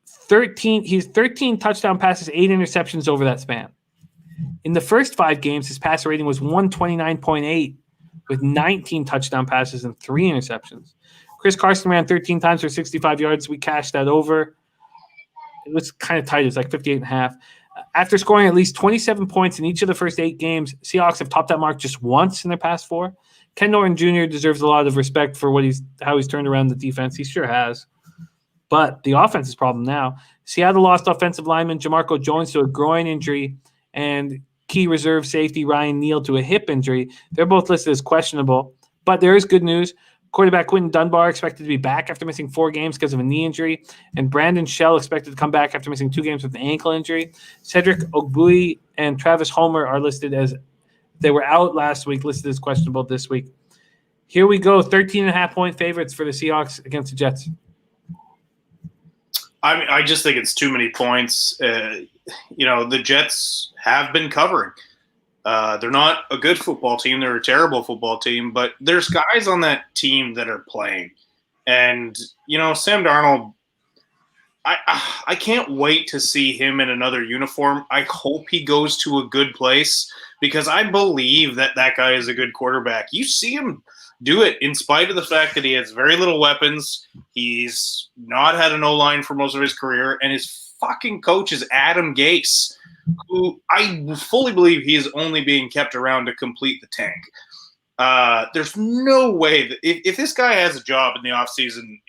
[SPEAKER 1] 13 touchdown passes, 8 interceptions over that span. In the first 5 games, his passer rating was 129.8 with 19 touchdown passes and 3 interceptions. Chris Carson ran 13 times for 65 yards. We cashed that over. It was kind of tight. It was like 58.5. After scoring at least 27 points in each of the first 8 games, Seahawks have topped that mark just once in their past 4. Ken Norton Jr. deserves a lot of respect for how he's turned around the defense. He sure has. But the offense is a problem now. Seattle lost offensive lineman Jamarco Jones to a groin injury and key reserve safety Ryan Neal to a hip injury. They're both listed as questionable, but there is good news. Quarterback Quinton Dunbar expected to be back after missing 4 games because of a knee injury, and Brandon Shell expected to come back after missing 2 games with an ankle injury. Cedric Ogbui and Travis Homer are listed as they were out last week, listed as questionable this week. Here we go, 13.5-point favorites for the Seahawks against the Jets.
[SPEAKER 2] I just think it's too many points. The Jets have been covering. They're not a good football team. They're a terrible football team. But there's guys on that team that are playing. And, Sam Darnold, I can't wait to see him in another uniform. I hope he goes to a good place because I believe that guy is a good quarterback. You see him do it in spite of the fact that he has very little weapons. He's not had an O-line for most of his career, and his fucking coach is Adam Gase, who I fully believe he is only being kept around to complete the tank. There's no way that if this guy has a job in the offseason,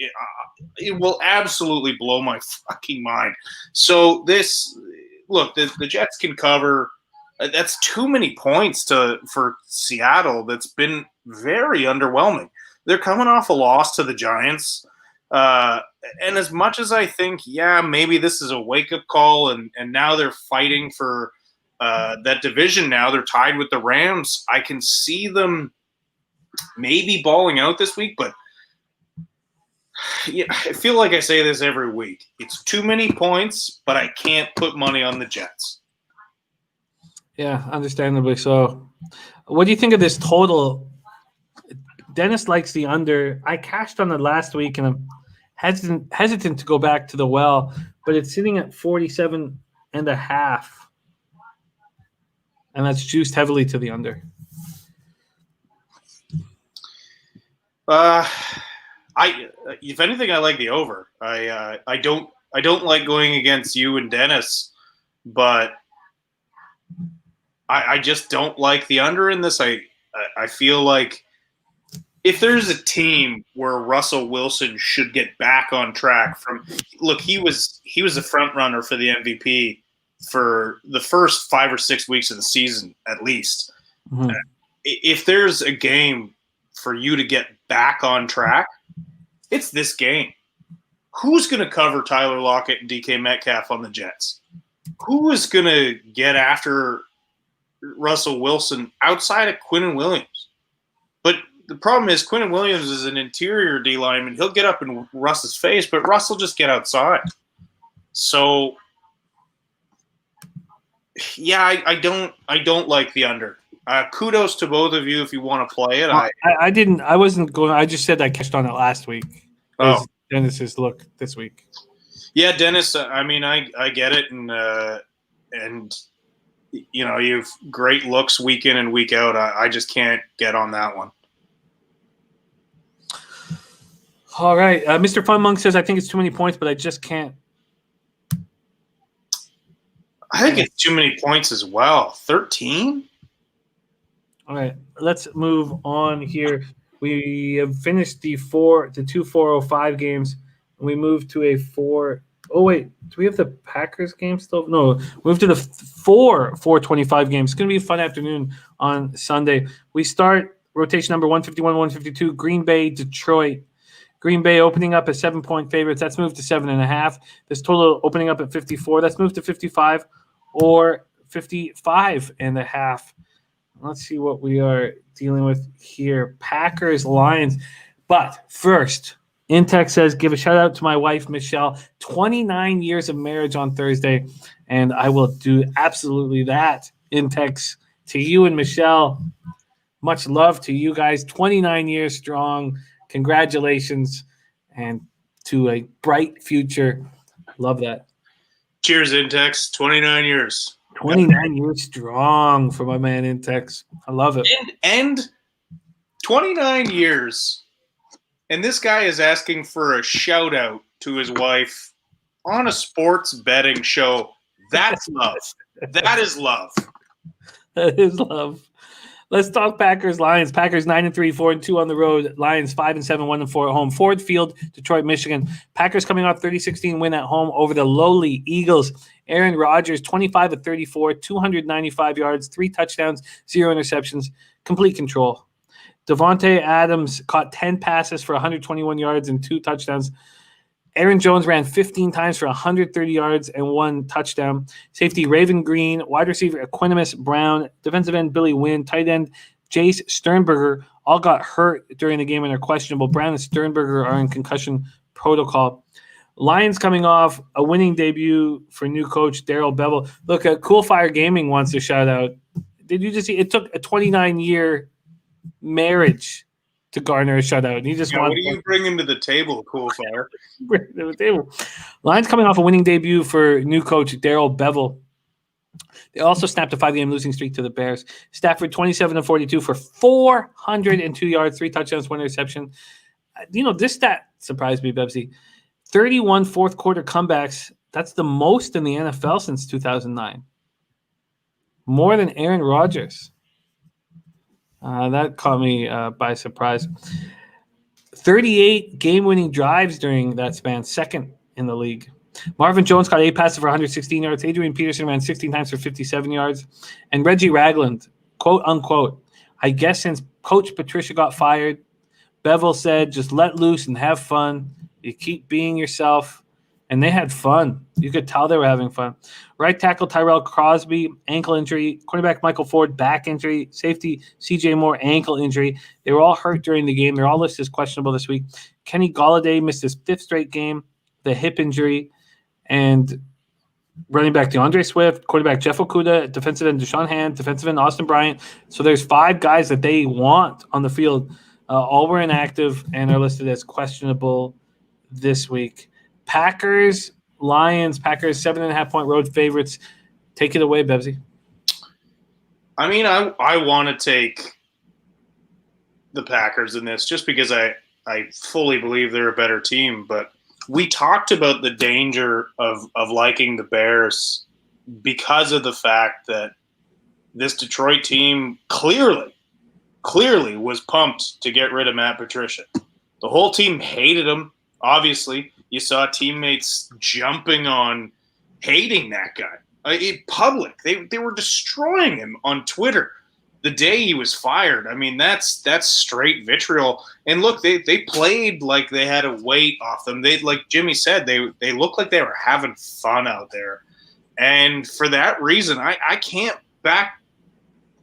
[SPEAKER 2] it will absolutely blow my fucking mind. So the Jets can cover. That's too many points for Seattle. That's been very underwhelming. They're coming off a loss to the Giants. And as much as I think, maybe this is a wake-up call and now they're fighting for that division now. They're tied with the Rams. I can see them maybe balling out this week, but I feel like I say this every week. It's too many points, but I can't put money on the Jets.
[SPEAKER 1] Yeah, understandably so. What do you think of this total? Dennis likes the under. I cashed on it last week, and I'm hesitant to go back to the well, but it's sitting at 47.5, and that's juiced heavily to the under.
[SPEAKER 2] If anything, I like the over. I don't like going against you and Dennis, but I just don't like the under in this. I feel like if there's a team where Russell Wilson should get back on track he was a front runner for the MVP for the first 5 or 6 weeks of the season, at least.
[SPEAKER 1] Mm-hmm.
[SPEAKER 2] If there's a game for you to get back on track, it's this game. Who's going to cover Tyler Lockett and DK Metcalf on the Jets? Who is going to get after Russell Wilson outside of Quinnen Williams? But the problem is Quinnen Williams is an interior D lineman. He'll get up in Russ's face, but Russ will just get outside. So, yeah, I don't like the under. Kudos to both of you if you want to play it.
[SPEAKER 1] I didn't. I wasn't going. I just said I cashed on it last week.
[SPEAKER 2] Oh,
[SPEAKER 1] Dennis's look this week.
[SPEAKER 2] Yeah, Dennis. I mean, I get it, and you know, you've great looks week in and week out. I just can't get on that one.
[SPEAKER 1] All right, Mr. Fun Monk says I think it's too many points, but I just can't.
[SPEAKER 2] I think it's too many points as well. 13.
[SPEAKER 1] All right, let's move on here. We have finished the 2 405 games. And we moved to a 4. Oh wait, do we have the Packers game still? No, we moved to the 425 games. It's going to be a fun afternoon on Sunday. We start rotation number 151, 152. Green Bay, Detroit. Green Bay opening up as 7-point favorites. That's moved to 7.5. This total opening up at 54. That's moved to 55 or 55.5. Let's see what we are dealing with here. Packers, Lions. But first, Intex says, give a shout out to my wife, Michelle. 29 years of marriage on Thursday. And I will do absolutely that. Intex, to you and Michelle. Much love to you guys. 29 years strong. Congratulations. And to a bright future. Love that.
[SPEAKER 2] Cheers, Intex. 29 years.
[SPEAKER 1] 29 years strong for my man Intex. I love it.
[SPEAKER 2] And 29 years. And this guy is asking for a shout out to his wife on a sports betting show. That's love. That is love.
[SPEAKER 1] That is love. Let's talk Packers, Lions. Packers 9-3, 4-2 on the road. Lions 5-7, 1-4 at home. Ford Field, Detroit, Michigan. Packers coming off 30-16 win at home over the lowly Eagles. Aaron Rodgers 25 of 34, 295 yards, 3 touchdowns, 0 interceptions, complete control. Devontae Adams caught 10 passes for 121 yards and 2 touchdowns. Aaron Jones ran 15 times for 130 yards and 1 touchdown. Safety Raven Green, wide receiver Equanimus Brown, defensive end Billy Wynn, tight end Jace Sternberger all got hurt during the game and are questionable. Brown and Sternberger are in concussion protocol. Lions coming off a winning debut for new coach Darrell Bevell. Look, Cool Fire Gaming wants a shout out. Did you just see? It took a 29-year marriage to garner a shutout. And he just
[SPEAKER 2] what are you bringing to the table, Cool Fire?
[SPEAKER 1] To the table. Lions coming off a winning debut for new coach Darrell Bevell. They also snapped a 5-game losing streak to the Bears. Stafford 27 of 42 for 402 yards, 3 touchdowns, 1 interception. You know, this stat surprised me, Bebsy. 31 fourth quarter comebacks. That's the most in the NFL since 2009. More than Aaron Rodgers. That caught me by surprise. 38 game-winning drives during that span, second in the league. Marvin Jones caught 8 passes for 116 yards. Adrian Peterson ran 16 times for 57 yards. And Reggie Ragland, quote, unquote, I guess since Coach Patricia got fired, Bevell said, just let loose and have fun. You keep being yourself. And they had fun. You could tell they were having fun. Right tackle Tyrell Crosby, ankle injury. Cornerback Michael Ford, back injury. Safety CJ Moore, ankle injury. They were all hurt during the game. They're all listed as questionable this week. Kenny Golladay missed his 5th straight game, the hip injury. And running back DeAndre Swift, quarterback Jeff Okudah, defensive end Deshaun Hand, defensive end Austin Bryant. So there's 5 guys that they want on the field. All were inactive and are listed as questionable this week. Packers, Lions, Packers 7.5-point road favorites. Take it away, Bebsy.
[SPEAKER 2] I mean, I want to take the Packers in this just because I fully believe they're a better team. But we talked about the danger of liking the Bears because of the fact that this Detroit team clearly was pumped to get rid of Matt Patricia. The whole team hated him, obviously. You saw teammates jumping on hating that guy. Public. They were destroying him on Twitter the day he was fired. I mean, that's straight vitriol. And look, they played like they had a weight off them. They, like Jimmy said, they looked like they were having fun out there. And for that reason, I can't back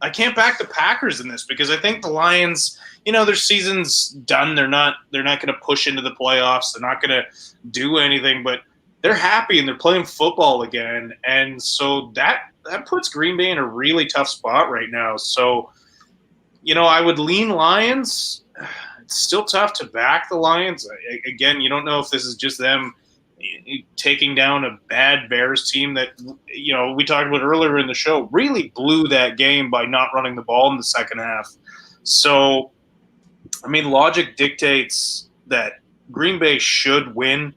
[SPEAKER 2] the Packers in this, because I think the Lions, their season's done. They're not going to push into the playoffs. They're not going to do anything, but they're happy and they're playing football again. And so that puts Green Bay in a really tough spot right now. So, I would lean Lions. It's still tough to back the Lions. Again, you don't know if this is just them taking down a bad Bears team that, we talked about earlier in the show, really blew that game by not running the ball in the second half. So, I mean, logic dictates that Green Bay should win.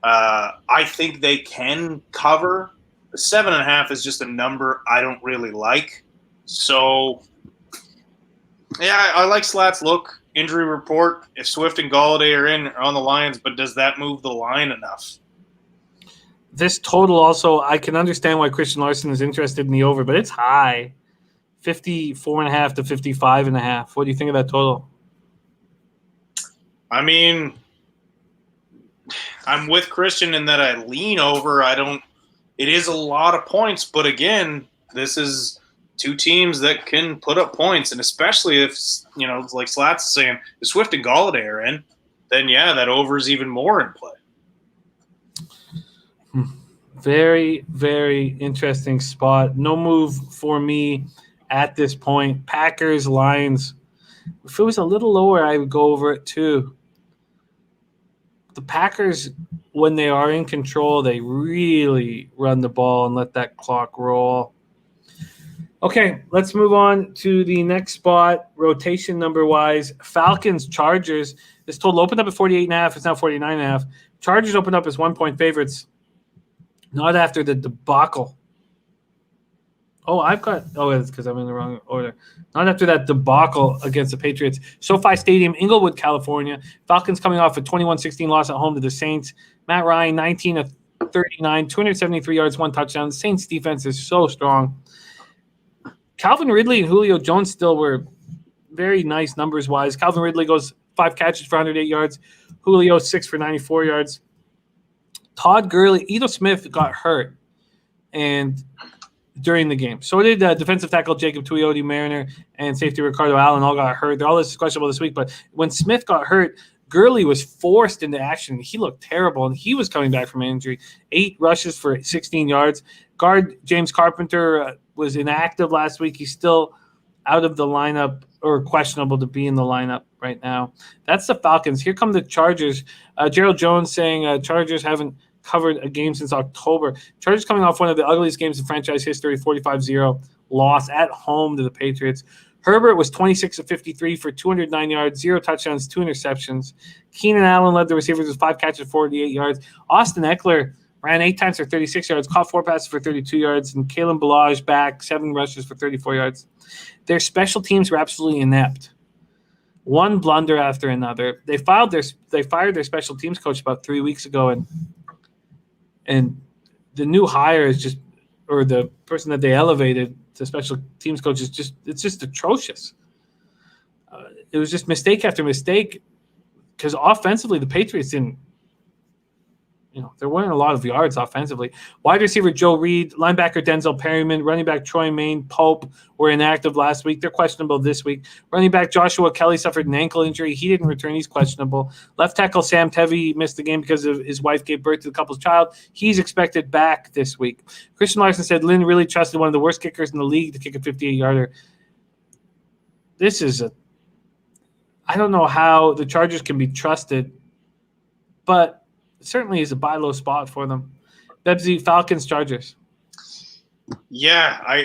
[SPEAKER 2] I think they can cover. The 7.5 is just a number I don't really like. So, yeah, I like Slat's look. Injury report, if Swift and Golladay are on the Lions, but does that move the line enough?
[SPEAKER 1] This total also, I can understand why Christian Larson is interested in the over, but it's high. 54.5 to 55.5. What do you think of that total?
[SPEAKER 2] I mean, I'm with Christian in that I lean over. It is a lot of points, but again, this is two teams that can put up points, and especially if, like Slat's saying, if Swift and Golladay are in, then yeah, that over is even more in play.
[SPEAKER 1] Very, very interesting spot. No move for me at this point. Packers, Lions. If it was a little lower, I would go over it too. The Packers, when they are in control, they really run the ball and let that clock roll. Okay, let's move on to the next spot, rotation number-wise. Falcons, Chargers. This total opened up at 48.5. It's now 49.5. Chargers opened up as 1-point favorites. Not after the debacle. It's because I'm in the wrong order. Not after that debacle against the Patriots. SoFi Stadium, Inglewood, California. Falcons coming off a 21-16 loss at home to the Saints. Matt Ryan, 19 of 39, 273 yards, 1 touchdown. The Saints defense is so strong. Calvin Ridley and Julio Jones still were very nice numbers-wise. Calvin Ridley goes 5 catches for 108 yards. Julio, 6 for 94 yards. Todd Gurley, Ito Smith got hurt and during the game. So did defensive tackle Jacob Tuioti Mariner and safety Ricardo Allen all got hurt. They're all questionable this week. But when Smith got hurt, Gurley was forced into action. He looked terrible, and he was coming back from an injury. 8 rushes for 16 yards. Guard James Carpenter was inactive last week. He's still out of the lineup or questionable to be in the lineup right now. That's the Falcons. Here come the Chargers. Gerald Jones saying Chargers haven't covered a game since October. Chargers coming off one of the ugliest games in franchise history, 45-0 loss at home to the Patriots. Herbert was 26 of 53 for 209 yards, 0 touchdowns, 2 interceptions. Keenan Allen led the receivers with 5 catches, 48 yards. Austin Eckler ran 8 times for 36 yards, caught 4 passes for 32 yards, and Kalen Ballage back, 7 rushes for 34 yards. Their special teams were absolutely inept. One blunder after another. They fired their special teams coach about 3 weeks ago, and the new hire is just, or the person that they elevated to special teams coach is just atrocious. It was just mistake after mistake because offensively the Patriots didn't. They're winning a lot of yards offensively. Wide receiver Joe Reed, linebacker Denzel Perryman, running back Troy Maine, Pope were inactive last week. They're questionable this week. Running back Joshua Kelly suffered an ankle injury. He didn't return. He's questionable. Left tackle Sam Tevy missed the game because of his wife gave birth to the couple's child. He's expected back this week. Christian Larson said Lynn really trusted one of the worst kickers in the league to kick a 58-yarder. I don't know how the Chargers can be trusted, but certainly is a buy low spot for them. Bebsy, Falcons, Chargers.
[SPEAKER 2] Yeah,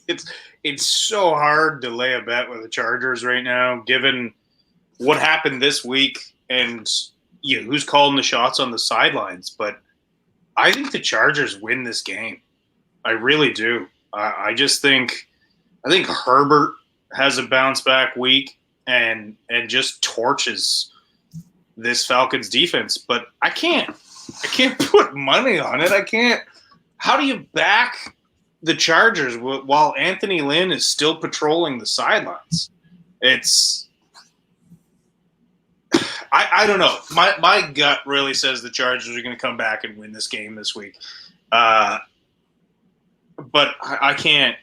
[SPEAKER 2] it's so hard to lay a bet with the Chargers right now, given what happened this week and who's calling the shots on the sidelines. But I think the Chargers win this game. I really do. I think Herbert has a bounce back week and just torches this Falcons defense, but I can't can't put money on it. I can't. How do you back the Chargers while Anthony Lynn is still patrolling the sidelines? I don't know. My gut really says the Chargers are going to come back and win this game this week. But I can't.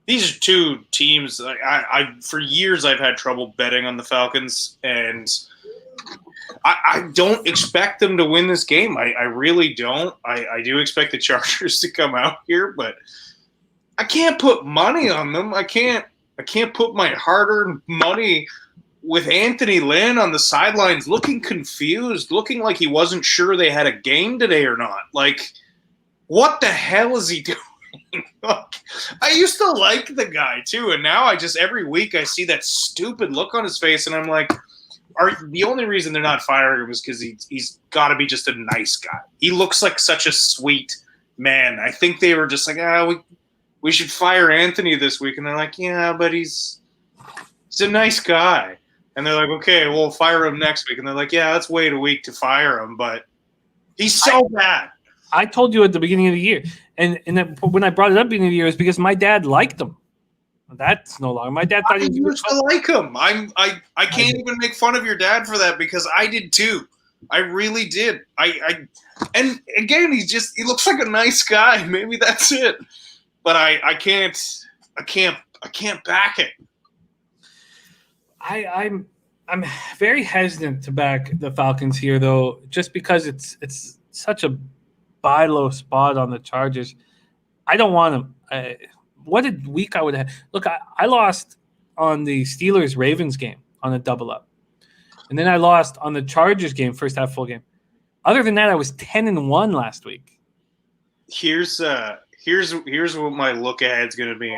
[SPEAKER 2] These are two teams. I for years I've had trouble betting on the Falcons, and I don't expect them to win this game. I really don't. I do expect the Chargers to come out here, but I can't put money on them. I can't put my hard-earned money with Anthony Lynn on the sidelines looking confused, looking like he wasn't sure they had a game today or not. Like, what the hell is he doing? I used to like the guy too, and now every week I see that stupid look on his face, and I'm like, the only reason they're not firing him is because he's got to be just a nice guy. He looks like such a sweet man. I think they were just like, we should fire Anthony this week, and they're like, yeah, but he's a nice guy, and they're like, okay, we'll fire him next week, and they're like, yeah, let's wait a week to fire him, but he's so bad. I
[SPEAKER 1] told you at the beginning of the year, and when I brought it up at the beginning of the year, it was because my dad liked him. That's no longer. My dad thought he
[SPEAKER 2] used to like him. I can't even make fun of your dad for that because I did too. I really did. And again, he looks like a nice guy. Maybe that's it. But I can't back it.
[SPEAKER 1] I'm very hesitant to back the Falcons here, though, just because it's such a buy low spot on the Chargers. I don't want them. What a week I would have. Look, I lost on the Steelers-Ravens game on a double up. And then I lost on the Chargers game, first half full game. Other than that, I was 10-1 last week.
[SPEAKER 2] Here's what my look ahead's going to be.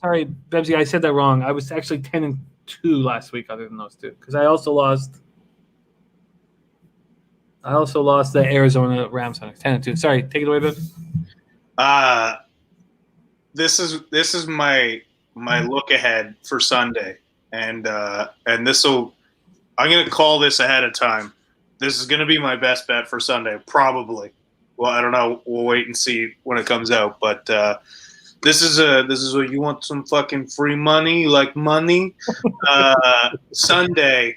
[SPEAKER 1] Sorry, Bebsy, I said that wrong. I was actually 10-2 last week other than those two. Because I also lost the Arizona Rams on 10-2. Sorry, take it away, Bebsy.
[SPEAKER 2] This is my look ahead for Sunday, and this'll. I'm going to call this ahead of time. This is going to be my best bet for Sunday, probably. Well, I don't know. We'll wait and see when it comes out. But this is what you want, some fucking free money, you like money. Sunday,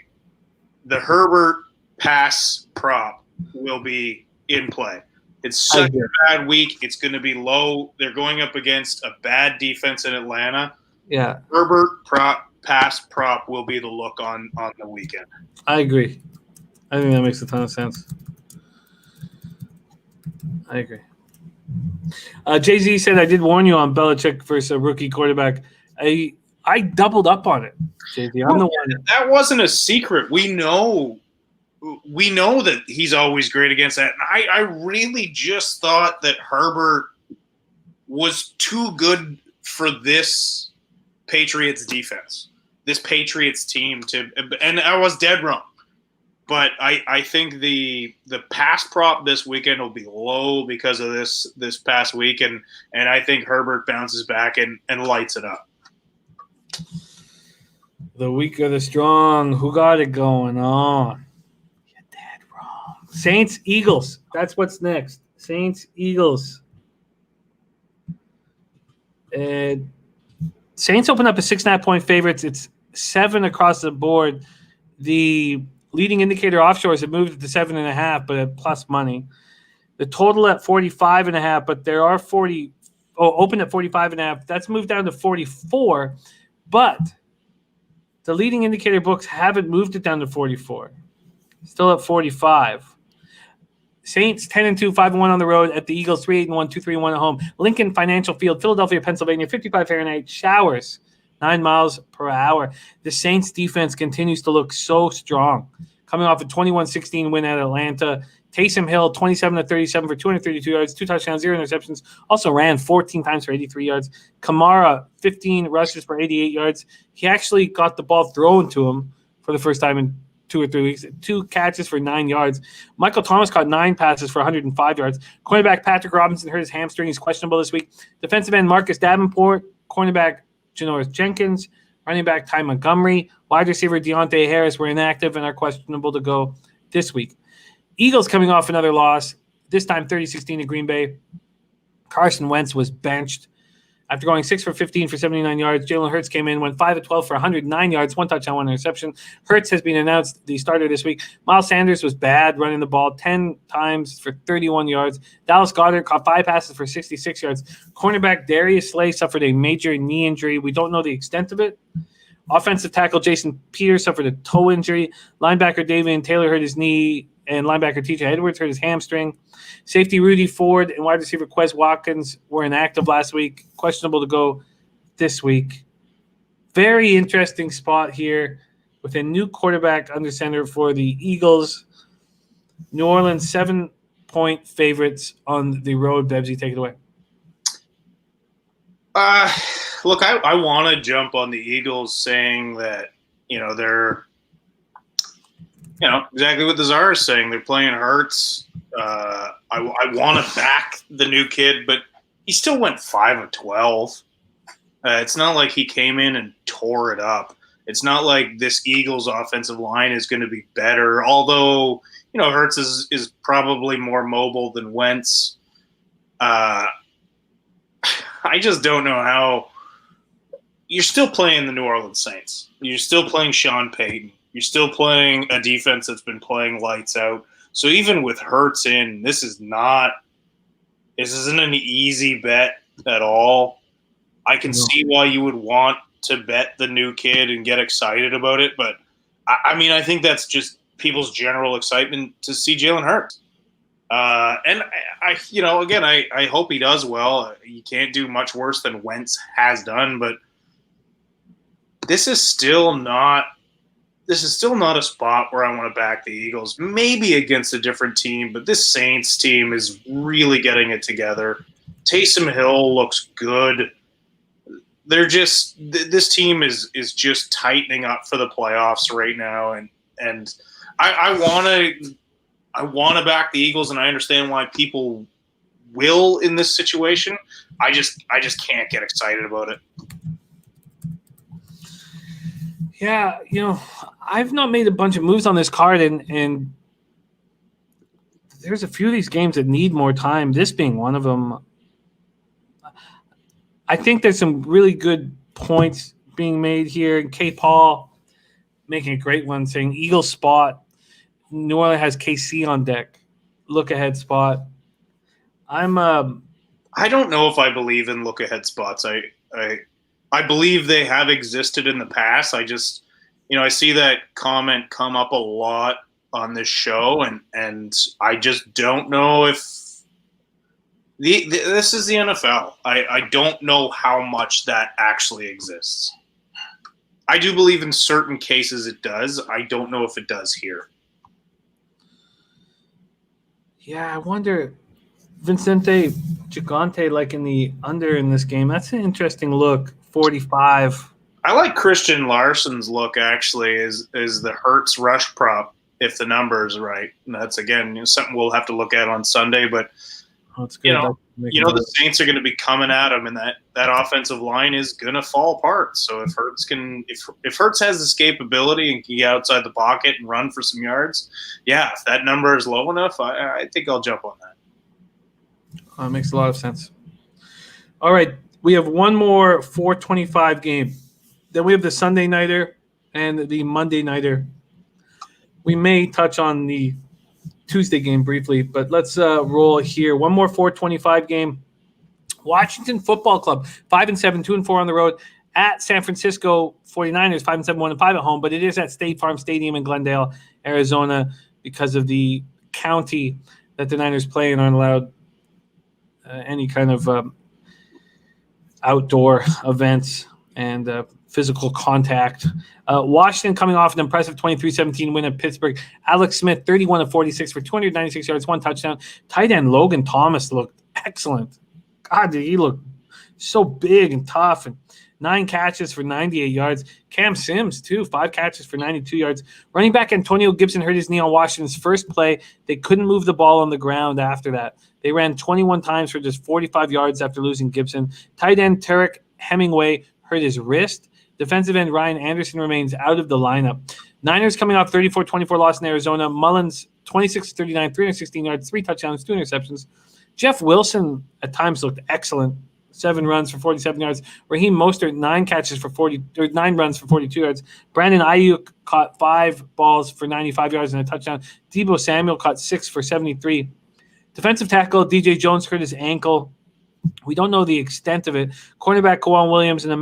[SPEAKER 2] the Herbert pass prop will be in play. It's such a bad week. It's going to be low. They're going up against a bad defense in Atlanta.
[SPEAKER 1] Yeah.
[SPEAKER 2] Herbert pass prop will be the look on the weekend.
[SPEAKER 1] I agree. I think that makes a ton of sense. I agree. Jay-Z said, I did warn you on Belichick versus a rookie quarterback. I doubled up on it, Jay-Z. I'm the one.
[SPEAKER 2] That wasn't a secret. We know that he's always great against that. And I really just thought that Herbert was too good for this Patriots defense, this Patriots team and I was dead wrong. But I think the pass prop this weekend will be low because of this past week, and I think Herbert bounces back and lights it up.
[SPEAKER 1] The weak or the strong, who got it going on? You're dead wrong. Saints, Eagles. That's what's next. Saints, Eagles. Saints open up a 6.5-point favorites. It's 7 across the board. The leading indicator offshores have moved to 7.5, but at plus money. The total at 45.5, but there are open at 45.5. That's moved down to 44, but the leading indicator books haven't moved it down to 44. Still at 45. Saints 10-2, 5-1 on the road at the Eagles 3-8-1, 2-3-1 at home. Lincoln Financial Field, Philadelphia, Pennsylvania, 55 Fahrenheit, showers, 9 miles per hour. The Saints defense continues to look so strong. Coming off a 21-16 win at Atlanta. Taysom Hill, 27-37 for 232 yards, 2 touchdowns, 0 interceptions. Also ran 14 times for 83 yards. Kamara, 15 rushes for 88 yards. He actually got the ball thrown to him for the first time in 2 or 3 weeks. 2 catches for 9 yards. Michael Thomas caught 9 passes for 105 yards. Cornerback Patrick Robinson hurt his hamstring. He's questionable this week. Defensive end Marcus Davenport. Cornerback Janoris Jenkins. Running back Ty Montgomery. Wide receiver Deontay Harris were inactive and are questionable to go this week. Eagles coming off another loss. This time 30-16 in Green Bay. Carson Wentz was benched after going 6 for 15 for 79 yards. Jalen Hurts came in, went 5 of 12 for 109 yards, 1 touchdown, 1 interception. Hurts has been announced the starter this week. Miles Sanders was bad running the ball 10 times for 31 yards. Dallas Goedert caught 5 passes for 66 yards. Cornerback Darius Slay suffered a major knee injury. We don't know the extent of it. Offensive tackle Jason Peters suffered a toe injury. Linebacker Davian Taylor hurt his knee, and linebacker TJ Edwards hurt his hamstring. Safety Rudy Ford and wide receiver Quez Watkins were inactive last week, questionable to go this week. Very interesting spot here with a new quarterback under center for the Eagles. New Orleans 7-point favorites on the road. Bebsy, take it away.
[SPEAKER 2] Look, I want to jump on the Eagles saying that, they're, exactly what the Czar is saying. They're playing Hurts. I want to back the new kid, but he still went 5 of 12. It's not like he came in and tore it up. It's not like this Eagles offensive line is going to be better, although, Hurts is probably more mobile than Wentz. I just don't know how – you're still playing the New Orleans Saints. You're still playing Sean Payton. You're still playing a defense that's been playing lights out. So even with Hurts in, this isn't an easy bet at all. I can see why you would want to bet the new kid and get excited about it, but I think that's just people's general excitement to see Jalen Hurts. And I hope he does well. You can't do much worse than Wentz has done, but this is still not a spot where I want to back the Eagles. Maybe against a different team, but this Saints team is really getting it together. Taysom Hill looks good. This team is just tightening up for the playoffs right now, and I want to back the Eagles, and I understand why people will in this situation. I just can't get excited about it.
[SPEAKER 1] Yeah, I've not made a bunch of moves on this card, and there's a few of these games that need more time, this being one of them. I think there's some really good points being made here. And K. Paul making a great one, saying Eagles spot. New Orleans has KC on deck. Look ahead spot. I
[SPEAKER 2] don't know if I believe in look ahead spots. I believe they have existed in the past. I just, I see that comment come up a lot on this show, and I just don't know if this is the NFL. I don't know how much that actually exists. I do believe in certain cases it does. I don't know if it does here.
[SPEAKER 1] Yeah, I wonder, Vincente Gigante, like in the under in this game. That's an interesting look. 45.
[SPEAKER 2] I like Christian Larson's look, actually, is the Hurts rush prop, if the number is right. And that's, again, something we'll have to look at on Sunday. But,
[SPEAKER 1] that's good.
[SPEAKER 2] The Saints are going to be coming at him, and that offensive line is going to fall apart. So if Hurts has this capability and can get outside the pocket and run for some yards, yeah, if that number is low enough, I think I'll jump on that.
[SPEAKER 1] Makes a lot of sense. All right. We have one more 425 game. Then we have the Sunday nighter and the Monday nighter. We may touch on the Tuesday game briefly, but let's roll here. One more 425 game. Washington Football Club, 5-7, 2-4 on the road at San Francisco 49ers, 5-7, 1-5 at home, but it is at State Farm Stadium in Glendale, Arizona, because of the county that the Niners play and aren't allowed any kind of outdoor events and physical contact. Washington coming off an impressive 23-17 win at Pittsburgh. Alex Smith, 31 of 46 for 296 yards, 1 touchdown. Tight end Logan Thomas looked excellent. God, did he look so big and tough. And 9 catches for 98 yards. Cam Sims, too, 5 catches for 92 yards. Running back Antonio Gibson hurt his knee on Washington's first play. They couldn't move the ball on the ground after that. They ran 21 times for just 45 yards after losing Gibson. Tight end Tarek Hemingway hurt his wrist. Defensive end Ryan Anderson remains out of the lineup. Niners coming off 34-24 loss in Arizona. Mullins 26-39, 316 yards, 3 touchdowns, 2 interceptions. Jeff Wilson at times looked excellent. 7 runs for 47 yards. Raheem Mostert 9 runs for 42 yards. Brandon Ayuk caught 5 balls for 95 yards and a touchdown. Deebo Samuel caught 6 for 73. Defensive tackle DJ Jones hurt his ankle. We don't know the extent of it. Cornerbacks Kwan Williams and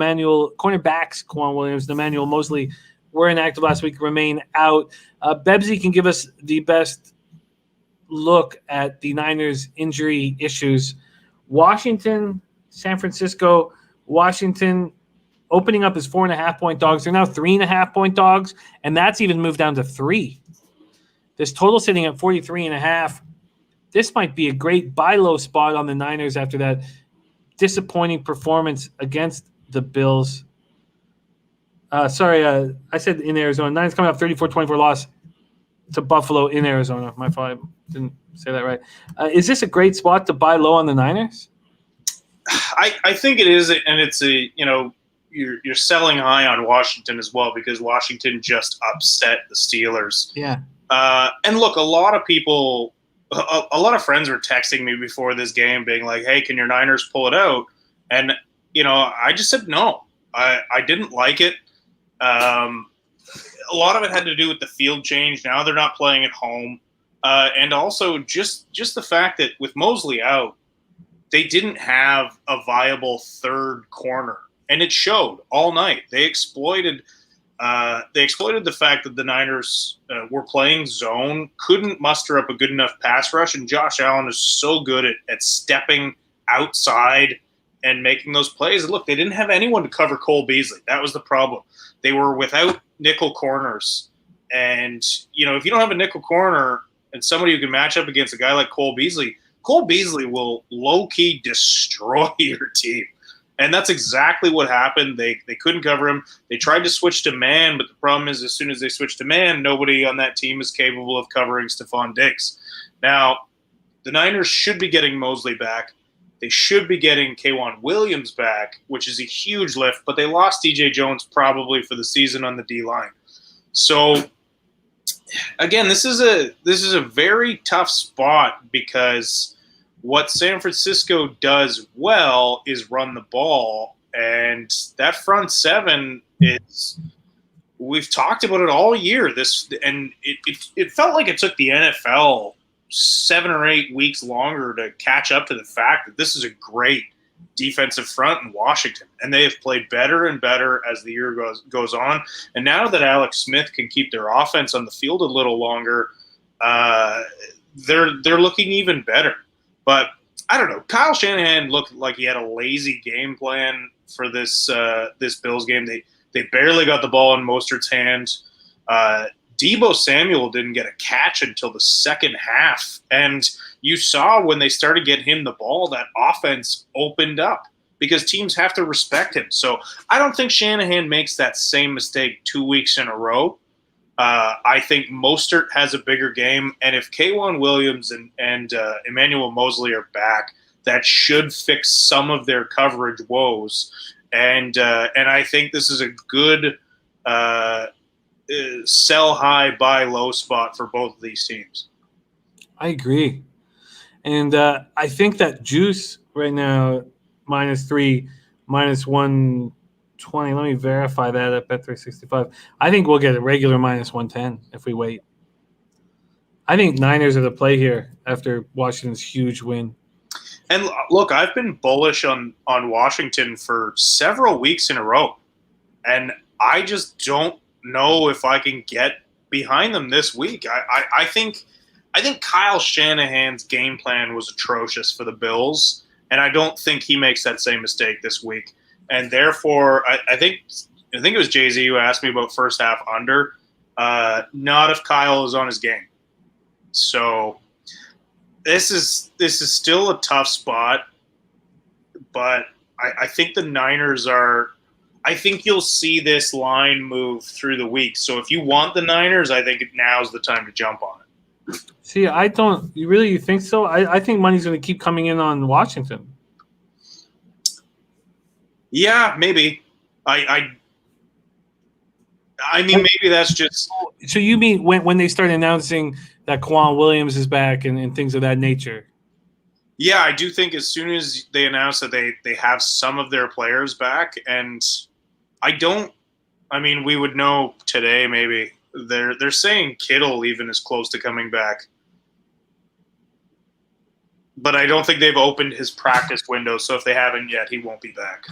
[SPEAKER 1] Emmanuel Mosley were inactive last week, remain out. Bebsy can give us the best look at the Niners' injury issues. Washington, San Francisco, Washington opening up as 4.5-point dogs. They're now 3.5-point dogs, and that's even moved down to 3. This total sitting at 43.5. This might be a great buy low spot on the Niners after that disappointing performance against the Bills. I said in Arizona. Niners coming off 34-24 loss to Buffalo in Arizona. My fault. I didn't say that right. Is this a great spot to buy low on the Niners?
[SPEAKER 2] I think it is, and it's you're selling high on Washington as well because Washington just upset the Steelers.
[SPEAKER 1] Yeah.
[SPEAKER 2] And look, a lot of people. A lot of friends were texting me before this game being like, hey, can your Niners pull it out? And, I just said no. I didn't like it. A lot of it had to do with the field change. Now they're not playing at home. And also just the fact that with Mosley out, they didn't have a viable third corner. And it showed all night. They exploited the fact that the Niners were playing zone, couldn't muster up a good enough pass rush, and Josh Allen is so good at stepping outside and making those plays. And look, they didn't have anyone to cover Cole Beasley. That was the problem. They were without nickel corners. And, if you don't have a nickel corner and somebody who can match up against a guy like Cole Beasley will low-key destroy your team. And that's exactly what happened. They couldn't cover him. They tried to switch to man, but the problem is as soon as they switch to man, nobody on that team is capable of covering Stephon Diggs. Now, the Niners should be getting Mosley back. They should be getting Kwan Williams back, which is a huge lift, but they lost DJ Jones probably for the season on the D-line. So, again, this is a very tough spot because – what San Francisco does well is run the ball, and that front seven is. We've talked about it all year. It felt like it took the NFL 7 or 8 weeks longer to catch up to the fact that this is a great defensive front in Washington, and they have played better and better as the year goes on. And now that Alex Smith can keep their offense on the field a little longer, they're looking even better. But I don't know. Kyle Shanahan looked like he had a lazy game plan for this Bills game. They barely got the ball in Mostert's hands. Deebo Samuel didn't get a catch until the second half. And you saw when they started getting him the ball, that offense opened up because teams have to respect him. So I don't think Shanahan makes that same mistake 2 weeks in a row. I think Mostert has a bigger game, and if Kwan Williams and Emmanuel Mosley are back, that should fix some of their coverage woes. And I think this is a good sell high, buy low spot for both of these teams.
[SPEAKER 1] I agree, and I think that juice right now -3, -120. Let me verify that at Bet365. I think we'll get a regular -110 if we wait. I think Niners are the play here after Washington's huge win.
[SPEAKER 2] And look, I've been bullish on Washington for several weeks in a row, and I just don't know if I can get behind them this week. I think Kyle Shanahan's game plan was atrocious for the Bills, and I don't think he makes that same mistake this week. And therefore, I think it was Jay-Z who asked me about first half under. Not if Kyle is on his game. So this is still a tough spot, but I think the Niners are. I think you'll see this line move through the week. So if you want the Niners, I think now's the time to jump on it.
[SPEAKER 1] See, I don't. You think so? I think money's going to keep coming in on Washington.
[SPEAKER 2] Yeah, maybe. I mean, maybe that's just
[SPEAKER 1] So you mean when they start announcing that Kwan Williams is back and things of that nature?
[SPEAKER 2] Yeah, I do think as soon as they announce that they have some of their players back, and we would know today maybe. They're saying Kittle even is close to coming back. But I don't think they've opened his practice window, so if they haven't yet, he won't be back.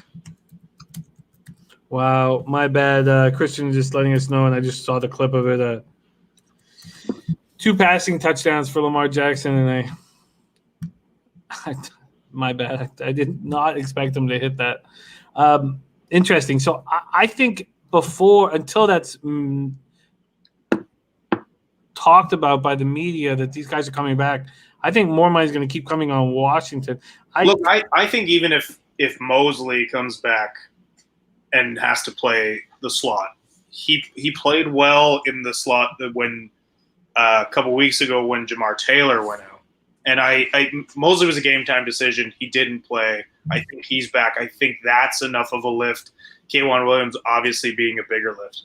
[SPEAKER 1] Wow, my bad. Christian just letting us know, and I just saw the clip of it. 2 passing touchdowns for Lamar Jackson, and my bad. I did not expect him to hit that. Interesting. So I think until that's talked about by the media that these guys are coming back, I think more money is going to keep coming on Washington.
[SPEAKER 2] I think even if Mosley comes back and has to play the slot, he played well in the slot when a couple weeks ago when Jamar Taylor went out. And Mosley was a game time decision. He didn't play. I think he's back. I think that's enough of a lift. K'Wan Williams obviously being a bigger lift.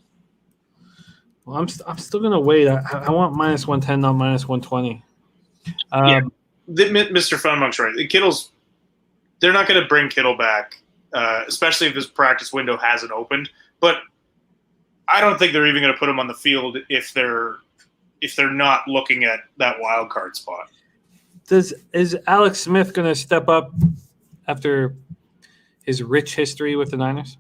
[SPEAKER 1] Well, I'm still going to wait. I want minus 110, not minus 120.
[SPEAKER 2] Mr. Funmonk's right. They're not going to bring Kittle back, especially if his practice window hasn't opened. But I don't think they're even going to put him on the field if they're not looking at that wild card spot.
[SPEAKER 1] Is Alex Smith going to step up after his rich history with the Niners?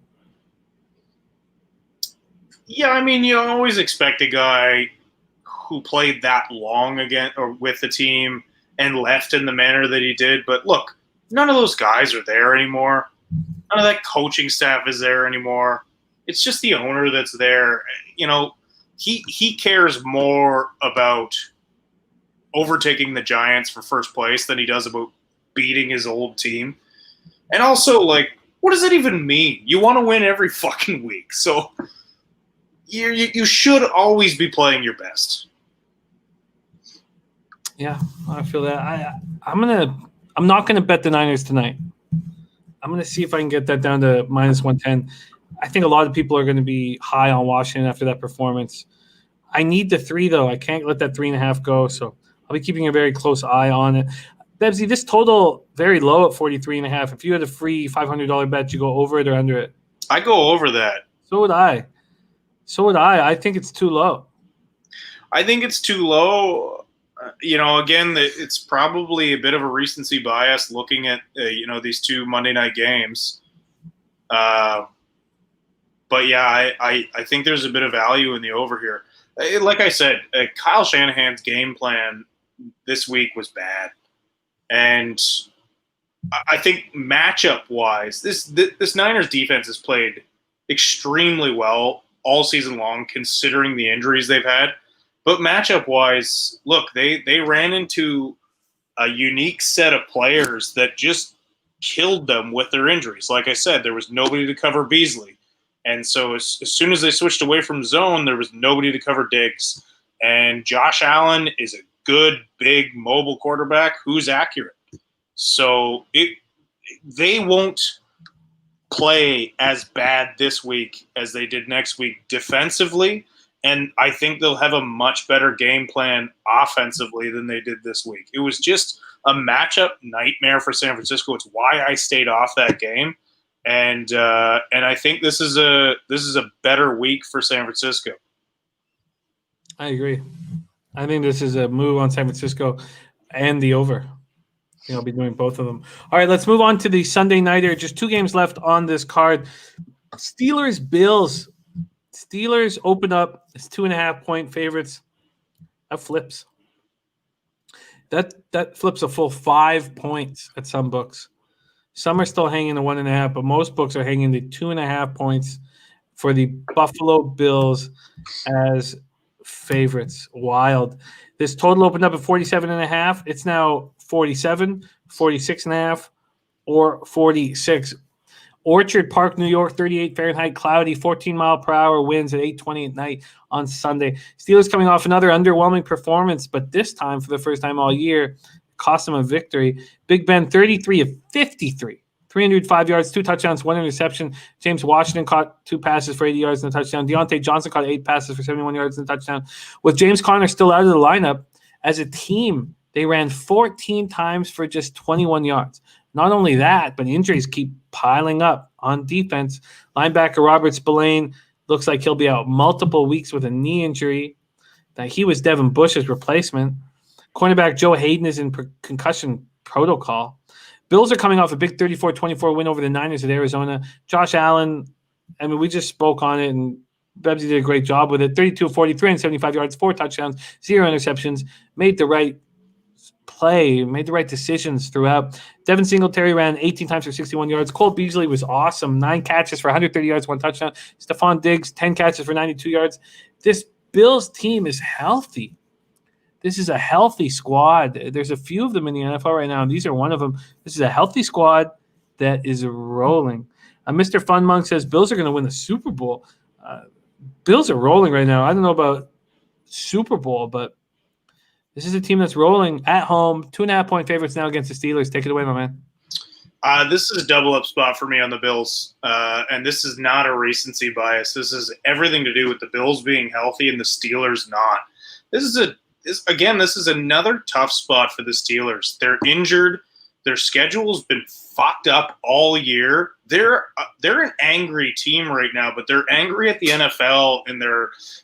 [SPEAKER 2] Yeah, you always expect a guy who played that long again or with the team and left in the manner that he did. But look, none of those guys are there anymore. None of that coaching staff is there anymore. It's just the owner that's there. He cares more about overtaking the Giants for first place than he does about beating his old team. And also, what does it even mean? You want to win every fucking week. So you should always be playing your best.
[SPEAKER 1] Yeah, I feel that. I'm not gonna bet the Niners tonight. I'm gonna see if I can get that down to minus 110. I think a lot of people are gonna be high on Washington after that performance. I need the 3 though. I can't let that 3.5 go. So I'll be keeping a very close eye on it. Bebsy, this total very low at 43.5. If you had a free $500 bet, you go over it or under it?
[SPEAKER 2] I go over that.
[SPEAKER 1] So would I. I think it's too low.
[SPEAKER 2] I think it's too low. Again, it's probably a bit of a recency bias looking at these 2 Monday night games. But yeah, I think there's a bit of value in the over here. Like I said, Kyle Shanahan's game plan this week was bad, and I think matchup-wise, this Niners defense has played extremely well all season long, considering the injuries they've had. But matchup-wise, look, they ran into a unique set of players that just killed them with their injuries. Like I said, there was nobody to cover Beasley. And so as soon as they switched away from zone, there was nobody to cover Diggs. And Josh Allen is a good, big, mobile quarterback who's accurate. So they won't play as bad this week as they did next week defensively. And I think they'll have a much better game plan offensively than they did this week. It was just a matchup nightmare for San Francisco. It's why I stayed off that game. And I think this is a better week for San Francisco.
[SPEAKER 1] I agree. I think this is a move on San Francisco and the over. I think I'll be doing both of them. All right, let's move on to the Sunday nighter. Just 2 games left on this card. Steelers-Bills. Steelers open up as 2.5-point favorites. That flips. That flips a full 5 points at some books. Some are still hanging to 1.5, but most books are hanging to 2.5 points for the Buffalo Bills as favorites. Wild. This total opened up at 47.5. It's now 47, 46.5, or 46. Orchard Park, New York, 38 Fahrenheit, cloudy, 14-mile-per-hour winds at 8:20 at night on Sunday. Steelers coming off another underwhelming performance, but this time, for the first time all year, cost them a victory. Big Ben, 33 of 53 305 yards, 2 touchdowns, 1 interception. James Washington caught 2 passes for 80 yards and a touchdown. Deontay Johnson caught 8 passes for 71 yards and a touchdown. With James Conner still out of the lineup, as a team, they ran 14 times for just 21 yards. Not only that, but injuries keep piling up on defense. Linebacker Robert Spillane looks like he'll be out multiple weeks with a knee injury. Now, he was Devin Bush's replacement. Cornerback Joe Hayden is in concussion protocol. Bills are coming off a big 34-24 win over the Niners at Arizona. Josh Allen, I mean, we just spoke on it, and Bebsy did a great job with it. 32-40, 375 yards, 4 touchdowns, 0 interceptions. Made the right play, made the right decisions throughout. Devin Singletary ran 18 times for 61 yards. Cole Beasley was awesome. 9 catches for 130 yards, 1 touchdown. Stephon Diggs, 10 catches for 92 yards. This Bills team is healthy. This is a healthy squad. There's a few of them in the NFL right now, and these are one of them. This is a healthy squad that is rolling. Mr. Funmonk says Bills are going to win the Super Bowl. Bills are rolling right now. I don't know about Super Bowl, but this is a team that's rolling at home. 2.5-point favorites now against the Steelers. Take it away, my man.
[SPEAKER 2] This is a double-up spot for me on the Bills, and this is not a recency bias. This is everything to do with the Bills being healthy and the Steelers not. This is another tough spot for the Steelers. They're injured. Their schedule's been fucked up all year. They're an angry team right now, but they're angry at the NFL, and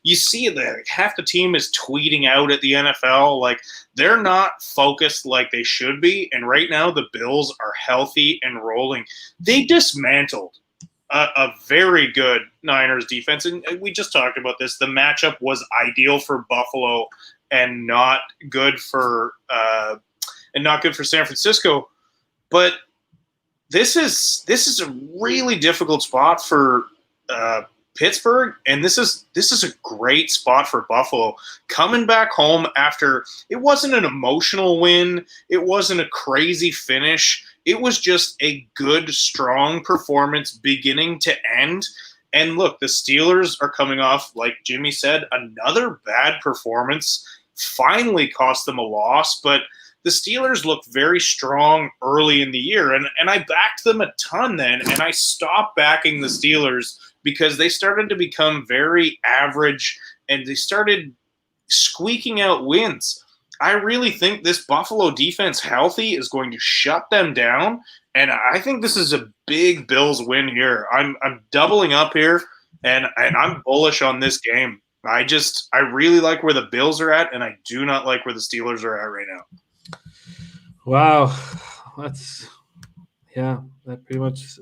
[SPEAKER 2] you see that half the team is tweeting out at the NFL. Like, they're not focused like they should be, and right now the Bills are healthy and rolling. They dismantled a very good Niners defense, and we just talked about this. The matchup was ideal for Buffalo and not good for San Francisco. But this is a really difficult spot for Pittsburgh, and this is a great spot for Buffalo. Coming back home after it wasn't an emotional win, it wasn't a crazy finish. It was just a good, strong performance beginning to end. And look, the Steelers are coming off, like Jimmy said, another bad performance. Finally cost them a loss, but the Steelers looked very strong early in the year, and I backed them a ton then, and I stopped backing the Steelers because they started to become very average, and they started squeaking out wins. I really think this Buffalo defense healthy is going to shut them down, and I think this is a big Bills win here. I'm doubling up here, and I'm bullish on this game. I really like where the Bills are at, and I do not like where the Steelers are at right now.
[SPEAKER 1] Wow, that pretty much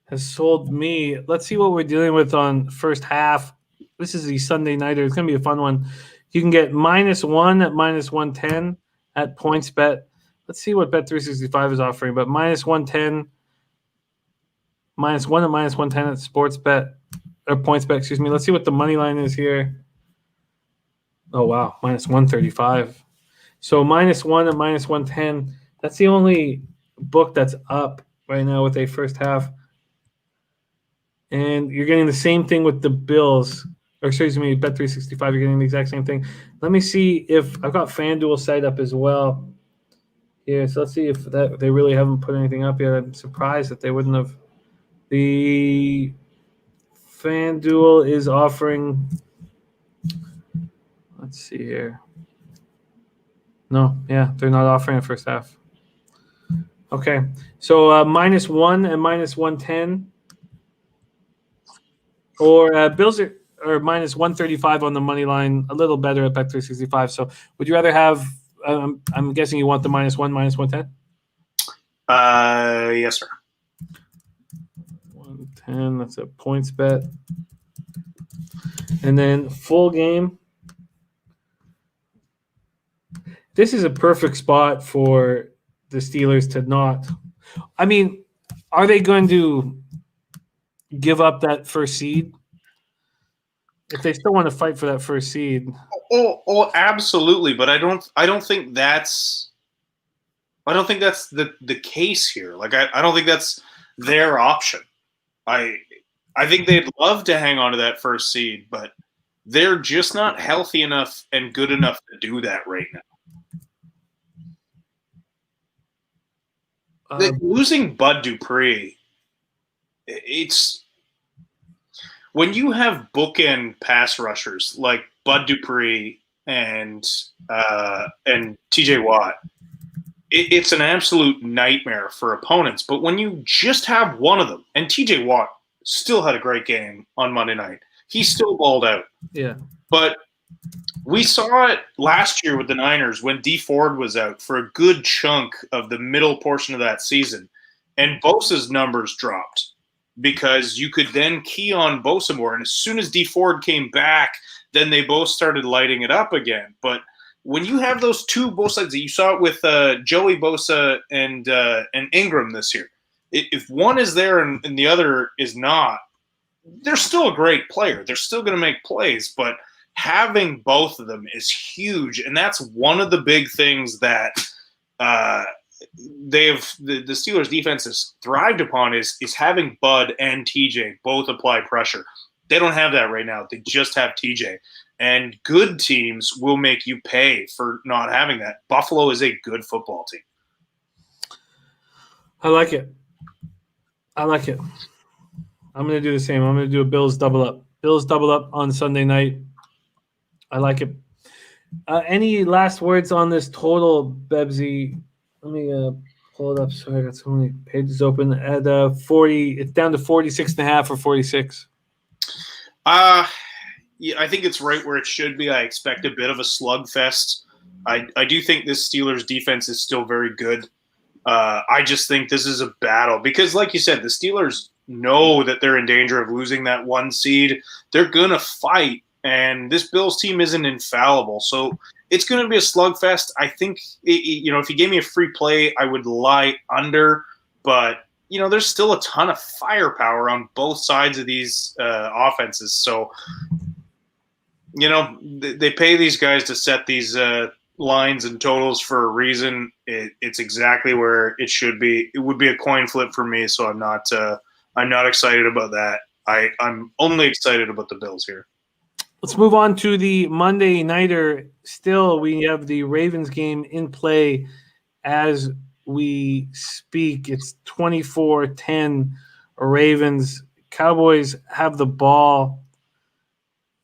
[SPEAKER 1] has sold me. Let's see what we're dealing with on first half. This is the Sunday nighter. It's going to be a fun one. You can get -1 at -110 at PointsBet. Let's see what Bet365 is offering, but -110, -1 at -110 at SportsBet or PointsBet. Excuse me. Let's see what the money line is here. Oh wow, -135. So -1 at -110. That's the only book that's up right now with a first half. And you're getting the same thing with the Bills. Or excuse me, Bet365, you're getting the exact same thing. Let me see if I've got FanDuel set up as well. Here, so let's see if they really haven't put anything up yet. I'm surprised that they wouldn't have. The FanDuel is offering. Let's see here. No, yeah, they're not offering a first half. Okay, so -1 and -110, or Bills are -135 on the money line, a little better at Bet365. So, would you rather have? I'm guessing you want the -1, -110.
[SPEAKER 2] Yes, sir.
[SPEAKER 1] 110. That's a PointsBet, and then full game. This is a perfect spot for the Steelers to not. I mean, are they going to give up that first seed? If they still want to fight for that first seed.
[SPEAKER 2] Oh, absolutely. But I don't think that's the case here. Like I don't think that's their option. I think they'd love to hang on to that first seed, but they're just not healthy enough and good enough to do that right now. Losing Bud Dupree, it's when you have bookend pass rushers like Bud Dupree and TJ Watt, it's an absolute nightmare for opponents. But when you just have one of them, and TJ Watt still had a great game on Monday night, he still balled out.
[SPEAKER 1] Yeah.
[SPEAKER 2] But we saw it last year with the Niners when Dee Ford was out for a good chunk of the middle portion of that season. And Bosa's numbers dropped because you could then key on Bosa more. And as soon as Dee Ford came back, then they both started lighting it up again. But when you have those two both sides, you saw it with Joey Bosa and Ingram this year. If one is there and the other is not, they're still a great player. They're still going to make plays, but having both of them is huge, and that's one of the big things that the Steelers' defense has thrived upon is having Bud and TJ both apply pressure. They don't have that right now. They just have TJ. And good teams will make you pay for not having that. Buffalo is a good football team.
[SPEAKER 1] I like it. I'm going to do the same. I'm going to do a Bills double up. Bills double up on Sunday night. I like it. Any last words on this total, Bebsy? Let me pull it up. Sorry, I got so many pages open. At 40, it's down to 46.5 or 46.
[SPEAKER 2] Yeah, I think it's right where it should be. I expect a bit of a slugfest. I do think this Steelers defense is still very good. I just think this is a battle because, like you said, the Steelers know that they're in danger of losing that one seed. They're going to fight, and this Bills team isn't infallible. So it's going to be a slugfest. I think, if you gave me a free play, I would lie under. But, there's still a ton of firepower on both sides of these offenses. So, they pay these guys to set these lines and totals for a reason. It's exactly where it should be. It would be a coin flip for me, so I'm not excited about that. I'm only excited about the Bills here.
[SPEAKER 1] Let's move on to the Monday nighter. Still, we have the Ravens game in play as we speak. It's 24-10 Ravens. Cowboys have the ball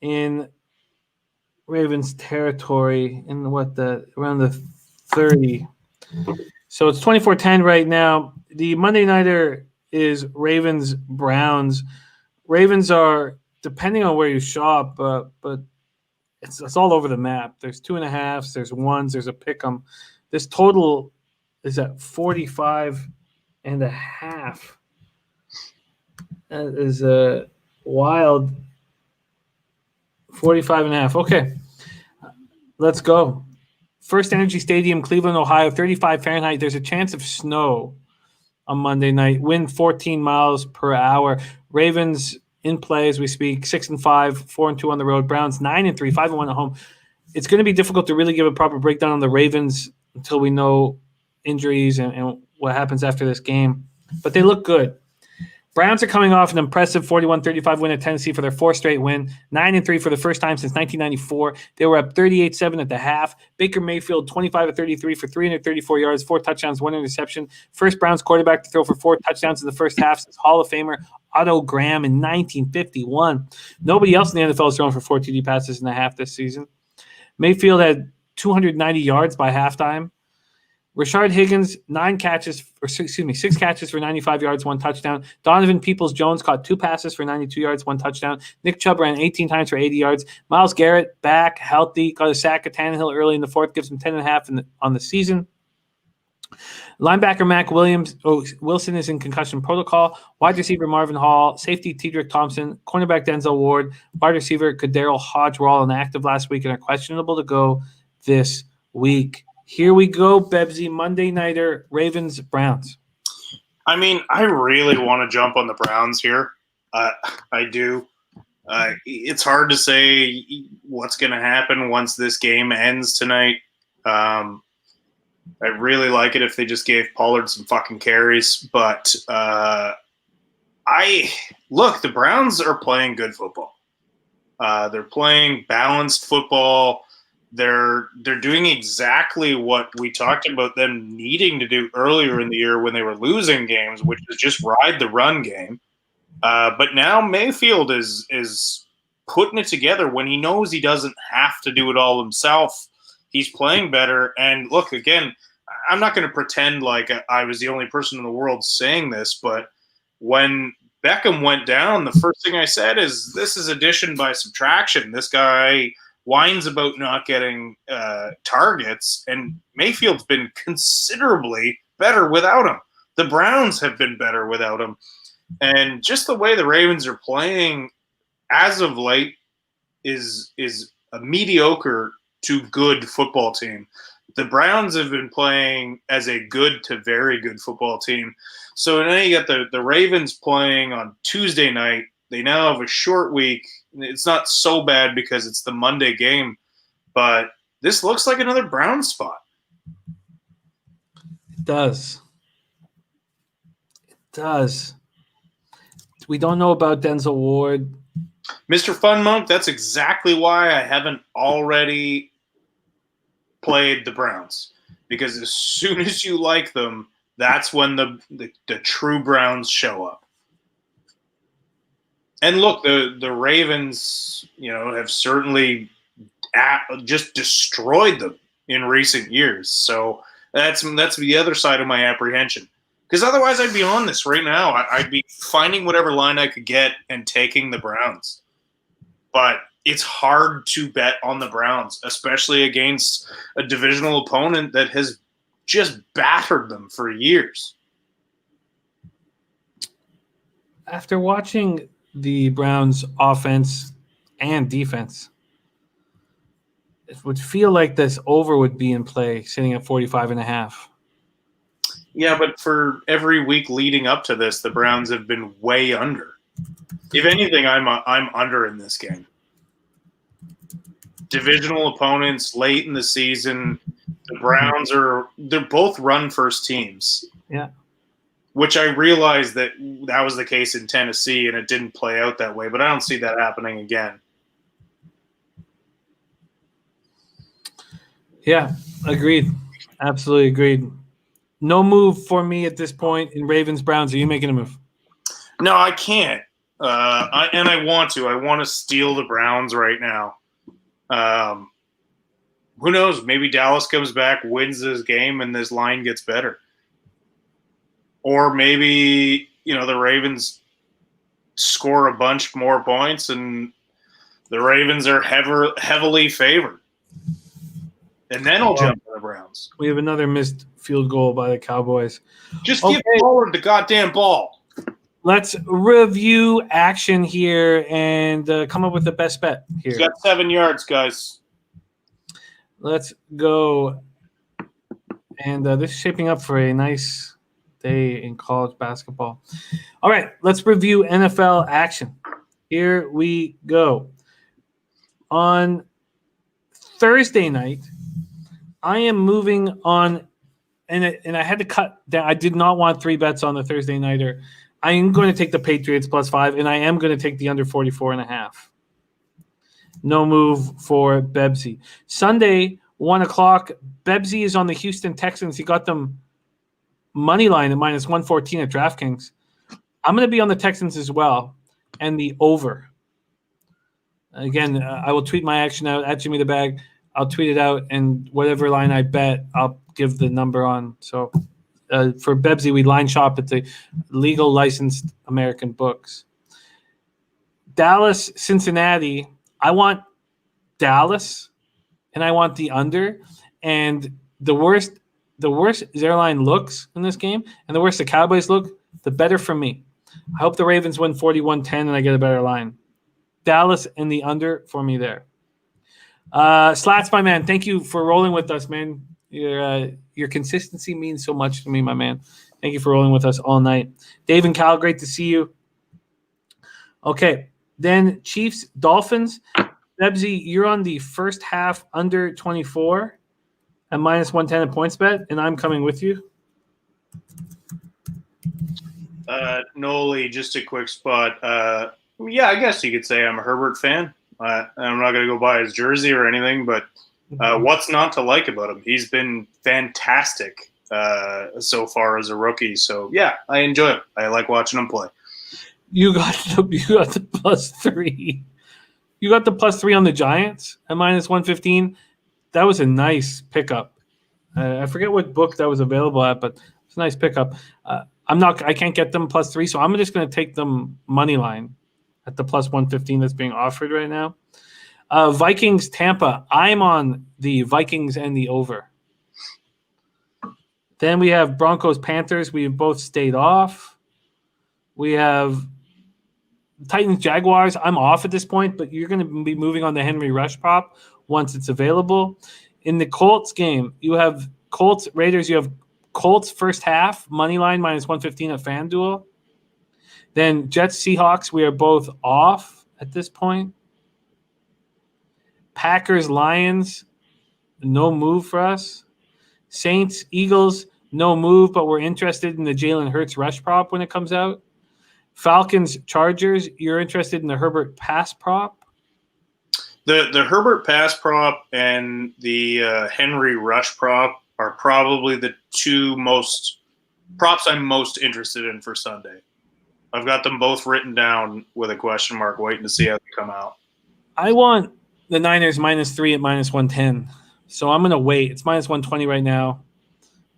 [SPEAKER 1] in Ravens territory in around the 30. So it's 24-10 right now. The Monday nighter is Ravens-Browns. Ravens are, depending on where you shop, but it's all over the map. There's 2.5s, there's 1s, there's a pick 'em. This total is at 45.5. That is a wild 45.5. Okay, let's go. First Energy Stadium, Cleveland, Ohio, 35 Fahrenheit. There's a chance of snow on Monday night. Wind 14 miles per hour. Ravens in play as we speak. 6-5, 4-2 on the road. Browns 9-3, 5-1 at home. It's going to be difficult to really give a proper breakdown on the Ravens until we know injuries and what happens after this game. But they look good. Browns are coming off an impressive 41-35 win at Tennessee for their fourth straight win, 9-3 for the first time since 1994. They were up 38-7 at the half. Baker Mayfield, 25-33 for 334 yards, 4 touchdowns, 1 interception. First Browns quarterback to throw for 4 touchdowns in the first half since Hall of Famer Otto Graham in 1951. Nobody else in the NFL has thrown for 4 TD passes in the half this season. Mayfield had 290 yards by halftime. Rashard Higgins, 6 catches for 95 yards, 1 touchdown. Donovan Peoples-Jones caught 2 passes for 92 yards, 1 touchdown. Nick Chubb ran 18 times for 80 yards. Myles Garrett, back, healthy, got a sack at Tannehill early in the fourth, gives him 10.5 on the season. Linebacker Mac Wilson is in concussion protocol. Wide receiver Marvin Hall, safety Tedrick Thompson, cornerback Denzel Ward, wide receiver Kadarrell Hodge were all inactive last week and are questionable to go this week. Here we go, Bebsy. Monday nighter, Ravens, Browns.
[SPEAKER 2] I mean, I really want to jump on the Browns here. I do. It's hard to say what's going to happen once this game ends tonight. I'd really like it if they just gave Pollard some fucking carries. But the Browns are playing good football. They're playing balanced football. they're doing exactly what we talked about them needing to do earlier in the year when they were losing games, which is just ride the run game. But now Mayfield is putting it together when he knows he doesn't have to do it all himself. He's playing better. And look, again, I'm not going to pretend like I was the only person in the world saying this, but when Beckham went down, the first thing I said is this is addition by subtraction. This guy whines about not getting targets, and Mayfield's been considerably better without him. The Browns have been better without him. And just the way the Ravens are playing as of late is a mediocre to good football team. The Browns have been playing as a good to very good football team. So now you got the Ravens playing on Tuesday night. They now have a short week. It's not so bad because it's the Monday game, but this looks like another Browns spot.
[SPEAKER 1] It does. It does. We don't know about Denzel Ward.
[SPEAKER 2] Mr. Fun Monk, that's exactly why I haven't already played the Browns. Because as soon as you like them, that's when the true Browns show up. And look, the Ravens, have certainly just destroyed them in recent years. So that's the other side of my apprehension. Because otherwise, I'd be on this right now. I'd be finding whatever line I could get and taking the Browns. But it's hard to bet on the Browns, especially against a divisional opponent that has just battered them for years.
[SPEAKER 1] After watching the Browns offense and defense, it would feel like this over would be in play, sitting at 45.5.
[SPEAKER 2] Yeah, but for every week leading up to this, the Browns have been way under. If anything, I'm under in this game. Divisional opponents late in the season, the Browns they're both run first teams.
[SPEAKER 1] Yeah.
[SPEAKER 2] Which I realized that was the case in Tennessee, and it didn't play out that way, but I don't see that happening again.
[SPEAKER 1] Yeah, agreed. Absolutely agreed. No move for me at this point in Ravens-Browns. Are you making a move?
[SPEAKER 2] No, I can't. I want to. I want to steal the Browns right now. Who knows? Maybe Dallas comes back, wins this game, and this line gets better. Or maybe, the Ravens score a bunch more points and the Ravens are heavily favored. And then I'll jump on the Browns.
[SPEAKER 1] We have another missed field goal by the Cowboys.
[SPEAKER 2] Just give Pollard the goddamn ball.
[SPEAKER 1] Let's review action here and come up with the best bet here.
[SPEAKER 2] He's got 7 yards, guys.
[SPEAKER 1] Let's go. And this is shaping up for a nice day in college basketball. All right, let's review NFL action. Here we go. On Thursday night, I am moving on, and I had to cut down. I did not want 3 bets on the Thursday nighter. I am going to take the Patriots +5, and I am going to take the under 44.5. No move for Bebsy. Sunday, 1 o'clock, Bebsy is on the Houston Texans. He got them money line at -114 at DraftKings. I'm going to be on the Texans as well, and the over. Again, I will tweet my action out at Jimmy the Bag. I'll tweet it out, and whatever line I bet, I'll give the number on. So for Bebsy, we line shop at the legal licensed American books. Dallas, Cincinnati. I want Dallas, and I want the under. And the worse their line looks in this game, and the worse the Cowboys look, the better for me. I hope the Ravens win 41-10 and I get a better line. Dallas and the under for me there. Slats, my man, thank you for rolling with us, man. Your consistency means so much to me, my man. Thank you for rolling with us all night. Dave and Cal, great to see you. Okay, then Chiefs, Dolphins. Bebsy, you're on the first half under 24 at -110 at points bet, and I'm coming with you.
[SPEAKER 2] Noli, just a quick spot. Yeah, I guess you could say I'm a Herbert fan. I'm not going to go buy his jersey or anything, but What's not to like about him? He's been fantastic so far as a rookie. So, yeah, I enjoy him. I like watching him play.
[SPEAKER 1] You got the +3. You got the +3 on the Giants at -115. That was a nice pickup. I forget what book that was available at, but it's a nice pickup. I can't get them +3, so I'm just going to take them money line at the +115 that's being offered right now. Vikings Tampa. I'm on the Vikings and the over. Then we have Broncos Panthers. We have both stayed off. We have Titans Jaguars. I'm off at this point, but you're going to be moving on the Henry Rush prop once it's available. In the Colts game, you have Colts Raiders. You have Colts first half money line -115 at FanDuel. Then Jets Seahawks. We are both off at this point. Packers Lions, no move for us. Saints Eagles, no move, but we're interested in the Jalen Hurts rush prop when it comes out. Falcons Chargers, you're interested in the Herbert pass prop?
[SPEAKER 2] The Herbert pass prop and the Henry rush prop are probably the two props I'm most interested in for Sunday. I've got them both written down with a question mark, waiting to see how they come out.
[SPEAKER 1] I want the Niners -3 at -110. So I'm going to wait. It's -120 right now.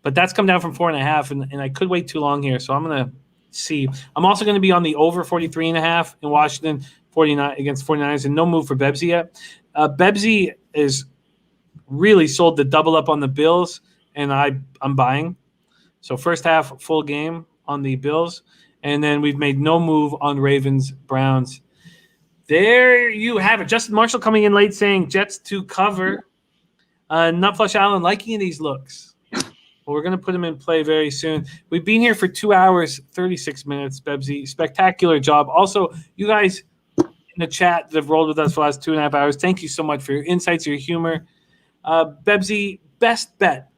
[SPEAKER 1] But that's come down from 4.5, and I could wait too long here. So I'm going to see. I'm also going to be on the over 43.5 in Washington 49 against 49ers, and no move for Bebsy yet. Bebsy is really sold the double up on the Bills, and I'm buying. So first half full game on the Bills, and then we've made no move on Ravens Browns. There you have it. Justin Marshall coming in late saying Jets to cover. Nutflush Allen liking these looks. Well, we're going to put him in play very soon. We've been here for 2 hours, 36 minutes, Bebsy. Spectacular job. Also, you guys in the chat that have rolled with us for the last 2.5 hours, thank you so much for your insights, your humor. Bebsy, best bet.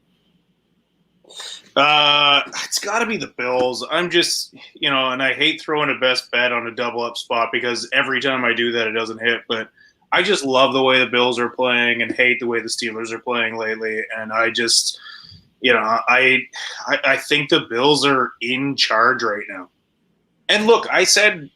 [SPEAKER 2] It's got to be the Bills. I'm just, and I hate throwing a best bet on a double up spot because every time I do that, it doesn't hit. But I just love the way the Bills are playing and hate the way the Steelers are playing lately. And I just, I think the Bills are in charge right now. And look, I said,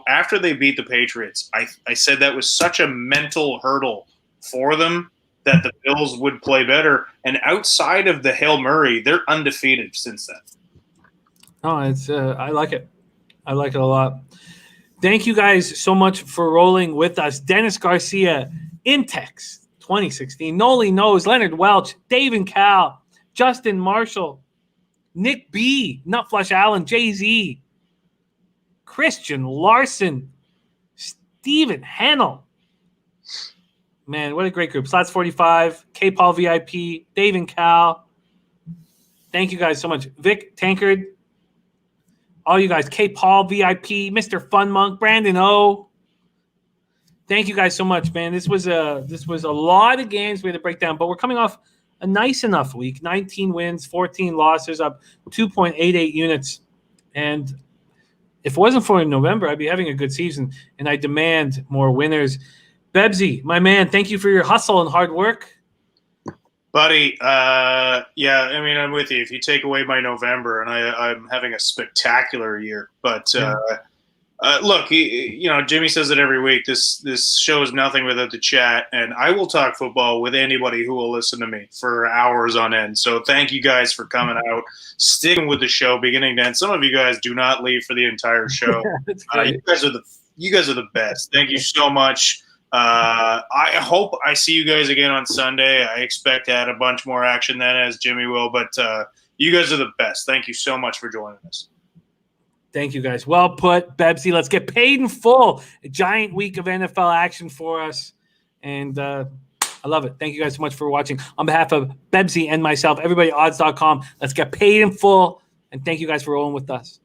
[SPEAKER 2] after they beat the Patriots, I said that was such a mental hurdle for them that the Bills would play better. And outside of the Hail Murray, they're undefeated since then.
[SPEAKER 1] Oh, it's I like it. I like it a lot. Thank you guys so much for rolling with us. Dennis Garcia, Intex 2016, Noli Knows, Leonard Welch, Dave and Cal, Justin Marshall, Nick B, Nutflush Allen, Jay-Z, Christian Larson, Steven Hennel. Man, what a great group. Slots 45, K-Paul VIP, Dave and Cal. Thank you guys so much. Vic Tankard, all you guys, K-Paul VIP, Mr. Fun Monk, Brandon O. Thank you guys so much, man. This was a lot of games we had to break down, but we're coming off a nice enough week. 19 wins, 14 losses, up 2.88 units. And if it wasn't for November, I'd be having a good season, and I demand more winners. Bebsy, my man, thank you for your hustle and hard work.
[SPEAKER 2] Buddy, I'm with you. If you take away my November, and I'm having a spectacular year. But look, Jimmy says it every week. This show is nothing without the chat, and I will talk football with anybody who will listen to me for hours on end. So thank you guys for coming out, sticking with the show, beginning to end. Some of you guys do not leave for the entire show. You guys are the best. Thank you so much. I hope I see you guys again on Sunday. I expect to add a bunch more action then, as Jimmy will, but you guys are the best. Thank you so much for joining us.
[SPEAKER 1] Thank you, guys. Well put, Bebsy. Let's get paid in full. A giant week of NFL action for us, and I love it. Thank you guys so much for watching. On behalf of Bebsy and myself, everybody, odds.com, let's get paid in full, and thank you guys for rolling with us.